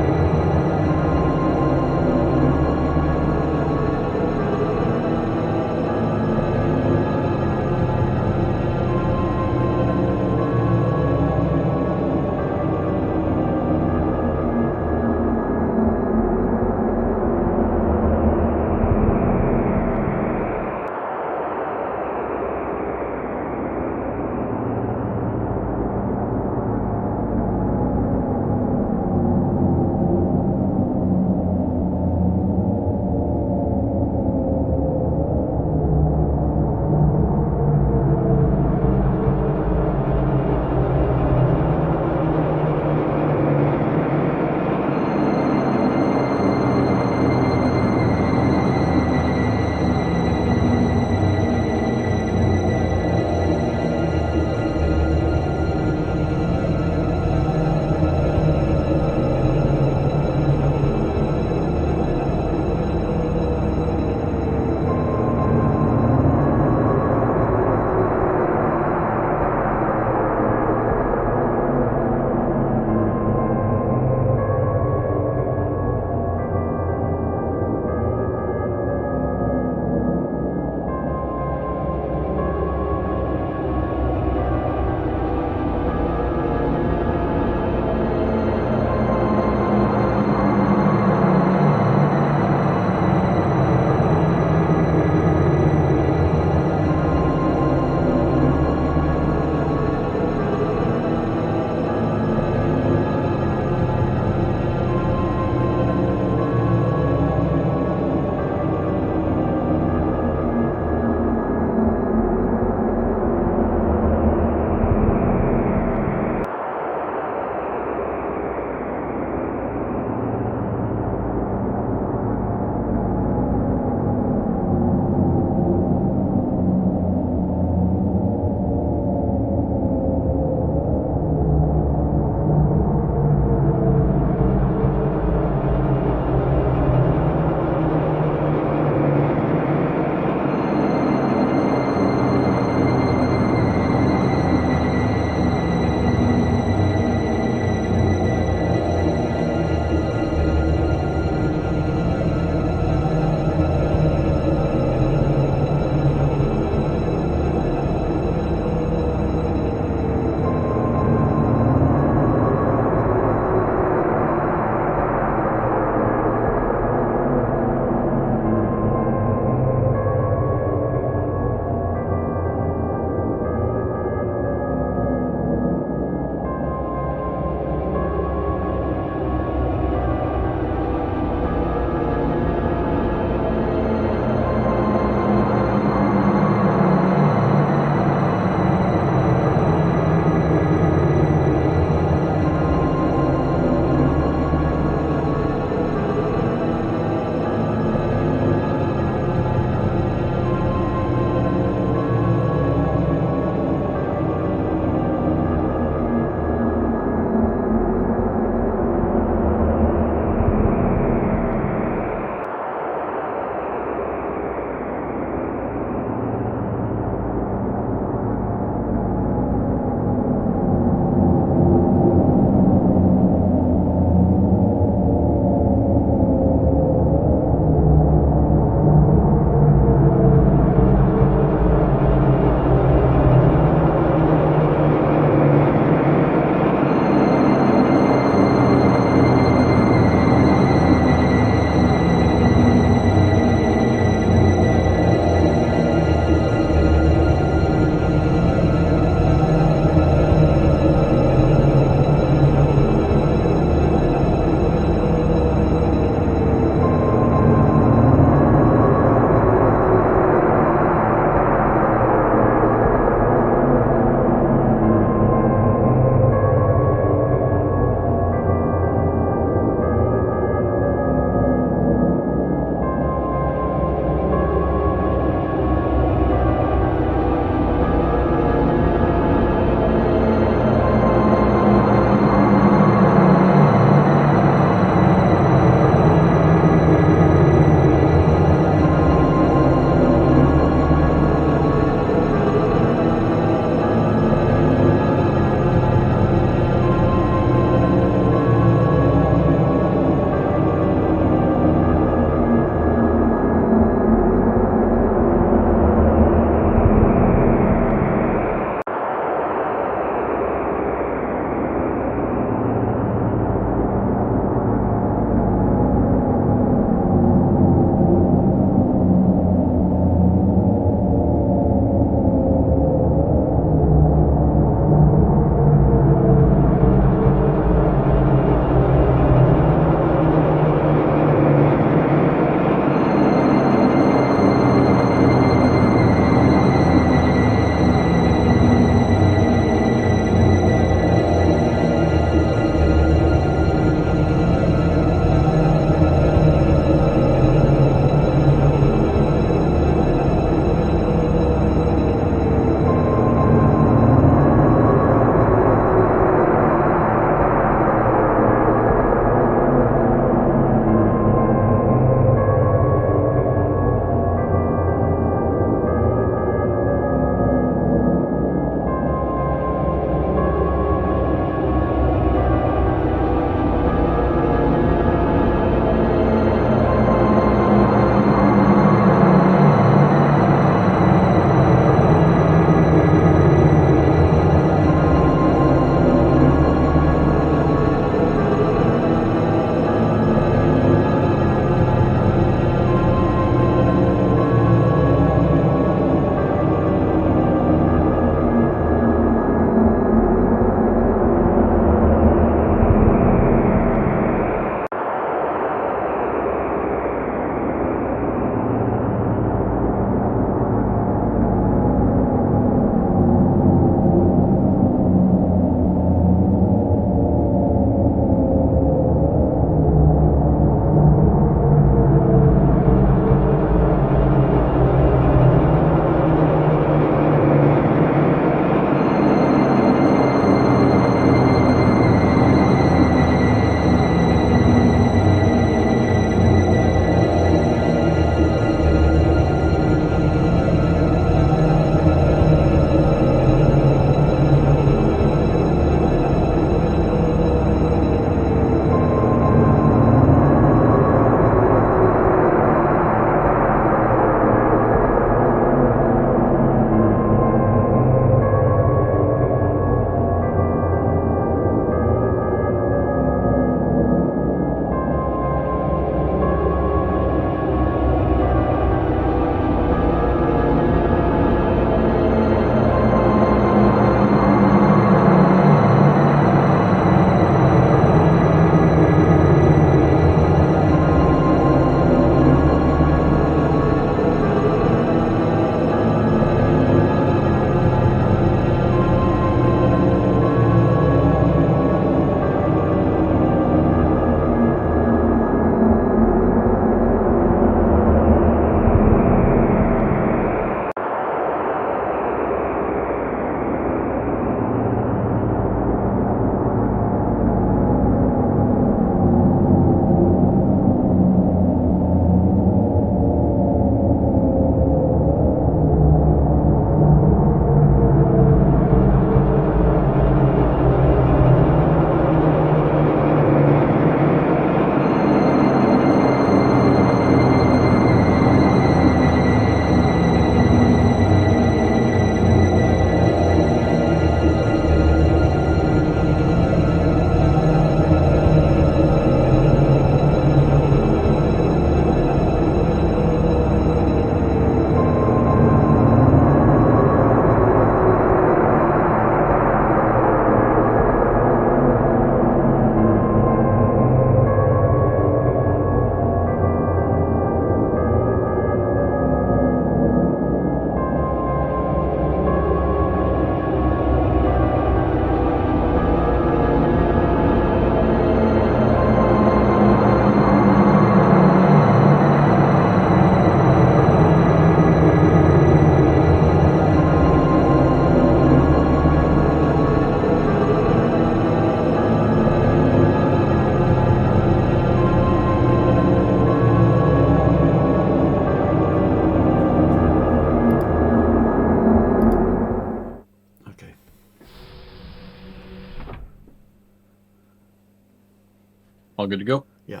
All good to go? Yeah.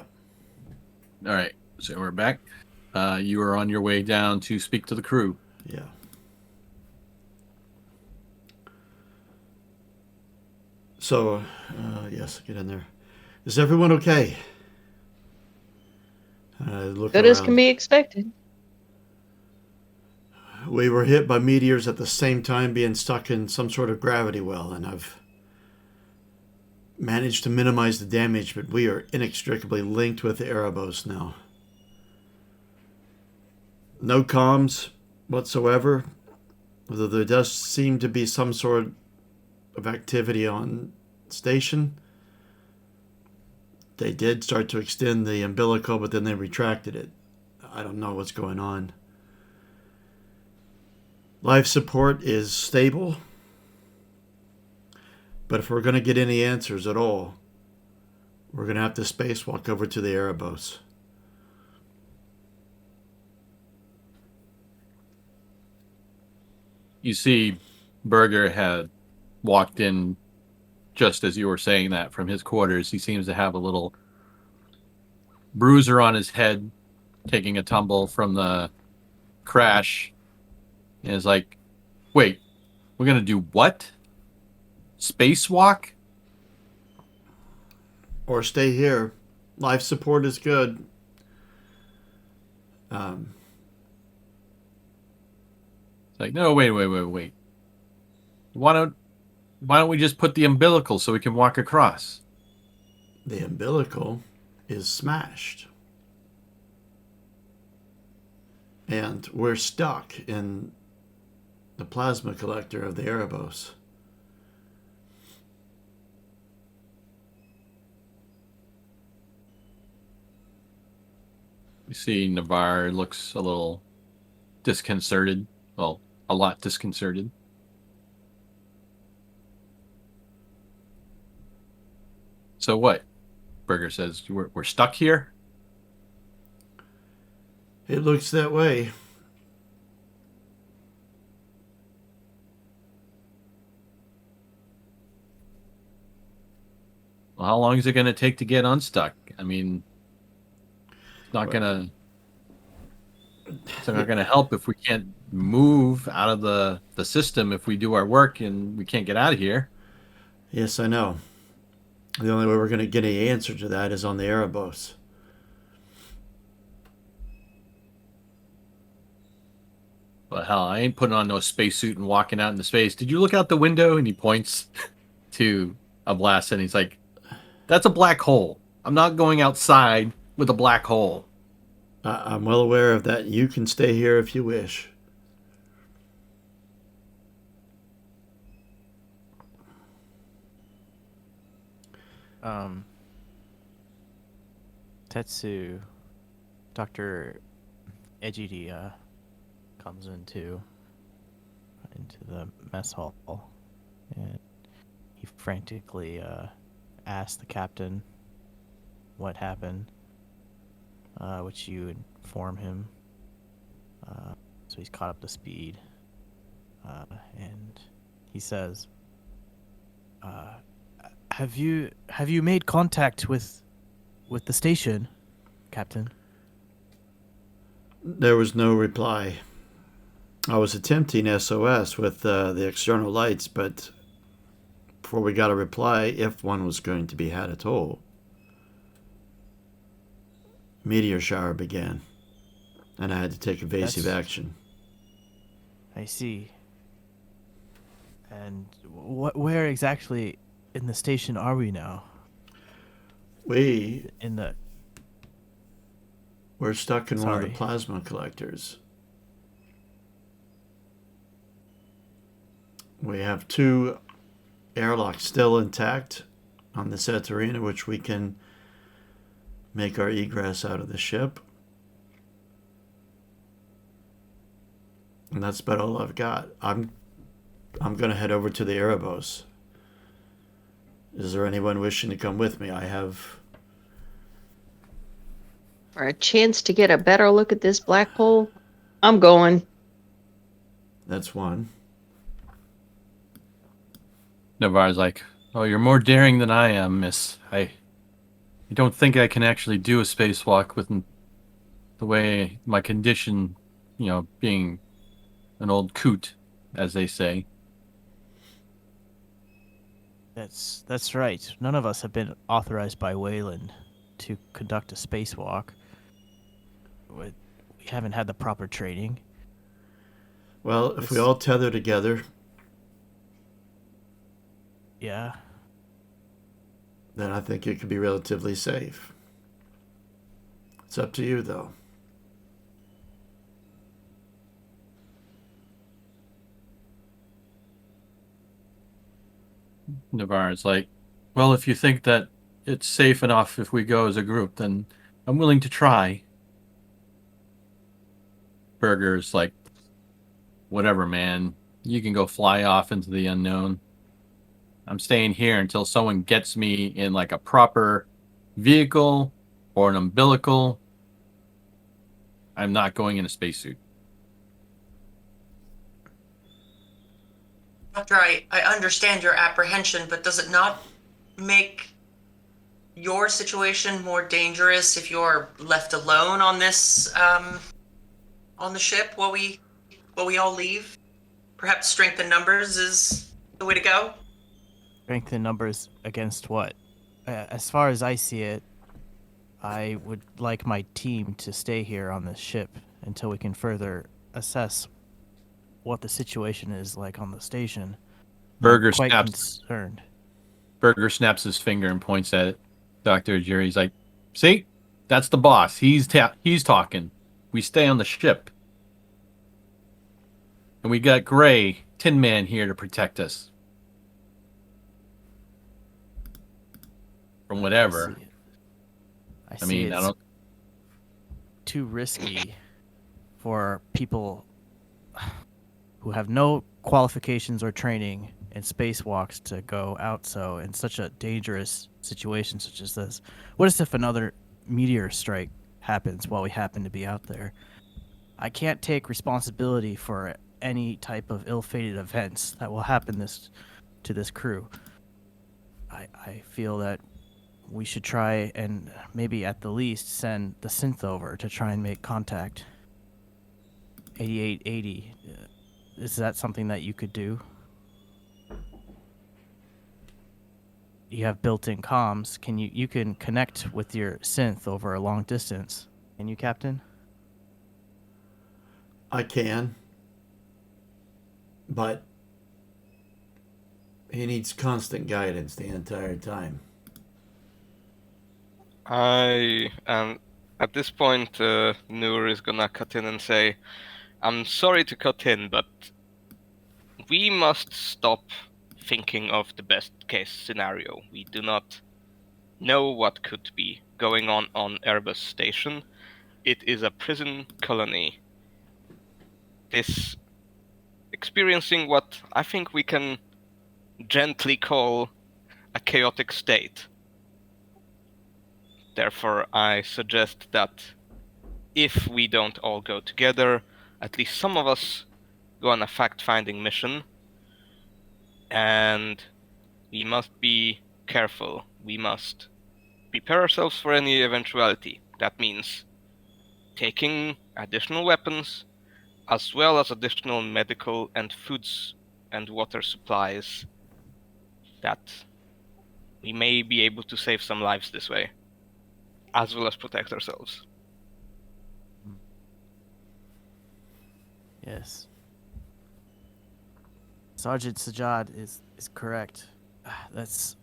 All right. So we're back. You are on your way down to speak to the crew. Yeah. So, yes, get in there. Is everyone okay? Look Good as around. can be expected. We were hit by meteors at the same time, being stuck in some sort of gravity well, and I've managed to minimize the damage, but we are inextricably linked with the Erebos now. No comms whatsoever, although there does seem to be some sort of activity on station. They did start to extend the umbilical, but then they retracted it. I don't know what's going on. Life support is stable, but if we're going to get any answers at all, we're going to have to spacewalk over to the Erebos. You see, Berger had walked in just as you were saying that from his quarters. He seems to have a little bruiser on his head, taking a tumble from the crash. And is like, wait, we're going to do what? Spacewalk? Or stay here. Life support is good. It's like, no, wait. Why don't we just put the umbilical so we can walk across? The umbilical is smashed. And we're stuck in the plasma collector of the Erebos. You see Navarre looks a little disconcerted. Well, a lot disconcerted. So what? Berger says, we're stuck here? It looks that way. Well, how long is it going to take to get unstuck? I mean, it's not going to help if we can't move out of the system if we do our work and we can't get out of here. Yes, I know. The only way we're going to get any answer to that is on the Erebos. But hell, I ain't putting on no spacesuit and walking out into space. Did you look out the window? And he points to a blast and he's like, that's a black hole. I'm not going outside with a black hole. I'm well aware of that. You can stay here if you wish. Tetsu, Dr. Ejiri, comes into the mess hall, and he frantically asks the captain what happened, which you inform him. So he's caught up to speed, and he says, "Have you made contact with the station, Captain?" There was no reply. I was attempting SOS with the external lights, but before we got a reply, if one was going to be had at all, meteor shower began, and I had to take evasive action. I see. And where exactly in the station are we now? We're stuck in one of the plasma collectors. We have 2 airlocks still intact on the Saturina, which we can make our egress out of the ship. And that's about all I've got. I'm going to head over to the Erebos. Is there anyone wishing to come with me? I have... For a chance to get a better look at this black hole, I'm going. That's one. Navarre's like, oh, you're more daring than I am, miss. I don't think I can actually do a spacewalk with the way my condition, being an old coot, as they say. That's right. None of us have been authorized by Wayland to conduct a spacewalk. We haven't had the proper training. Well, if we all tether together, Yeah. then I think it could be relatively safe. It's up to you, though. Navarre's like, well, if you think that it's safe enough if we go as a group, then I'm willing to try. Burger's like, whatever, man. You can go fly off into the unknown. I'm staying here until someone gets me in like a proper vehicle or an umbilical. I'm not going in a spacesuit. Doctor, I understand your apprehension, but does it not make your situation more dangerous if you're left alone on this on the ship while we all leave? Perhaps strength in numbers is the way to go. Strength in numbers against what? As far as I see it, I would like my team to stay here on this ship until we can further assess what the situation is like on the station. Burger I'm quite snaps. concerned. Burger snaps his finger and points at it. Dr. Jerry's like, see? That's the boss. He's talking. We stay on the ship. And we got Gray, Tin Man here to protect us. From whatever. I see I it's don't... too risky for people who have no qualifications or training in spacewalks to go out so in such a dangerous situation such as this. What if another meteor strike happens while we happen to be out there? I can't take responsibility for any type of ill-fated events that will happen to this crew. I feel that we should try and maybe at the least send the synth over to try and make contact. 8880. Is that something that you could do? You have built-in comms. You can connect with your synth over a long distance? Can you, Captain? I can. But he needs constant guidance the entire time. At this point, Noor is gonna cut in and say, I'm sorry to cut in, but we must stop thinking of the best case scenario. We do not know what could be going on Erebus Station. It is a prison colony. This experiencing what I think we can gently call a chaotic state. Therefore, I suggest that if we don't all go together, at least some of us go on a fact-finding mission, and we must be careful. We must prepare ourselves for any eventuality. That means taking additional weapons, as well as additional medical and foods and water supplies, that we may be able to save some lives this way, as well as protect ourselves. Yes. Sergeant Sajad is correct. There's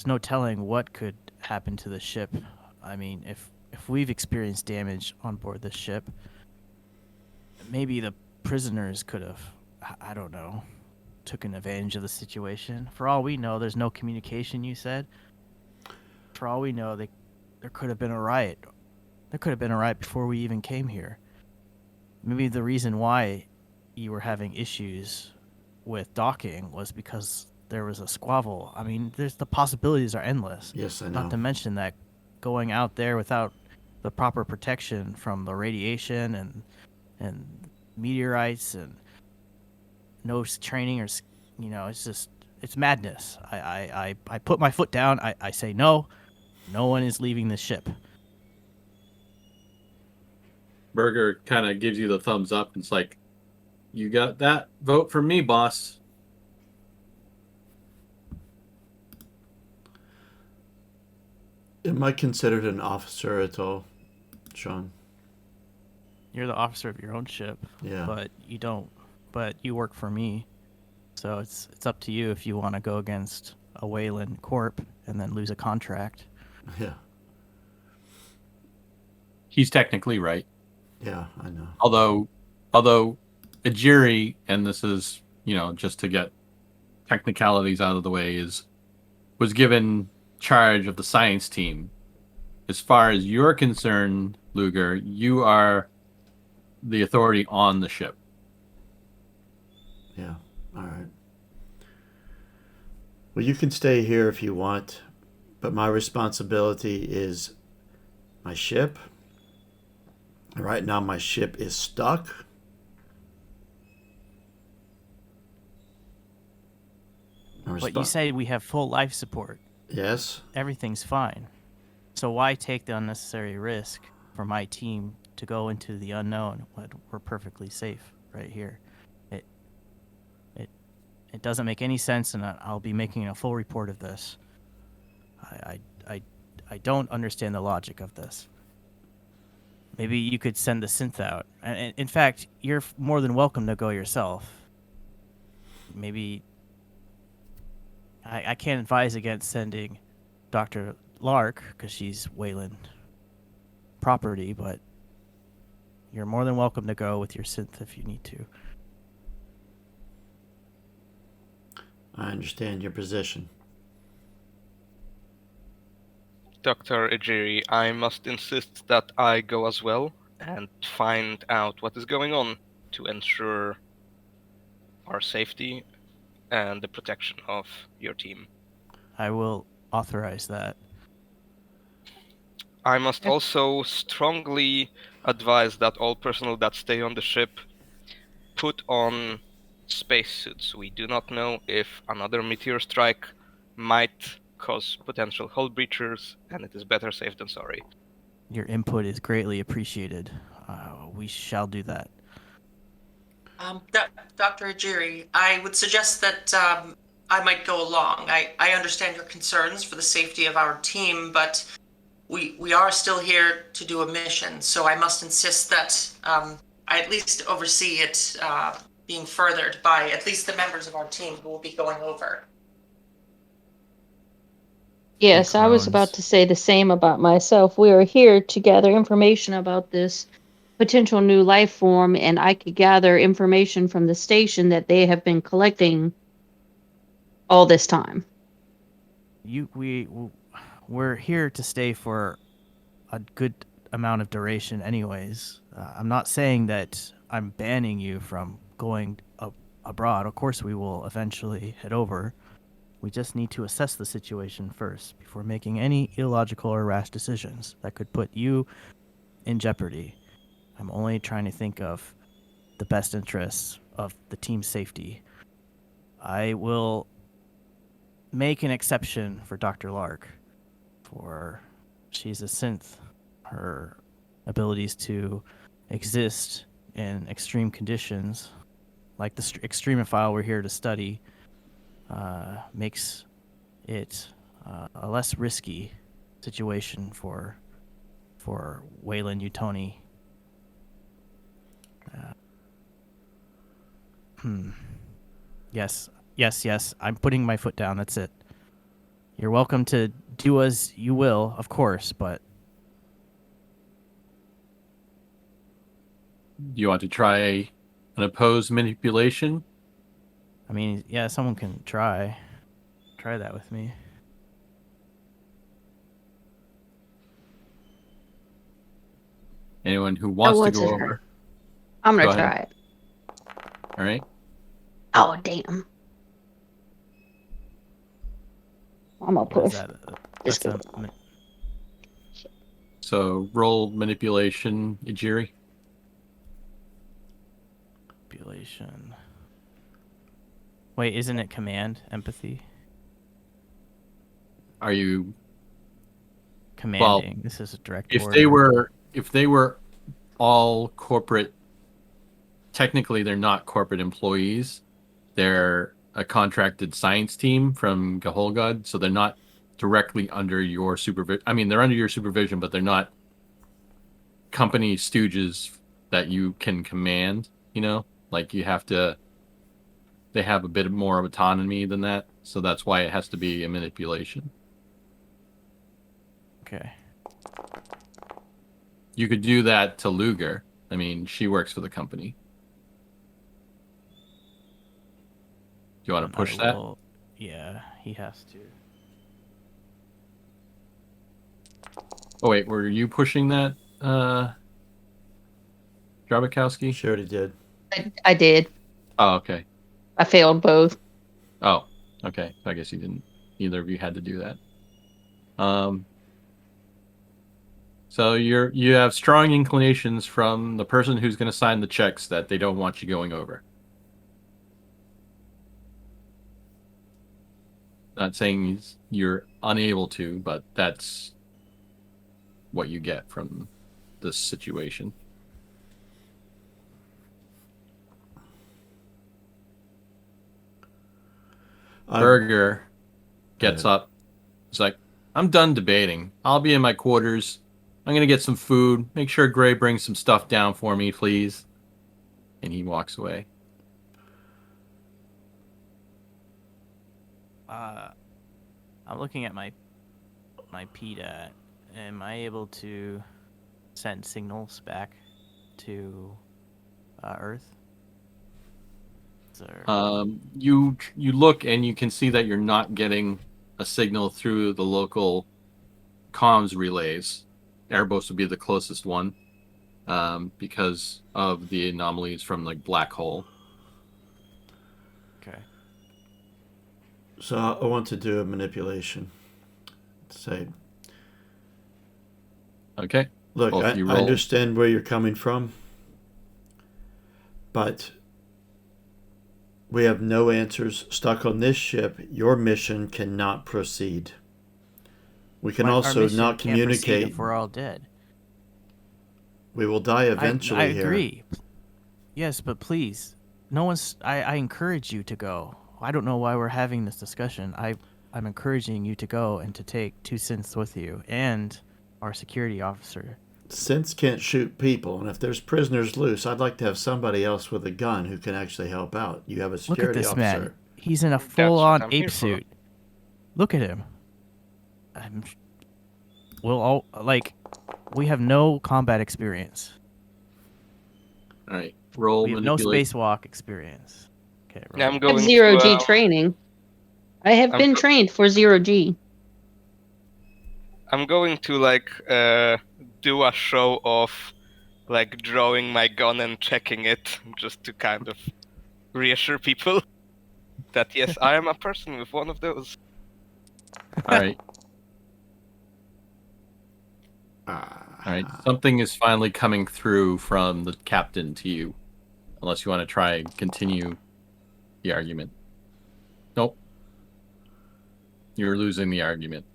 no telling what could happen to the ship. I mean, if we've experienced damage on board this ship, maybe the prisoners could have, I don't know, taken advantage of the situation. For all we know, there's no communication, you said. For all we know, there could have been a riot. There could have been a riot before we even came here. Maybe the reason why you were having issues with docking was because there was a squabble. I mean, the possibilities are endless. Yes, I know. Not to mention that going out there without the proper protection from the radiation and meteorites and no training or it's madness. I put my foot down. I say no. No one is leaving the ship. Burger kind of gives you the thumbs up and it's like, you got that? Vote for me, boss. Am I considered an officer at all, Sean? You're the officer of your own ship, Yeah. but you don't. But you work for me, so it's up to you if you want to go against a Wayland Corp and then lose a contract. Yeah. He's technically right. Yeah, I know. Although Ajiri, and this is, just to get technicalities out of the way, was given charge of the science team. As far as you're concerned, Luger, you are the authority on the ship. Yeah. All right. Well, you can stay here if you want, but my responsibility is my ship. Right now, my ship is stuck. But you say we have full life support. Yes. Everything's fine. So why take the unnecessary risk for my team to go into the unknown when we're perfectly safe right here? It doesn't make any sense, and I'll be making a full report of this. I don't understand the logic of this. Maybe you could send the synth out. And in fact, you're more than welcome to go yourself. Maybe I can't advise against sending Dr. Lark because she's Wayland property, but you're more than welcome to go with your synth if you need to. I understand your position. Dr. Ejiri, I must insist that I go as well and find out what is going on to ensure our safety and the protection of your team. I will authorize that. I must also strongly advise that all personnel that stay on the ship put on spacesuits. We do not know if another meteor strike might cause potential hull breachers, and it is better safe than sorry. Your input is greatly appreciated. We shall do that. Dr. Ajiri, I would suggest that I might go along. I understand your concerns for the safety of our team, but we are still here to do a mission, so I must insist that I at least oversee it being furthered by at least the members of our team who will be going over. Yes, I was about to say the same about myself. We are here to gather information about this potential new life form, and I could gather information from the station that they have been collecting all this time. We're here to stay for a good amount of duration anyways. I'm not saying that I'm banning you from going abroad. Of course we will eventually head over. We just need to assess the situation first before making any illogical or rash decisions that could put you in jeopardy. I'm only trying to think of the best interests of the team's safety. I will make an exception for Dr. Lark, for she's a synth. Her abilities to exist in extreme conditions, like the extremophile we're here to study, makes it a less risky situation for Wayland Utoni. Yes. I'm putting my foot down. That's it. You're welcome to do as you will, of course, but You want to try an opposed manipulation? I mean, yeah, someone can try that with me. Anyone who wants to what's go it over? hurt? I'm Go gonna ahead. try it. All right. Oh damn! I'm gonna What is push. that? Just That's kidding. So roll manipulation, Ijiri. Manipulation. Wait, isn't it command empathy? Are you commanding. This is a direct If order. they were all corporate, technically they're not corporate employees. They're a contracted science team from Gaholgad, so they're not directly under your supervision. I mean, they're under your supervision, but they're not company stooges that you can command. You know, like you have to. They have a bit more of autonomy than that, so that's why it has to be a manipulation. Okay. You could do that to Luger. I mean, she works for the company. Do you want to push that? Yeah, he has to. Oh wait, were you pushing that, Drabakowski? She already did. I did. Oh, okay. I failed both. Oh, okay. I guess you didn't. Neither of you had to do that. So you have strong inclinations from the person who's going to sign the checks that they don't want you going over. Not saying you're unable to, but that's what you get from this situation. Berger gets up. He's like, I'm done debating. I'll be in my quarters. I'm going to get some food. Make sure Gray brings some stuff down for me, please. And he walks away. I'm looking at my PDAT. Am I able to send signals back to Earth? You look and you can see that you're not getting a signal through the local comms relays. Erebos would be the closest one, because of the anomalies from the black hole. Okay. So I want to do a manipulation. Say, okay. look, Well, I if you roll- understand where you're coming from, but we have no answers. Stuck on this ship, your mission cannot proceed. We can Our also mission not can't proceed communicate. if we're all dead. We will die eventually I here. agree. Yes, but please, no one's. I encourage you to go. I don't know why we're having this discussion. I'm encouraging you to go and to take 2 synths with you and our security officer. Synths can't shoot people, and if there's prisoners loose, I'd like to have somebody else with a gun who can actually help out. You have a Look security at this officer. man. He's in a what full-on I'm here ape for. suit. Look at him. We'll all we have no combat experience. All right. Roll We have no manipulate. spacewalk experience. Okay. Yeah, I'm I have going zero to, G training. I have I'm been go- trained for 0G. I'm going to do a show of like drawing my gun and checking it just to kind of reassure people that yes, I am a person with one of those. All right. All right. Something is finally coming through from the captain to you. Unless you want to try and continue the argument. Nope. You're losing the argument.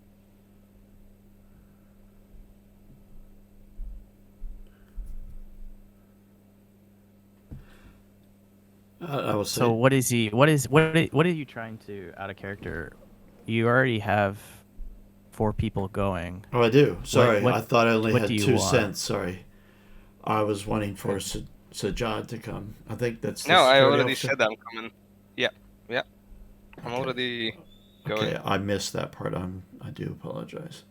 I will say. So what is he? What are you trying to out of character? You already have 4 people going. Oh, I do. Sorry, what- I thought I only what had do you 2 want? cents. Sorry, I was wanting for Sajad to come. I think that's. The No, I security already officer. said I'm coming. Yeah. I'm Okay. already going. Okay, I missed that part. I do apologize.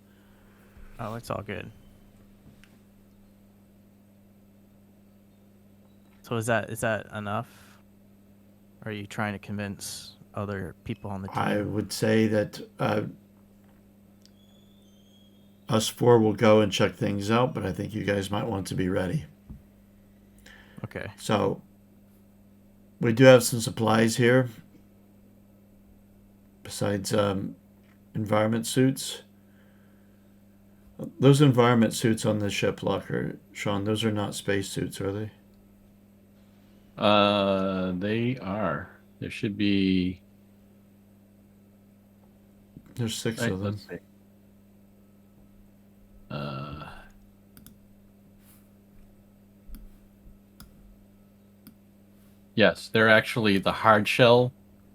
Oh, it's all good. So is that enough? Or are you trying to convince other people on the team? I would say that us 4 will go and check things out, but I think you guys might want to be ready. Okay. So we do have some supplies here. Besides environment suits. Those environment suits on the ship locker, Sean, those are not space suits, are they? They are. There should be. There's 6 Right, of them. let's see. Yes, they're actually the hard shell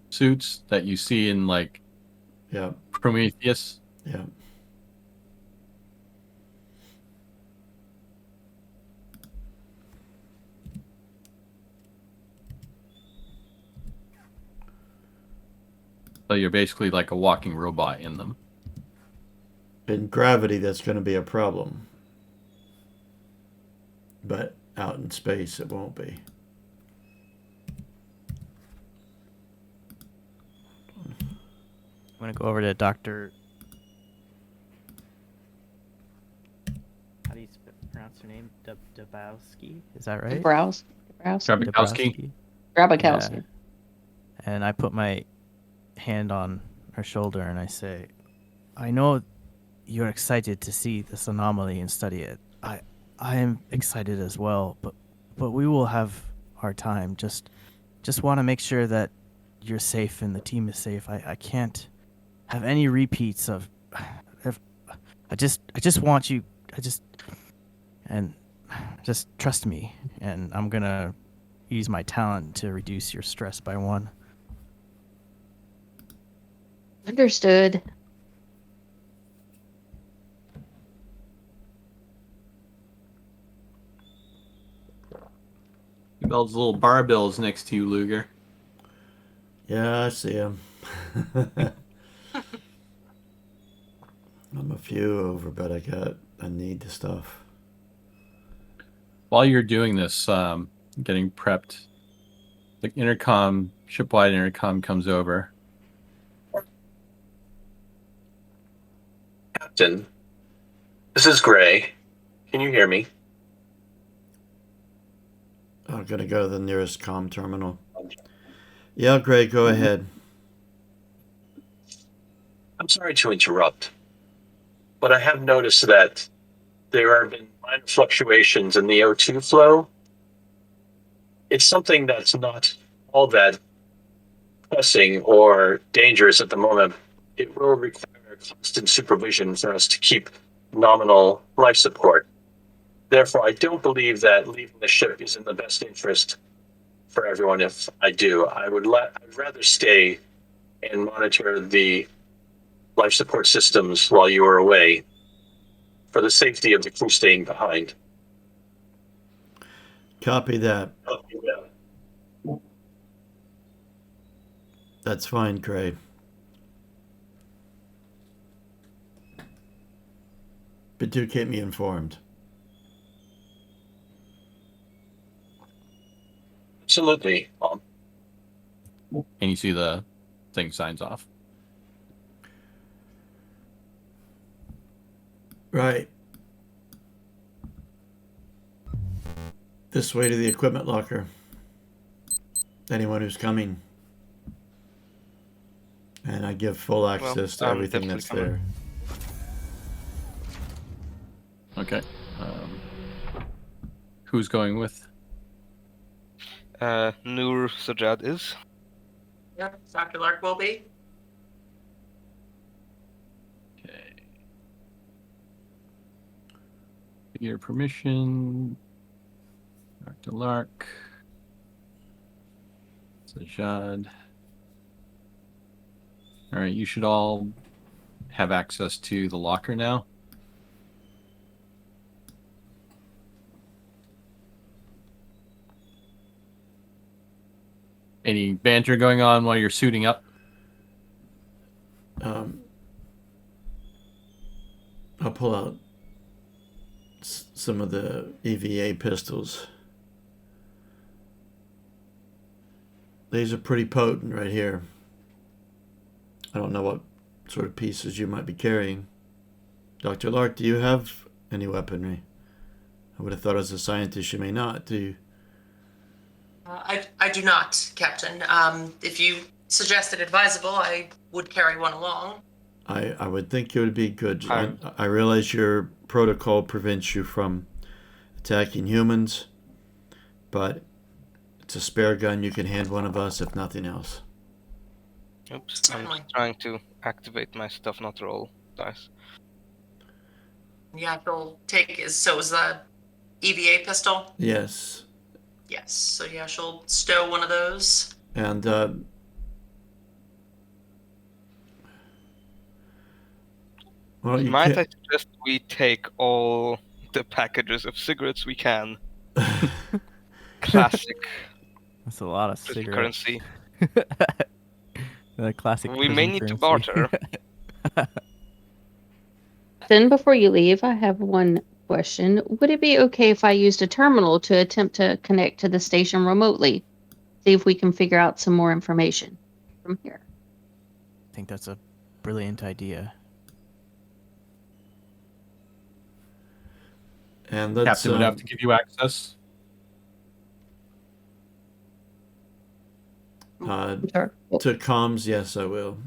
suits that you see in like Yeah, Prometheus. yeah. So you're basically like a walking robot in them. In gravity, that's going to be a problem. But out in space, it won't be. I'm gonna go over to Dr. How do you pronounce her name? Dabowski? Is that right? Browse. Grabikowski. Grabikowski. Yeah. And I put my hand on her shoulder and I say, I know you're excited to see this anomaly and study it. I am excited as well, but we will have our time. Just want to make sure that you're safe and the team is safe. I can't have any repeats of I just want you and just trust me, and I'm going to use my talent to reduce your stress by 1. Understood. He builds little barbells next to you, Luger. Yeah, I see him. I'm a few over, but I need the stuff. While you're doing this, getting prepped, the intercom, shipwide intercom comes over. Captain, this is Gray. Can you hear me? I'm going to go to the nearest comm terminal. Yeah, Gray, go ahead. I'm sorry to interrupt, but I have noticed that there have been minor fluctuations in the O2 flow. It's something that's not all that pressing or dangerous at the moment. It will require constant supervision for us to keep nominal life support. Therefore, I don't believe that leaving the ship is in the best interest for everyone. If I do, I'd rather stay and monitor the life support systems while you are away, for the safety of the crew staying behind. Copy that. That's fine, Gray. But do keep me informed. Absolutely. And you see the thing signs off. Right. This way to the equipment locker. Anyone who's coming. And I give full access to I'm everything that's definitely there. Okay. Who's going with? Nur Sajad is. Yep, Dr. Lark will be. Okay. Your permission. Dr. Lark. Sajad. All right, you should all have access to the locker now. Any banter going on while you're suiting up? I'll pull out some of the EVA pistols. These are pretty potent right here. I don't know what sort of pieces you might be carrying. Dr. Lark, do you have any weaponry? I would have thought as a scientist you may not. Do you? I do not, Captain. If you suggest it advisable, I would carry one along. I would think it would be good. I'm- I realize your protocol prevents you from attacking humans, but it's a spare gun. You can hand one of us if nothing else. Oops, Certainly. I'm trying to activate my stuff, not roll dice. Yeah, she'll take. So it was the EVA pistol. Yes. Yes. So yeah, she'll stow one of those. And well, you Might I can't. suggest we take all the packages of cigarettes we can? Classic That's a lot of prison cigarettes. currency. The classic. We may prison need to currency. barter. Then before you leave, I have one question. Would it be okay if I used a terminal to attempt to connect to the station remotely? See if we can figure out some more information from here. I think that's a brilliant idea. And let's Captain would have to give you access. Sure. to comms. Yes, I will.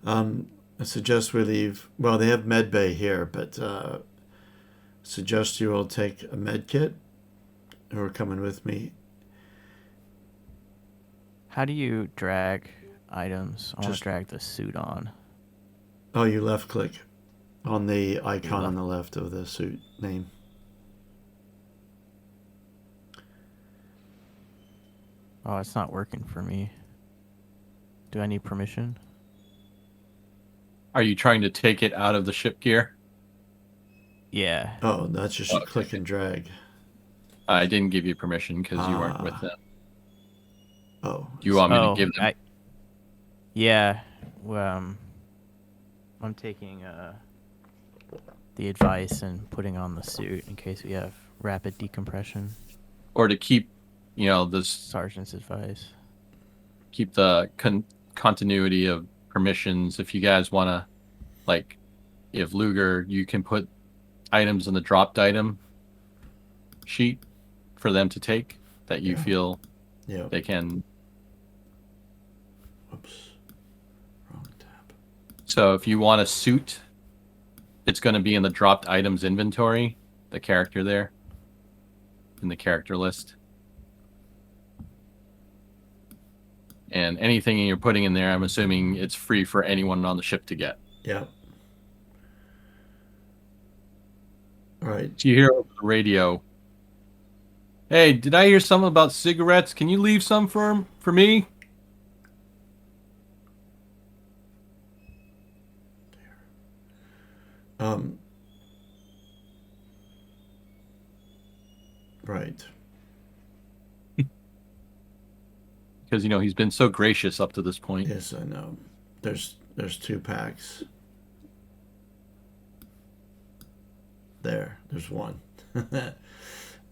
I suggest we leave. Well, they have med bay here, but suggest you all take a med kit who are coming with me. How do you drag items? I want Just- to drag the suit on. Oh, you left click on the icon left- on the left of the suit name. Oh, it's not working for me. Do I need permission? Are you trying to take it out of the ship gear? Yeah. Oh, that's just a Okay. click and drag. I didn't give you permission because you weren't with Ah. them. Oh, Do you want me Oh, to give them? yeah. I'm taking the advice and putting on the suit in case we have rapid decompression. Or to keep, this Sergeant's advice. keep the continuity of permissions. If you guys want to, like, if Luger, you can put items in the dropped item sheet for them to take that you Yeah. feel yeah. they can. Whoops. Wrong tab. So if you want a suit, it's going to be in the dropped items inventory, the character there, in the character list. And anything you're putting in there, I'm assuming it's free for anyone on the ship to get. Yeah. All right. So you hear over the radio, "Hey, did I hear something about cigarettes? Can you leave some for me?" Right. Because he's been so gracious up to this point. Yes, I know. There's 2 packs. There's 1.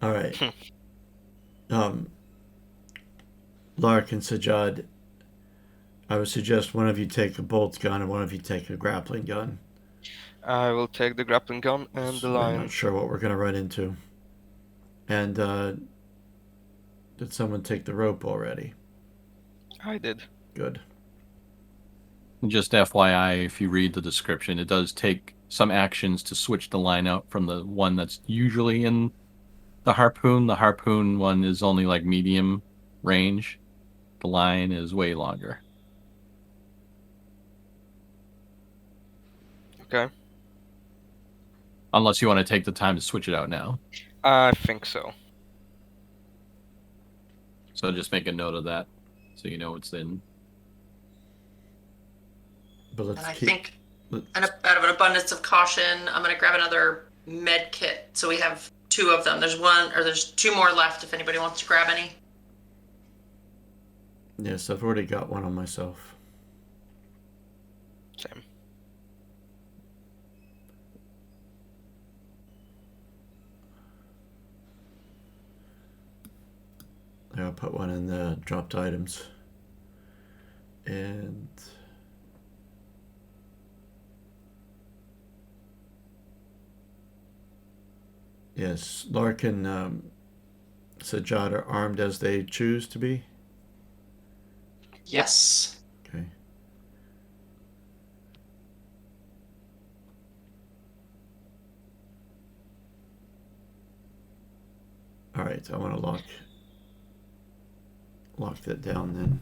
All right. Lark and Sajad, I would suggest one of you take a bolt gun and one of you take a grappling gun. I will take the grappling gun and the So I'm line. not sure what we're going to run into. And did someone take the rope already? I did. Good. Just FYI, if you read the description, it does take some actions to switch the line out from the one that's usually in the harpoon. The harpoon one is only like medium range. The line is way longer. Okay. Unless you want to take the time to switch it out now. I think so. So just make a note of that so you know what's in. But And let's I keep. think, let- out of an abundance of caution, I'm gonna grab another med kit. So we have 2 of them. There's 2 more left if anybody wants to grab any. Yes, I've already got one on myself. Same. There, I'll put one in the dropped items. And yes, Lark and Sajad are armed as they choose to be. Yes. Okay. All right, I want to lock that down then.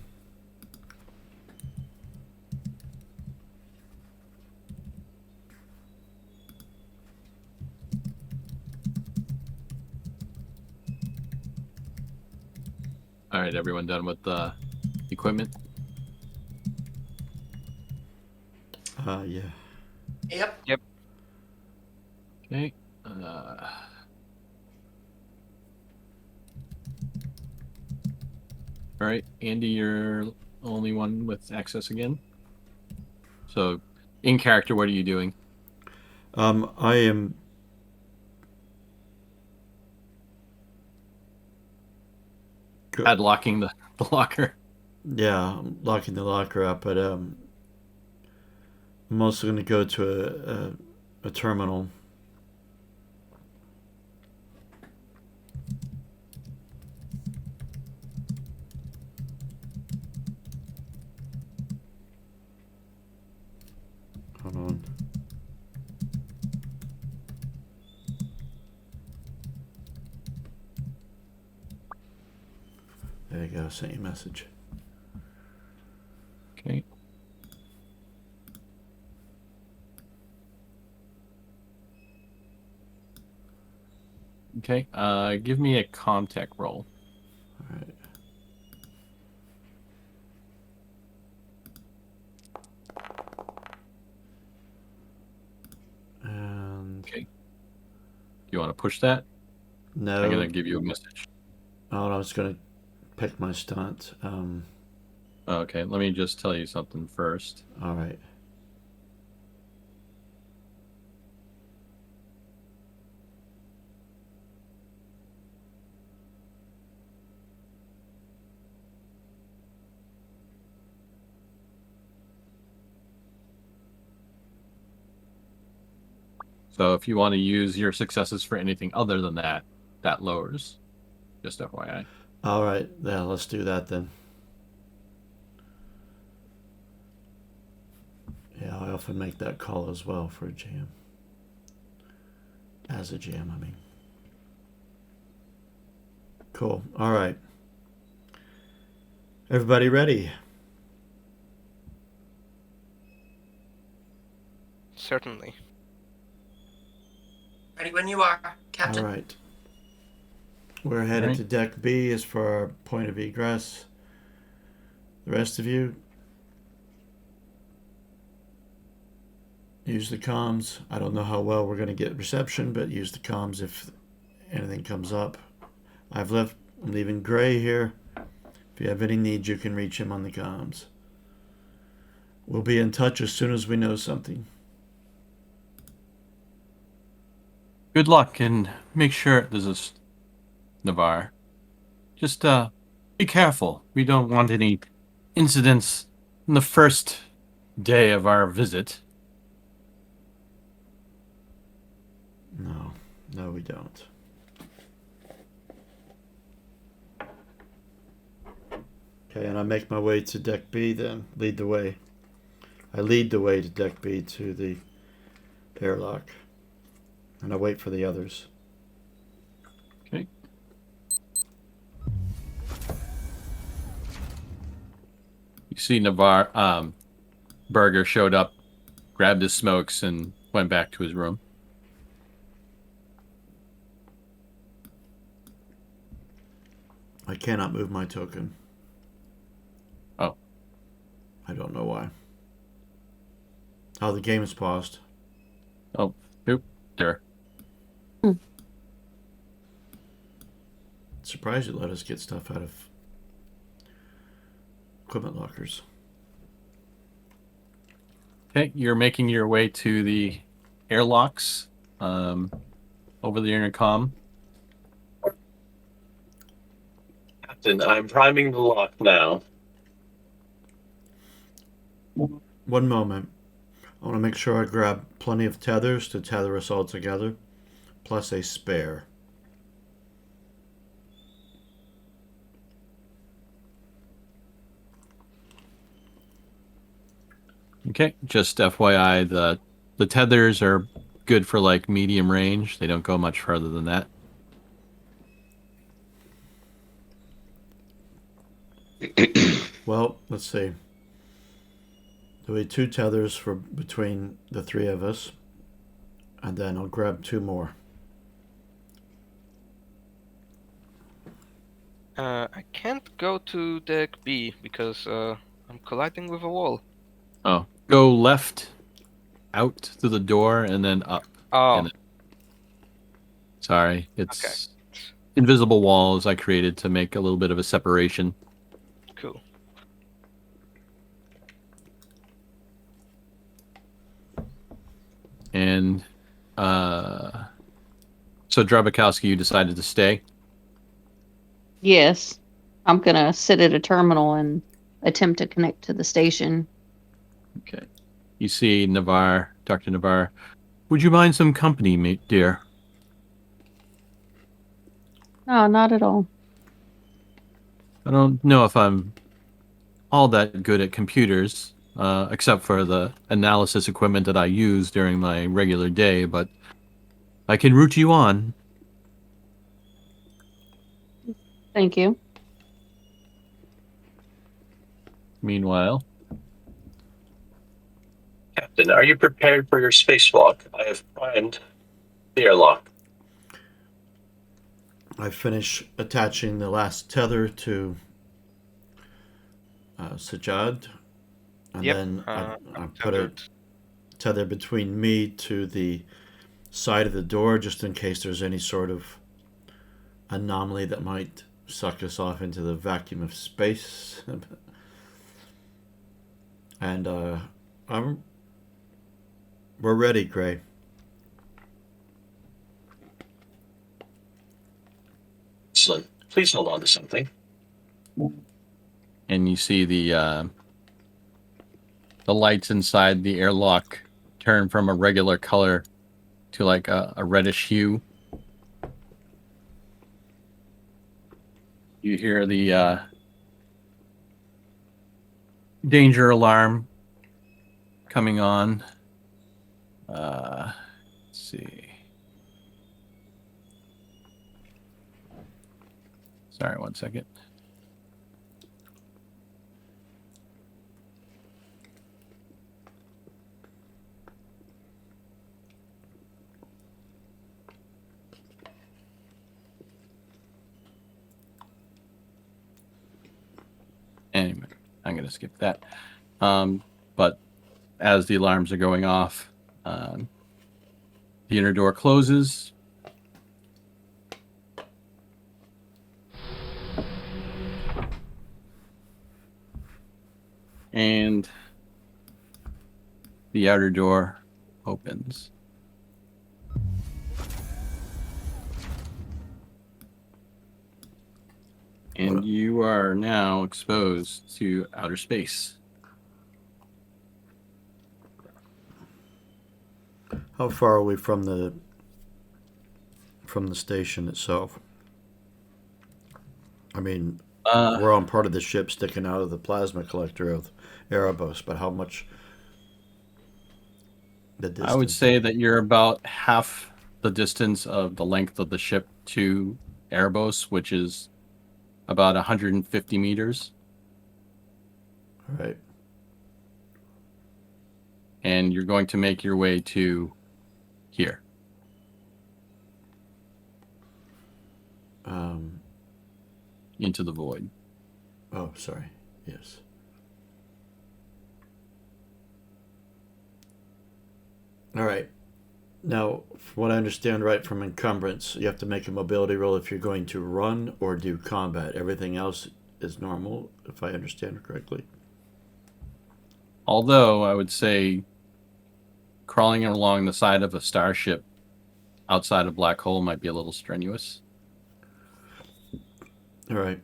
All right, everyone done with the equipment? Yeah. Yep. Okay. All right, Andy, you're the only one with access again. So, in character, what are you doing? I am. Padlocking the locker. Yeah, I'm locking the locker up, but I'm also going to go to a terminal. Hold on. There you go. Sent you a message. Okay. Okay. Give me a Comtech roll. All right. And Okay. Do you want to push that? no. I'm gonna give you a message. Oh, I was going to pick my stunt. Okay, let me just tell you something first. All right. So if you want to use your successes for anything other than that, that lowers. Just FYI. All right. Yeah, let's do that then. Yeah, I often make that call as well for a jam. As a jam, I mean. Cool. All right. Everybody ready? Certainly. Ready when you are, Captain. All right. We're headed Right. to Deck B as for our point of egress. The rest of you, use the comms. I don't know how well we're going to get reception, but use the comms if anything comes up. I'm leaving Gray here. If you have any needs, you can reach him on the comms. We'll be in touch as soon as we know something. Good luck and make sure this is Navarre. Just be careful. We don't want any incidents in the first day of our visit. No, we don't. Okay, and I make my way to Deck B then. Lead the way. I lead the way to Deck B to the airlock. And I wait for the others. Okay. You see Navarre, Berger showed up, grabbed his smokes, and went back to his room. I cannot move my token. Oh. I don't know why. Oh, the game is paused. Oh, oop, there. Surprised it let us get stuff out of equipment lockers. Okay, you're making your way to the airlocks over the intercom. Captain, I'm priming the lock now. One moment. I want to make sure I grab plenty of tethers to tether us all together, plus a spare. Okay, just FYI, the tethers are good for like medium range. They don't go much further than that. Well, let's see. There'll be 2 tethers for between the 3 of us, and then I'll grab 2 more. I can't go to deck B because I'm colliding with a wall. Oh, go left, out through the door, and then up. Oh, And then, sorry, it's invisible walls I created to make a little bit of a separation. cool. And so Drabakowski, you decided to stay. Yes. I'm gonna sit at a terminal and attempt to connect to the station. Okay. You see Navarre, Dr. Navarre. Would you mind some company, mate, dear? No, not at all. I don't know if I'm all that good at computers, except for the analysis equipment that I use during my regular day, but I can root you on. Thank you. Meanwhile, Captain, are you prepared for your spacewalk? I have primed the airlock. I finish attaching the last tether to Sajad, and Yep, then I I'm put a tethered. tether between me to the side of the door just in case there's any sort of anomaly that might suck us off into the vacuum of space. And we're ready, Gray. Excellent. Please hold on to something. and you see the lights inside the airlock turn from a regular color to like a reddish hue. You hear the danger alarm coming on. Let's see. Sorry, 1 second. Anyway, I'm going to skip that. But as the alarms are going off, the inner door closes. And the outer door opens. And you are now exposed to outer space. How far are we from the station itself? I mean, we're on part of the ship sticking out of the plasma collector of Erebos, but how much? The distance? I would say that you're about half the distance of the length of the ship to Erebos, which is about 150 meters. All right. And you're going to make your way to here. Into the void. Oh, sorry. Yes. All right. Now, from what I understand right from encumbrance, you have to make a mobility roll if you're going to run or do combat. Everything else is normal, if I understand correctly. Although I would say crawling along the side of a starship outside a black hole might be a little strenuous. All right.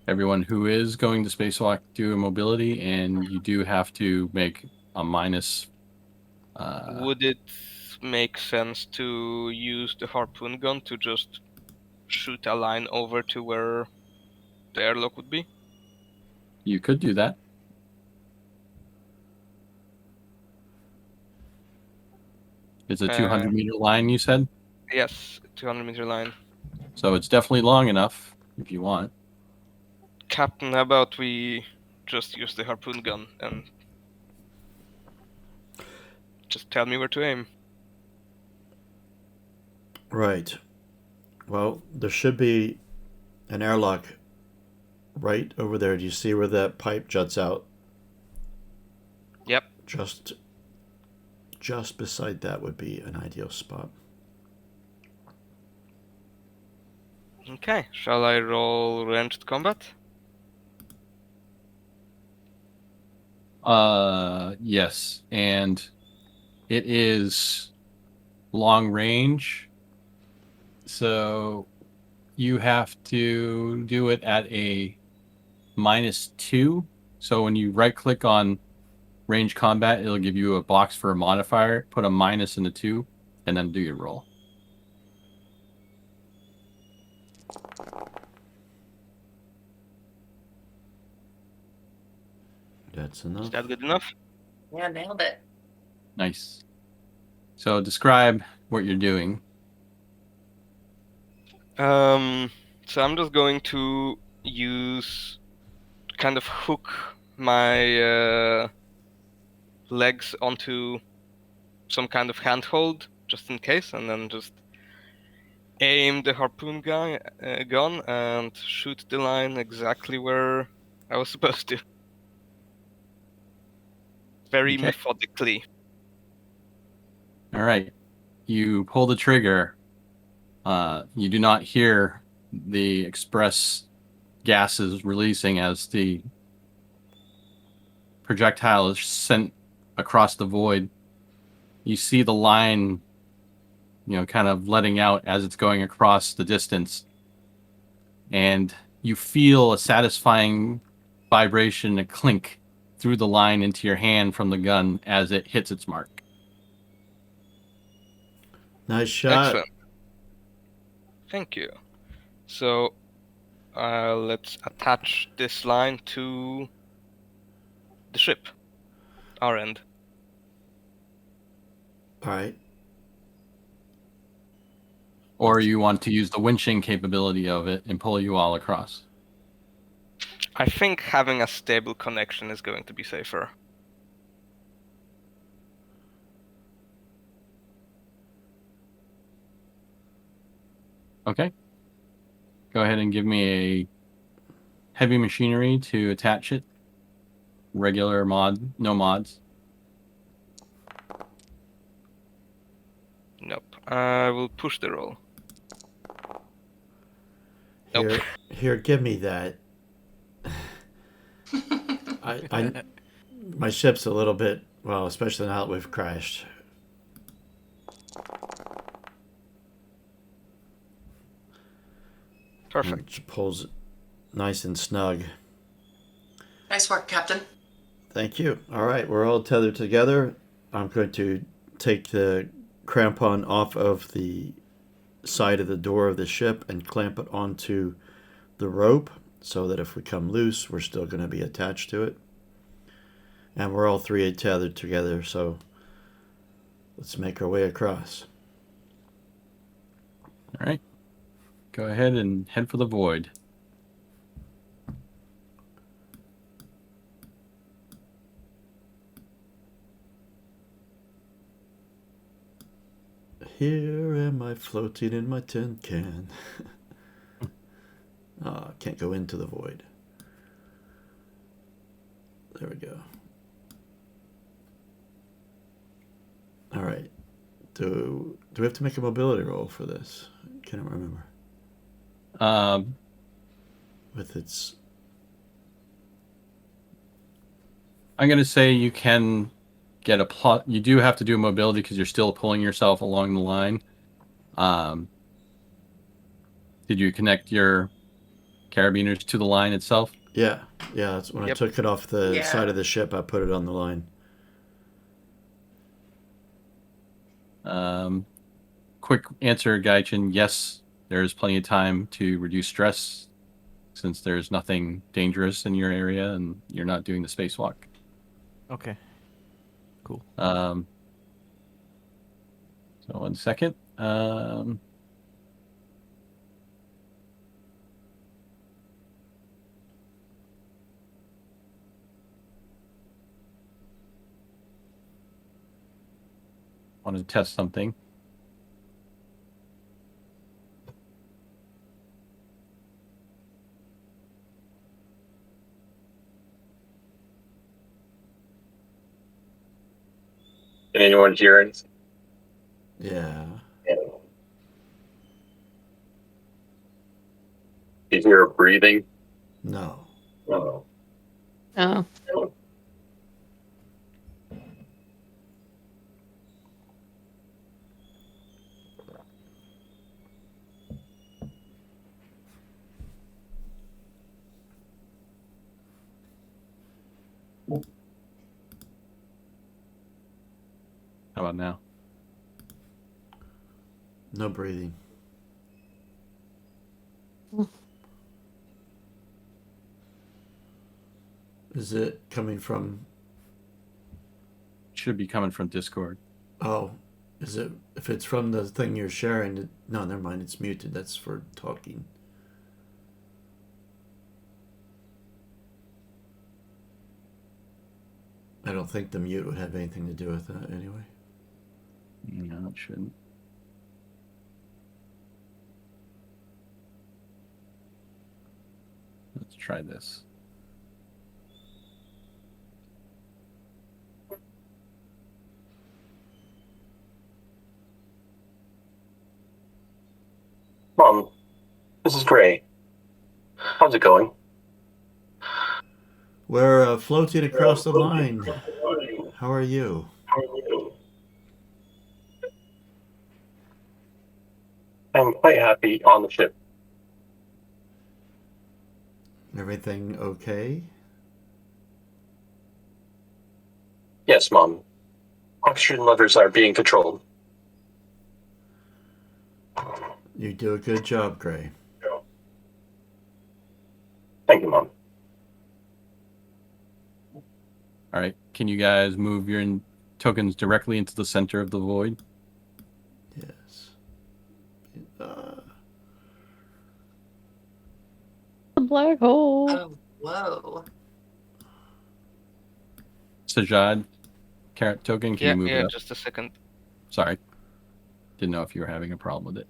Everyone who is going to spacewalk do a mobility, and you do have to make a minus. Would it make sense to use the harpoon gun to just shoot a line over to where the airlock would be? You could do that. It's a 200-meter line, you said? Yes, 200-meter line. So it's definitely long enough if you want. Captain, how about we just use the harpoon gun and just tell me where to aim? Right. Well, there should be an airlock right over there. Do you see where that pipe juts out? Yep. Just beside that would be an ideal spot. Okay, shall I roll ranged combat? Yes, and it is long range, so you have to do it at a -2. So when you right click on range combat, it'll give you a box for a modifier. Put a minus and a 2, and then do your roll. That's Is enough. that good enough? Yeah, nailed it. Nice. So describe what you're doing. So I'm just going to kind of hook my legs onto some kind of handhold, just in case, and then just aim the harpoon gun and shoot the line exactly where I was supposed to. Very Okay. methodically. All right. You pull the trigger. You do not hear the express gases releasing as the projectile is sent across the void. You see the line, kind of letting out as it's going across the distance. And you feel a satisfying vibration, a clink through the line into your hand from the gun as it hits its mark. Nice shot. Excellent. Thank you. So let's attach this line to the ship. Our end. All right. Or you want to use the winching capability of it and pull you all across. I think having a stable connection is going to be safer. Okay. Go ahead and give me a heavy machinery to attach it. Regular mod, no mods. Nope. I will push the roll. Nope. Here, give me that. My ship's a little bit, well, especially now that we've crashed. Perfect. Which pulls it nice and snug. Nice work, Captain. Thank you. All right, we're all tethered together. I'm going to take the crampon off of the side of the door of the ship and clamp it onto the rope so that if we come loose, we're still going to be attached to it. And we're all three tethered together, so let's make our way across. All right. Go ahead and head for the void. Here am I floating in my tin can. I can't go into the void. There we go. All right. Do we have to make a mobility roll for this? I can't remember. With its... I'm going to say you can get a plot. You do have to do mobility because you're still pulling yourself along the line. Did you connect your carabiners to the line itself? Yeah. That's when I took it off the side of the ship, I put it on the line. Quick answer, Gaijin. Yes, there is plenty of time to reduce stress since there's nothing dangerous in your area and you're not doing the spacewalk. Okay. Cool. So 1 second. Want to test something. Can anyone hear anything? Yeah. You hear breathing? No. Oh. Oh, How about now? No breathing. Is it coming from? Should be coming from Discord. Oh, is it? If it's from the thing you're sharing, no, never mind. It's muted. That's for talking. I don't think the mute would have anything to do with that anyway. No, it shouldn't. Let's try this. Mom, this is Gray. How's it going? We're floating across the line. How are you? I'm quite happy on the ship. Everything okay? Yes, Mom. Oxygen levels are being controlled. You do a good job, Gray. Thank you, Mom. All right. Can you guys move your tokens directly into the center of the void? Yes. the black hole. Oh, whoa. Sajad, carrot token, can Yeah, you move yeah, it up? just a second. Sorry. Didn't know if you were having a problem with it.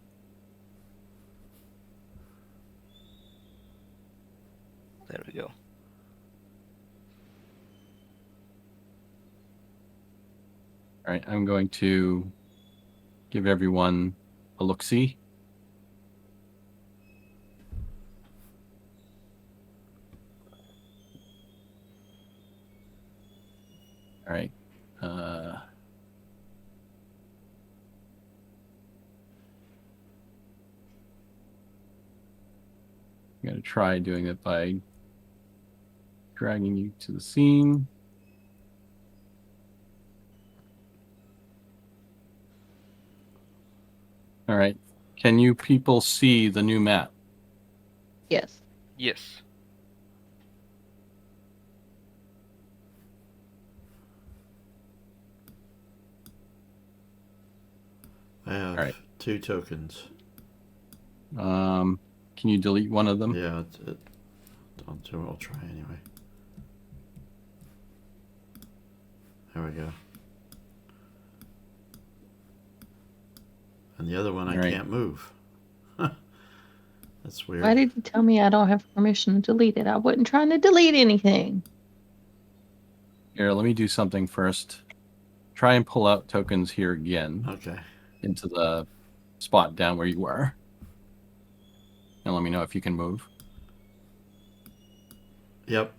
There we go. All right. I'm going to give everyone a look-see. All right. I'm going to try doing it by dragging you to the scene. All right. Can you people see the new map? Yes. Yes. I have Alright. 2 tokens. Can you delete one of them? Yeah, I'll try anyway. There we go. And the other one I Alright. can't move. That's weird. Why did you tell me I don't have permission to delete it? I wasn't trying to delete anything. Here, let me do something first. Try and pull out tokens here again Okay. into the spot down where you were. And let me know if you can move. Yep.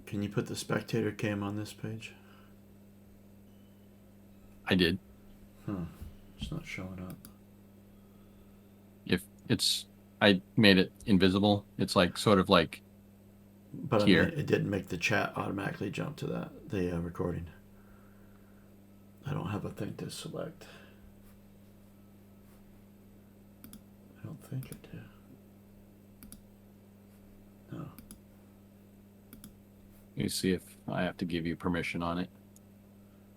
Can you put the spectator cam on this page? I did. It's not showing up. If it's, I made it invisible. It's like sort of like But I here. mean, it didn't make the chat automatically jump to the recording. I don't have a thing to select. I don't think I do. No. You see if I have to give you permission on it.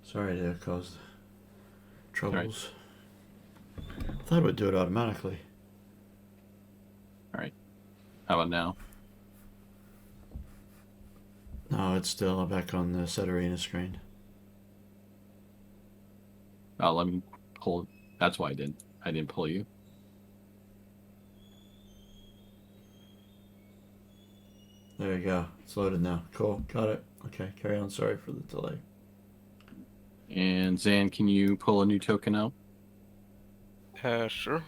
Sorry to cause troubles. I thought it would do it automatically. All right. How about now? No, it's still back on the Set Arena screen. Oh, let me pull. That's why I didn't pull you. There you go. It's loaded now. Cool. Got it. Okay, carry on. Sorry for the delay. And Zan, can you pull a new token out? Sure.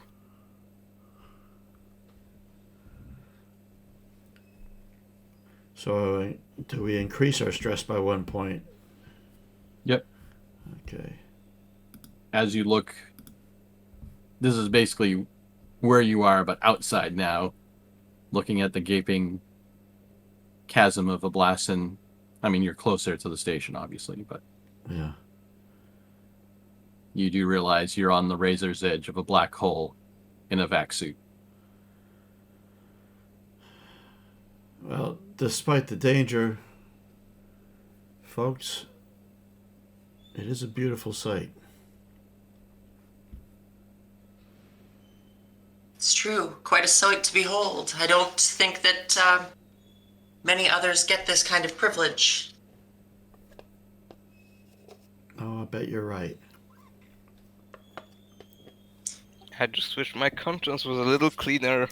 So, do we increase our stress by 1 point? Yep. Okay. As you look, this is basically where you are, but outside now, looking at the gaping chasm of Ablasin. I mean, you're closer to the station, obviously, but Yeah. you do realize you're on the razor's edge of a black hole in a vac suit. Well, despite the danger, folks, it is a beautiful sight. It's true. Quite a sight to behold. I don't think that many others get this kind of privilege. Oh, I bet you're right. I just wish my conscience was a little cleaner.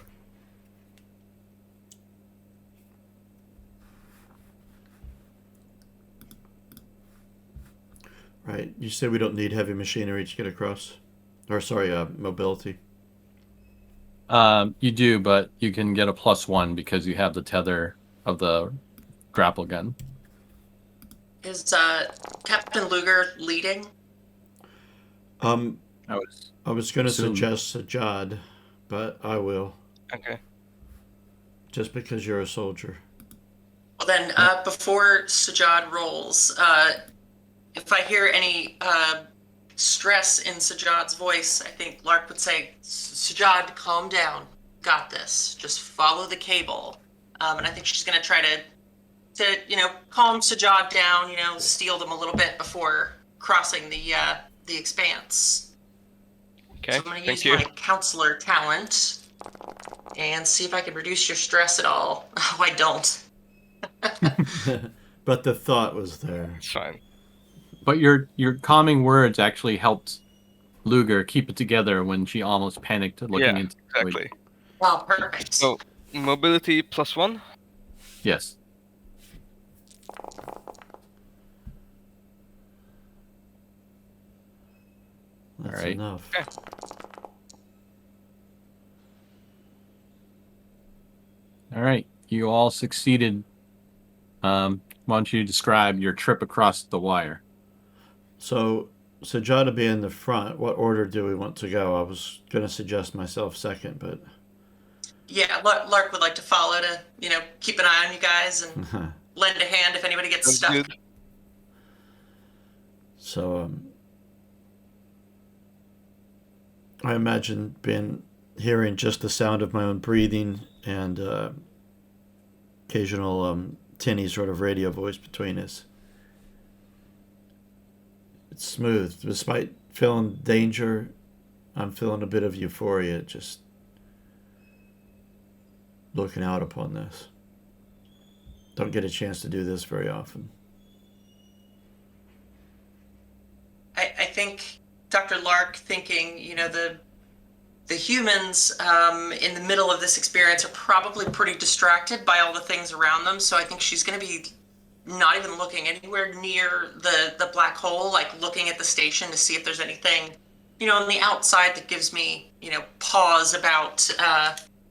Right. You say we don't need heavy machinery to get across? Or, sorry, mobility. You do, but you can get a +1 because you have the tether of the grapple gun. Is Captain Luger leading? I was I was going to Assume. suggest Sajad, but I will. Okay. Just because you're a soldier. Well then, before Sajad rolls, if I hear any stress in Sajad's voice, I think Lark would say, Sajad, calm down. Got this. Just follow the cable. And I think she's going to try to calm Sajad down, steel them a little bit before crossing the expanse. Okay. So I'm going to use Thank you. my counselor talent and see if I can reduce your stress at all. Oh, I don't. But the thought was there. It's fine. But your calming words actually helped Luger keep it together when she almost panicked looking Yeah, into the void. exactly. Oh, perfect. So, mobility +1? Yes. That's Alright. enough. Okay. All right. You all succeeded. Why don't you describe your trip across the wire? So, Sajad to be in the front. What order do we want to go? I was going to suggest myself second, but Yeah, Lark would like to follow to, keep an eye on you guys and lend a hand if anybody gets Sounds stuck. good. so I imagine hearing just the sound of my own breathing and occasional tinny sort of radio voice between us. It's smooth. Despite feeling danger, I'm feeling a bit of euphoria just looking out upon this. Don't get a chance to do this very often. I think Dr. Lark thinking, the humans in the middle of this experience are probably pretty distracted by all the things around them. So I think she's going to be not even looking anywhere near the black hole, like looking at the station to see if there's anything, on the outside that gives me, pause about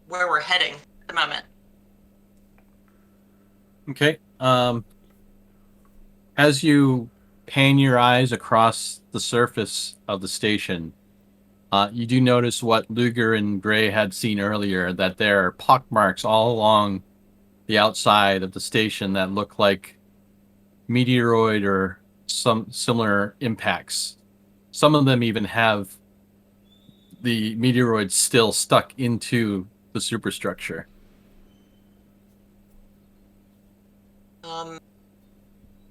where we're heading at the moment. Okay. As you pan your eyes across the surface of the station, you do notice what Luger and Gray had seen earlier, that there are pockmarks all along the outside of the station that look like meteoroid or some similar impacts. Some of them even have the meteoroids still stuck into the superstructure.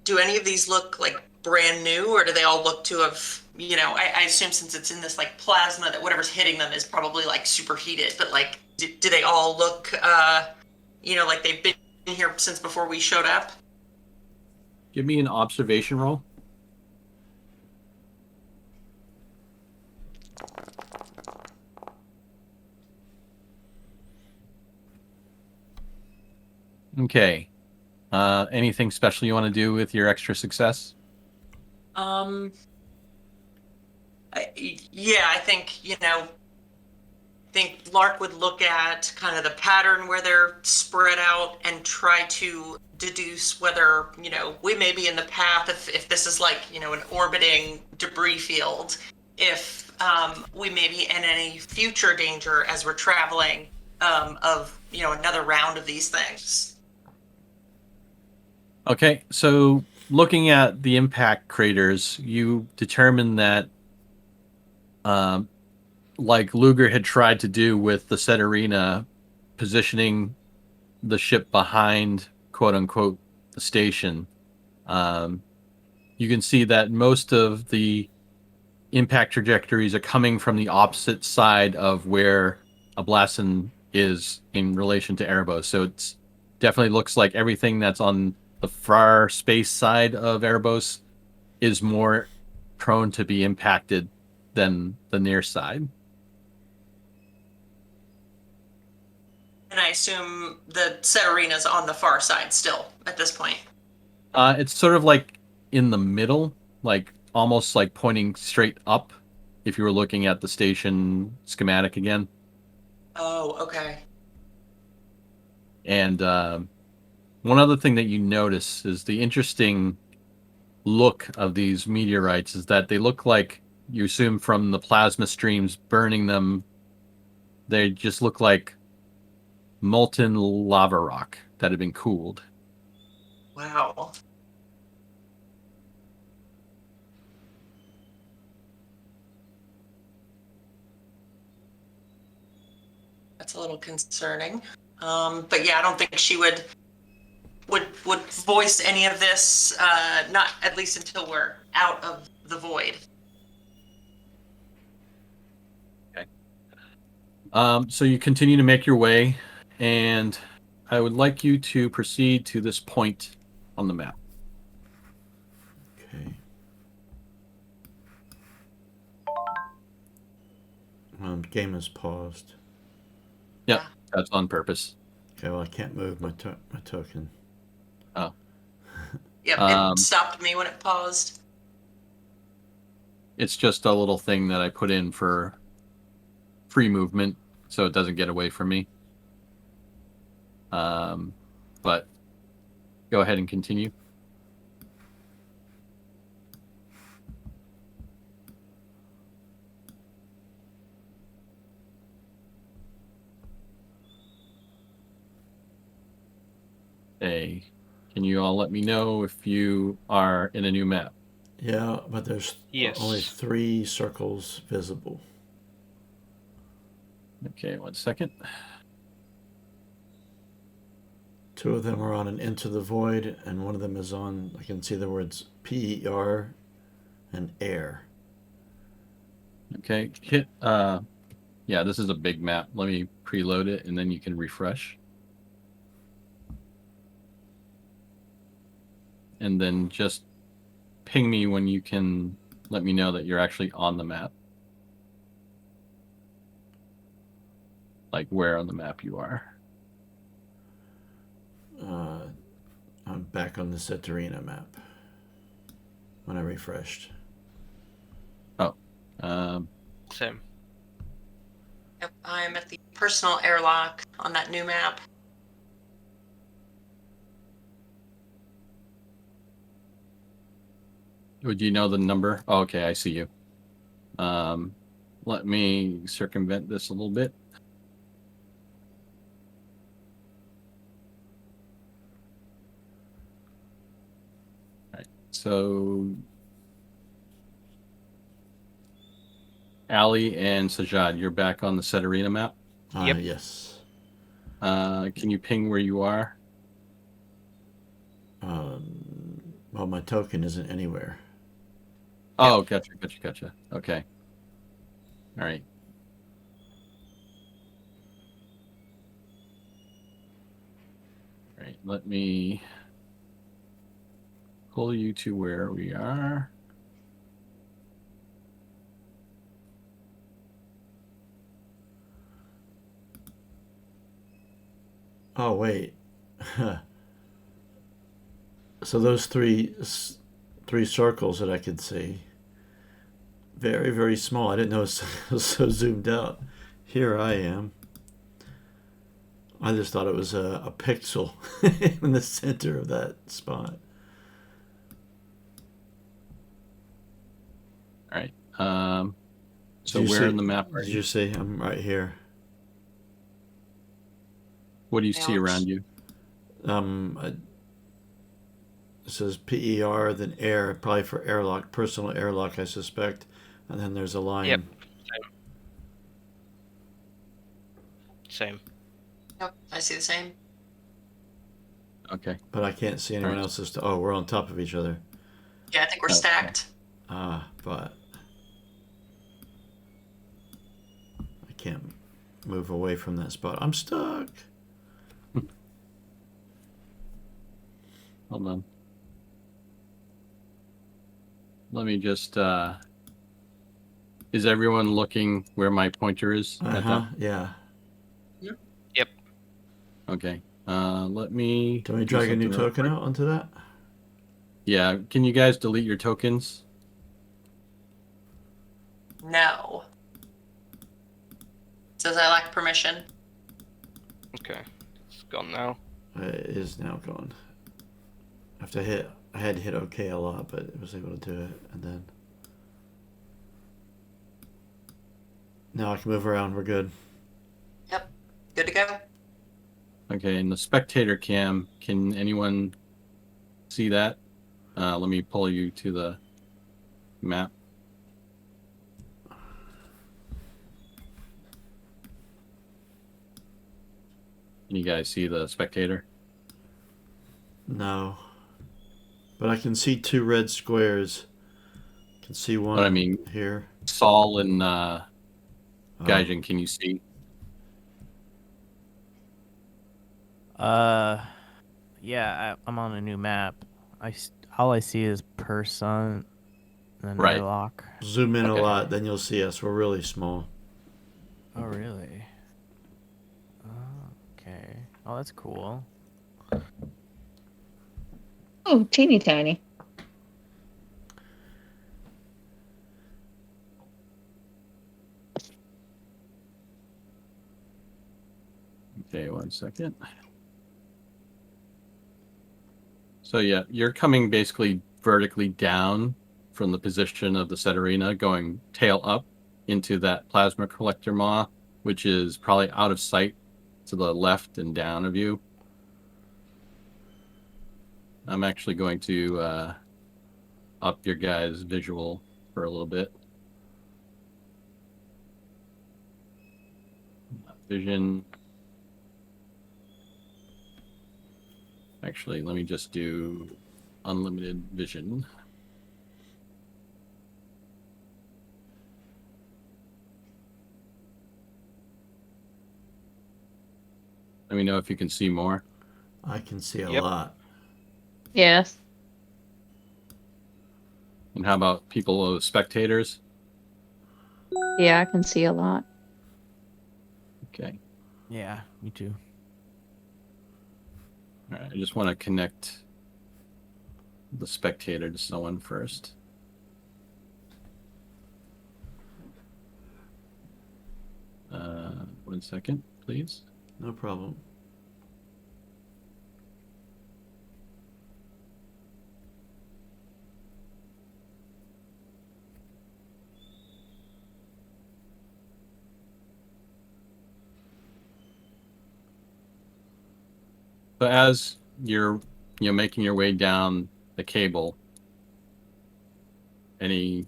Do any of these look like brand new, or do they all look to have, I assume since it's in this like plasma that whatever's hitting them is probably like superheated, but like, do they all look, like they've been here since before we showed up? Give me an observation roll. Okay. Anything special you want to do with your extra success? Yeah, I think, Lark would look at kind of the pattern where they're spread out and try to deduce whether, we may be in the path if this is like, an orbiting debris field, if we may be in any future danger as we're traveling of, another round of these things. Okay, so looking at the impact craters, you determine that, like Luger had tried to do with the Seterina, positioning the ship behind, quote unquote, the station, you can see that most of the impact trajectories are coming from the opposite side of where Ablasin is in relation to Erebos. So it's definitely looks like everything that's on the far space side of Erebos is more prone to be impacted than the near side. And I assume the Seterina's on the far side still at this point. It's sort of like in the middle, like almost like pointing straight up if you were looking at the station schematic again. Oh, okay. And one other thing that you notice is the interesting look of these meteorites is that they look like, you assume from the plasma streams burning them, they just look like molten lava rock that had been cooled. Wow. That's a little concerning. But yeah, I don't think she would voice any of this, not at least until we're out of the void. Okay. So you continue to make your way, and I would like you to proceed to this point on the map. Okay. Game is paused. Yep, that's on purpose. Okay, well, I can't move my token. Oh. Yep, it stopped me when it paused. It's just a little thing that I put in for free movement, so it doesn't get away from me. But go ahead and continue. Hey, can you all let me know if you are in a new map? Yeah, but there's Yes. only 3 circles visible. Okay, 1 second. 2 of them are on an Into the Void, and one of them is on, I can see the words PER and air. Okay, hit, yeah, this is a big map. Let me preload it, and then you can refresh. And then just ping me when you can let me know that you're actually on the map. Like where on the map you are. I'm back on the Seterina map when I refreshed. Same. Yep, I'm at the personal airlock on that new map. Would you know the number? Oh, okay, I see you. Let me circumvent this a little bit. All right, so Ali and Sajad, you're back on the Seterina map. Yep. Yes. Can you ping where you are? Well, my token isn't anywhere. Oh, gotcha. Okay. All right. All right, let me pull you to where we are. Oh, wait. So those three circles that I could see, very, very small. I didn't know it was so zoomed out. Here I am. I just thought it was a pixel in the center of that spot. All right. So Did you where see- in the map are Did you? you see? I'm right here. What do you see Ouch. around you? It says PER, then air, probably for airlock, personal airlock, I suspect. And then there's a line. Yep. Same. Yep, I see the same. Okay. But I can't see anyone Alright. else's. Oh, we're on top of each other. Yeah, I think we're Okay. stacked. But I can't move away from that spot. I'm stuck. Hold on. Let me just. Is everyone looking where my pointer is? at that- Yeah. Okay. Let me. Can we do drag a new something real token quick. out onto that? Yeah. Can you guys delete your tokens? No. Says I lack permission. Okay. It's gone now. It is now gone. I had to hit OK a lot, but I was able to do it. And then. Now I can move around. We're good. Yep. Good to go. Okay. In the spectator cam, can anyone see that? Let me pull you to the map. Can you guys see the spectator? No. But I can see two red squares. I can see one I mean- here. Saul and Oh, Gaijin, can you see? Yeah, I'm on a new map. All I see is person, and Right. airlock. zoom in Okay. a lot, then you'll see us. We're really small. Oh, really? Oh, okay. Oh, that's cool. Oh, teeny tiny. Okay, 1 second. So yeah, you're coming basically vertically down from the position of the set arena, going tail up into that plasma collector maw, which is probably out of sight to the left and down of you. I'm actually going to up your guys' visual for a little bit. Vision. Actually, let me just do unlimited vision. Let me know if you can see more. I can see a Yep. lot. Yes. And how about people, spectators? Yeah, I can see a lot. Okay. Yeah, me too. All right. I just want to connect the spectator to someone first. Uh, 1 second, please. No problem. So as you're making your way down the cable, anything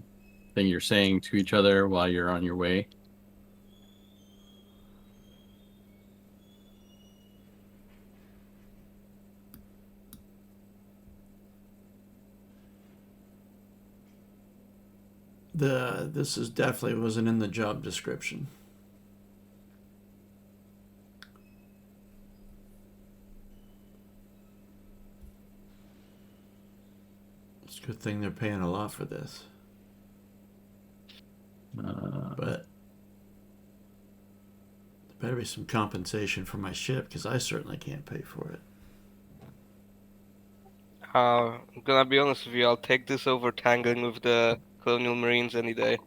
you're saying to each other while you're on your way? This is definitely wasn't in the job description. It's a good thing they're paying a lot for this. But there better be some compensation for my ship, because I certainly can't pay for it. I'm gonna be honest with you, I'll take this over tangling with the Colonial Marines any day.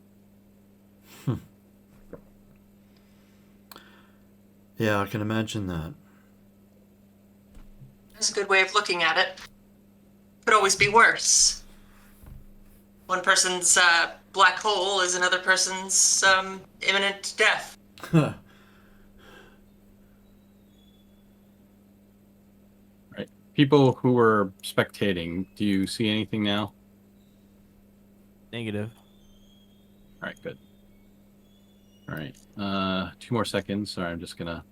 Yeah, I can imagine that. That's a good way of looking at it. Could always be worse. One person's black hole is another person's imminent death. Right. People who were spectating, do you see anything now? Negative. All right, good. All right. 2 more seconds. Sorry, I'm just gonna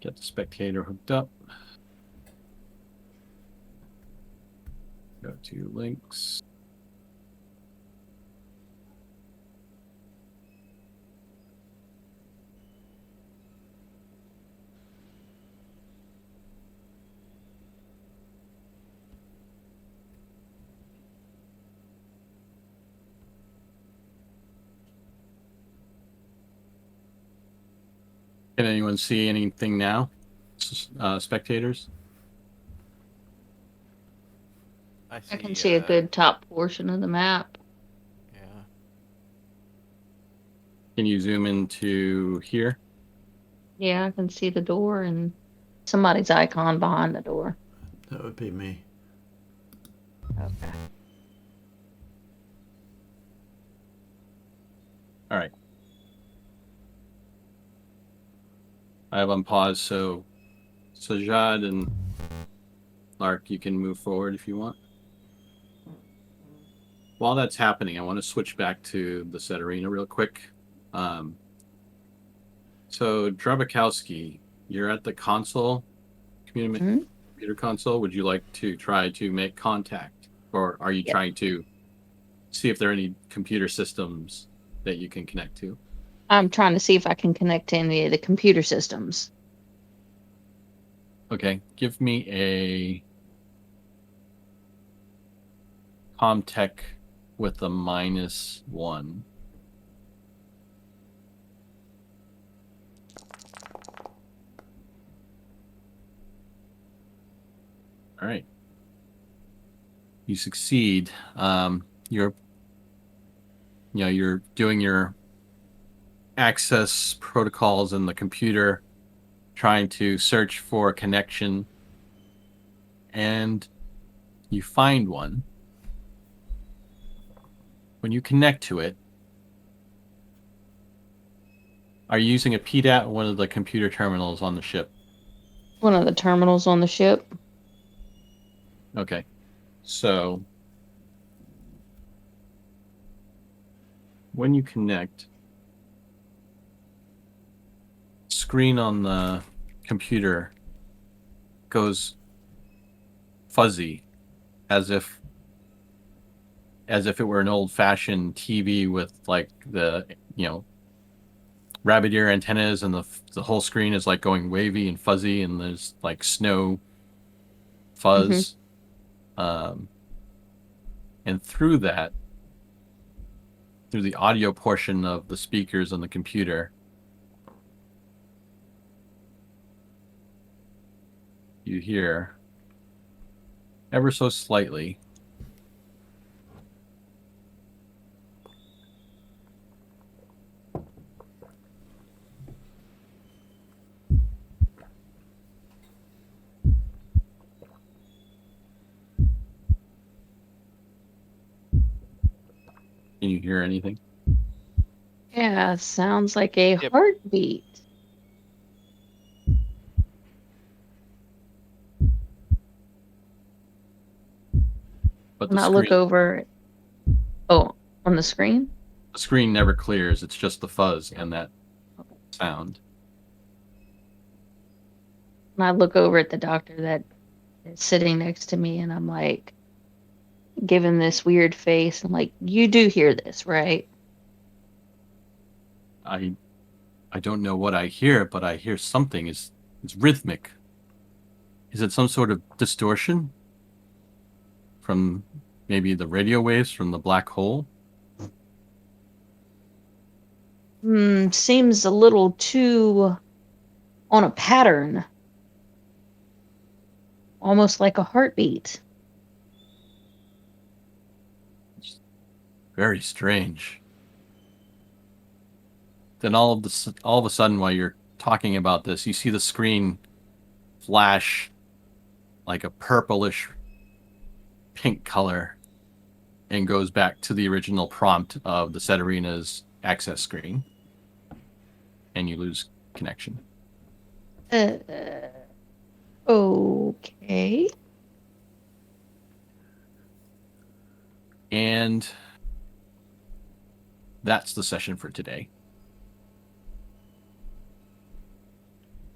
get the spectator hooked up. Go to links. Can anyone see anything now? Spectators? I can see a good top portion of the map. Yeah. Can you zoom into here? Yeah, I can see the door and somebody's icon behind the door. That would be me. Okay. All right. I have unpaused, so Sajad and Lark, you can move forward if you want. While that's happening, I want to switch back to the set arena real quick. So Drabakowski, you're at the console, computer console. Would you like to try to make contact, or are you trying to see if there are any computer systems that you can connect to? I'm trying to see if I can connect to any of the computer systems. Okay, give me a Comtech with a -1. All right. You succeed. You're doing your access protocols in the computer, trying to search for a connection, and you find one. When you connect to it, are you using a PDAT or one of the computer terminals on the ship? One of the terminals on the ship. Okay. So when you connect, screen on the computer goes fuzzy, as if it were an old-fashioned TV with like the rabbit ear antennas, and the whole screen is like going wavy and fuzzy, and there's like snow fuzz. And through the audio portion of the speakers on the computer, you hear ever so slightly Can you hear anything? Yeah, sounds like a Yep. heartbeat. But When I look over, on the screen? the screen never clears. It's just the fuzz and that sound. When I look over at the doctor that is sitting next to me, and I'm like, giving this weird face. I'm like, you do hear this, right? I don't know what I hear, but I hear something. It's rhythmic. Is it some sort of distortion from maybe the radio waves from the black hole? Seems a little too on a pattern. Almost like a heartbeat. Very strange. Then all of a sudden, while you're talking about this, you see the screen flash like a purplish pink color and goes back to the original prompt of the Set Arena's access screen. And you lose connection. Okay. And that's the session for today.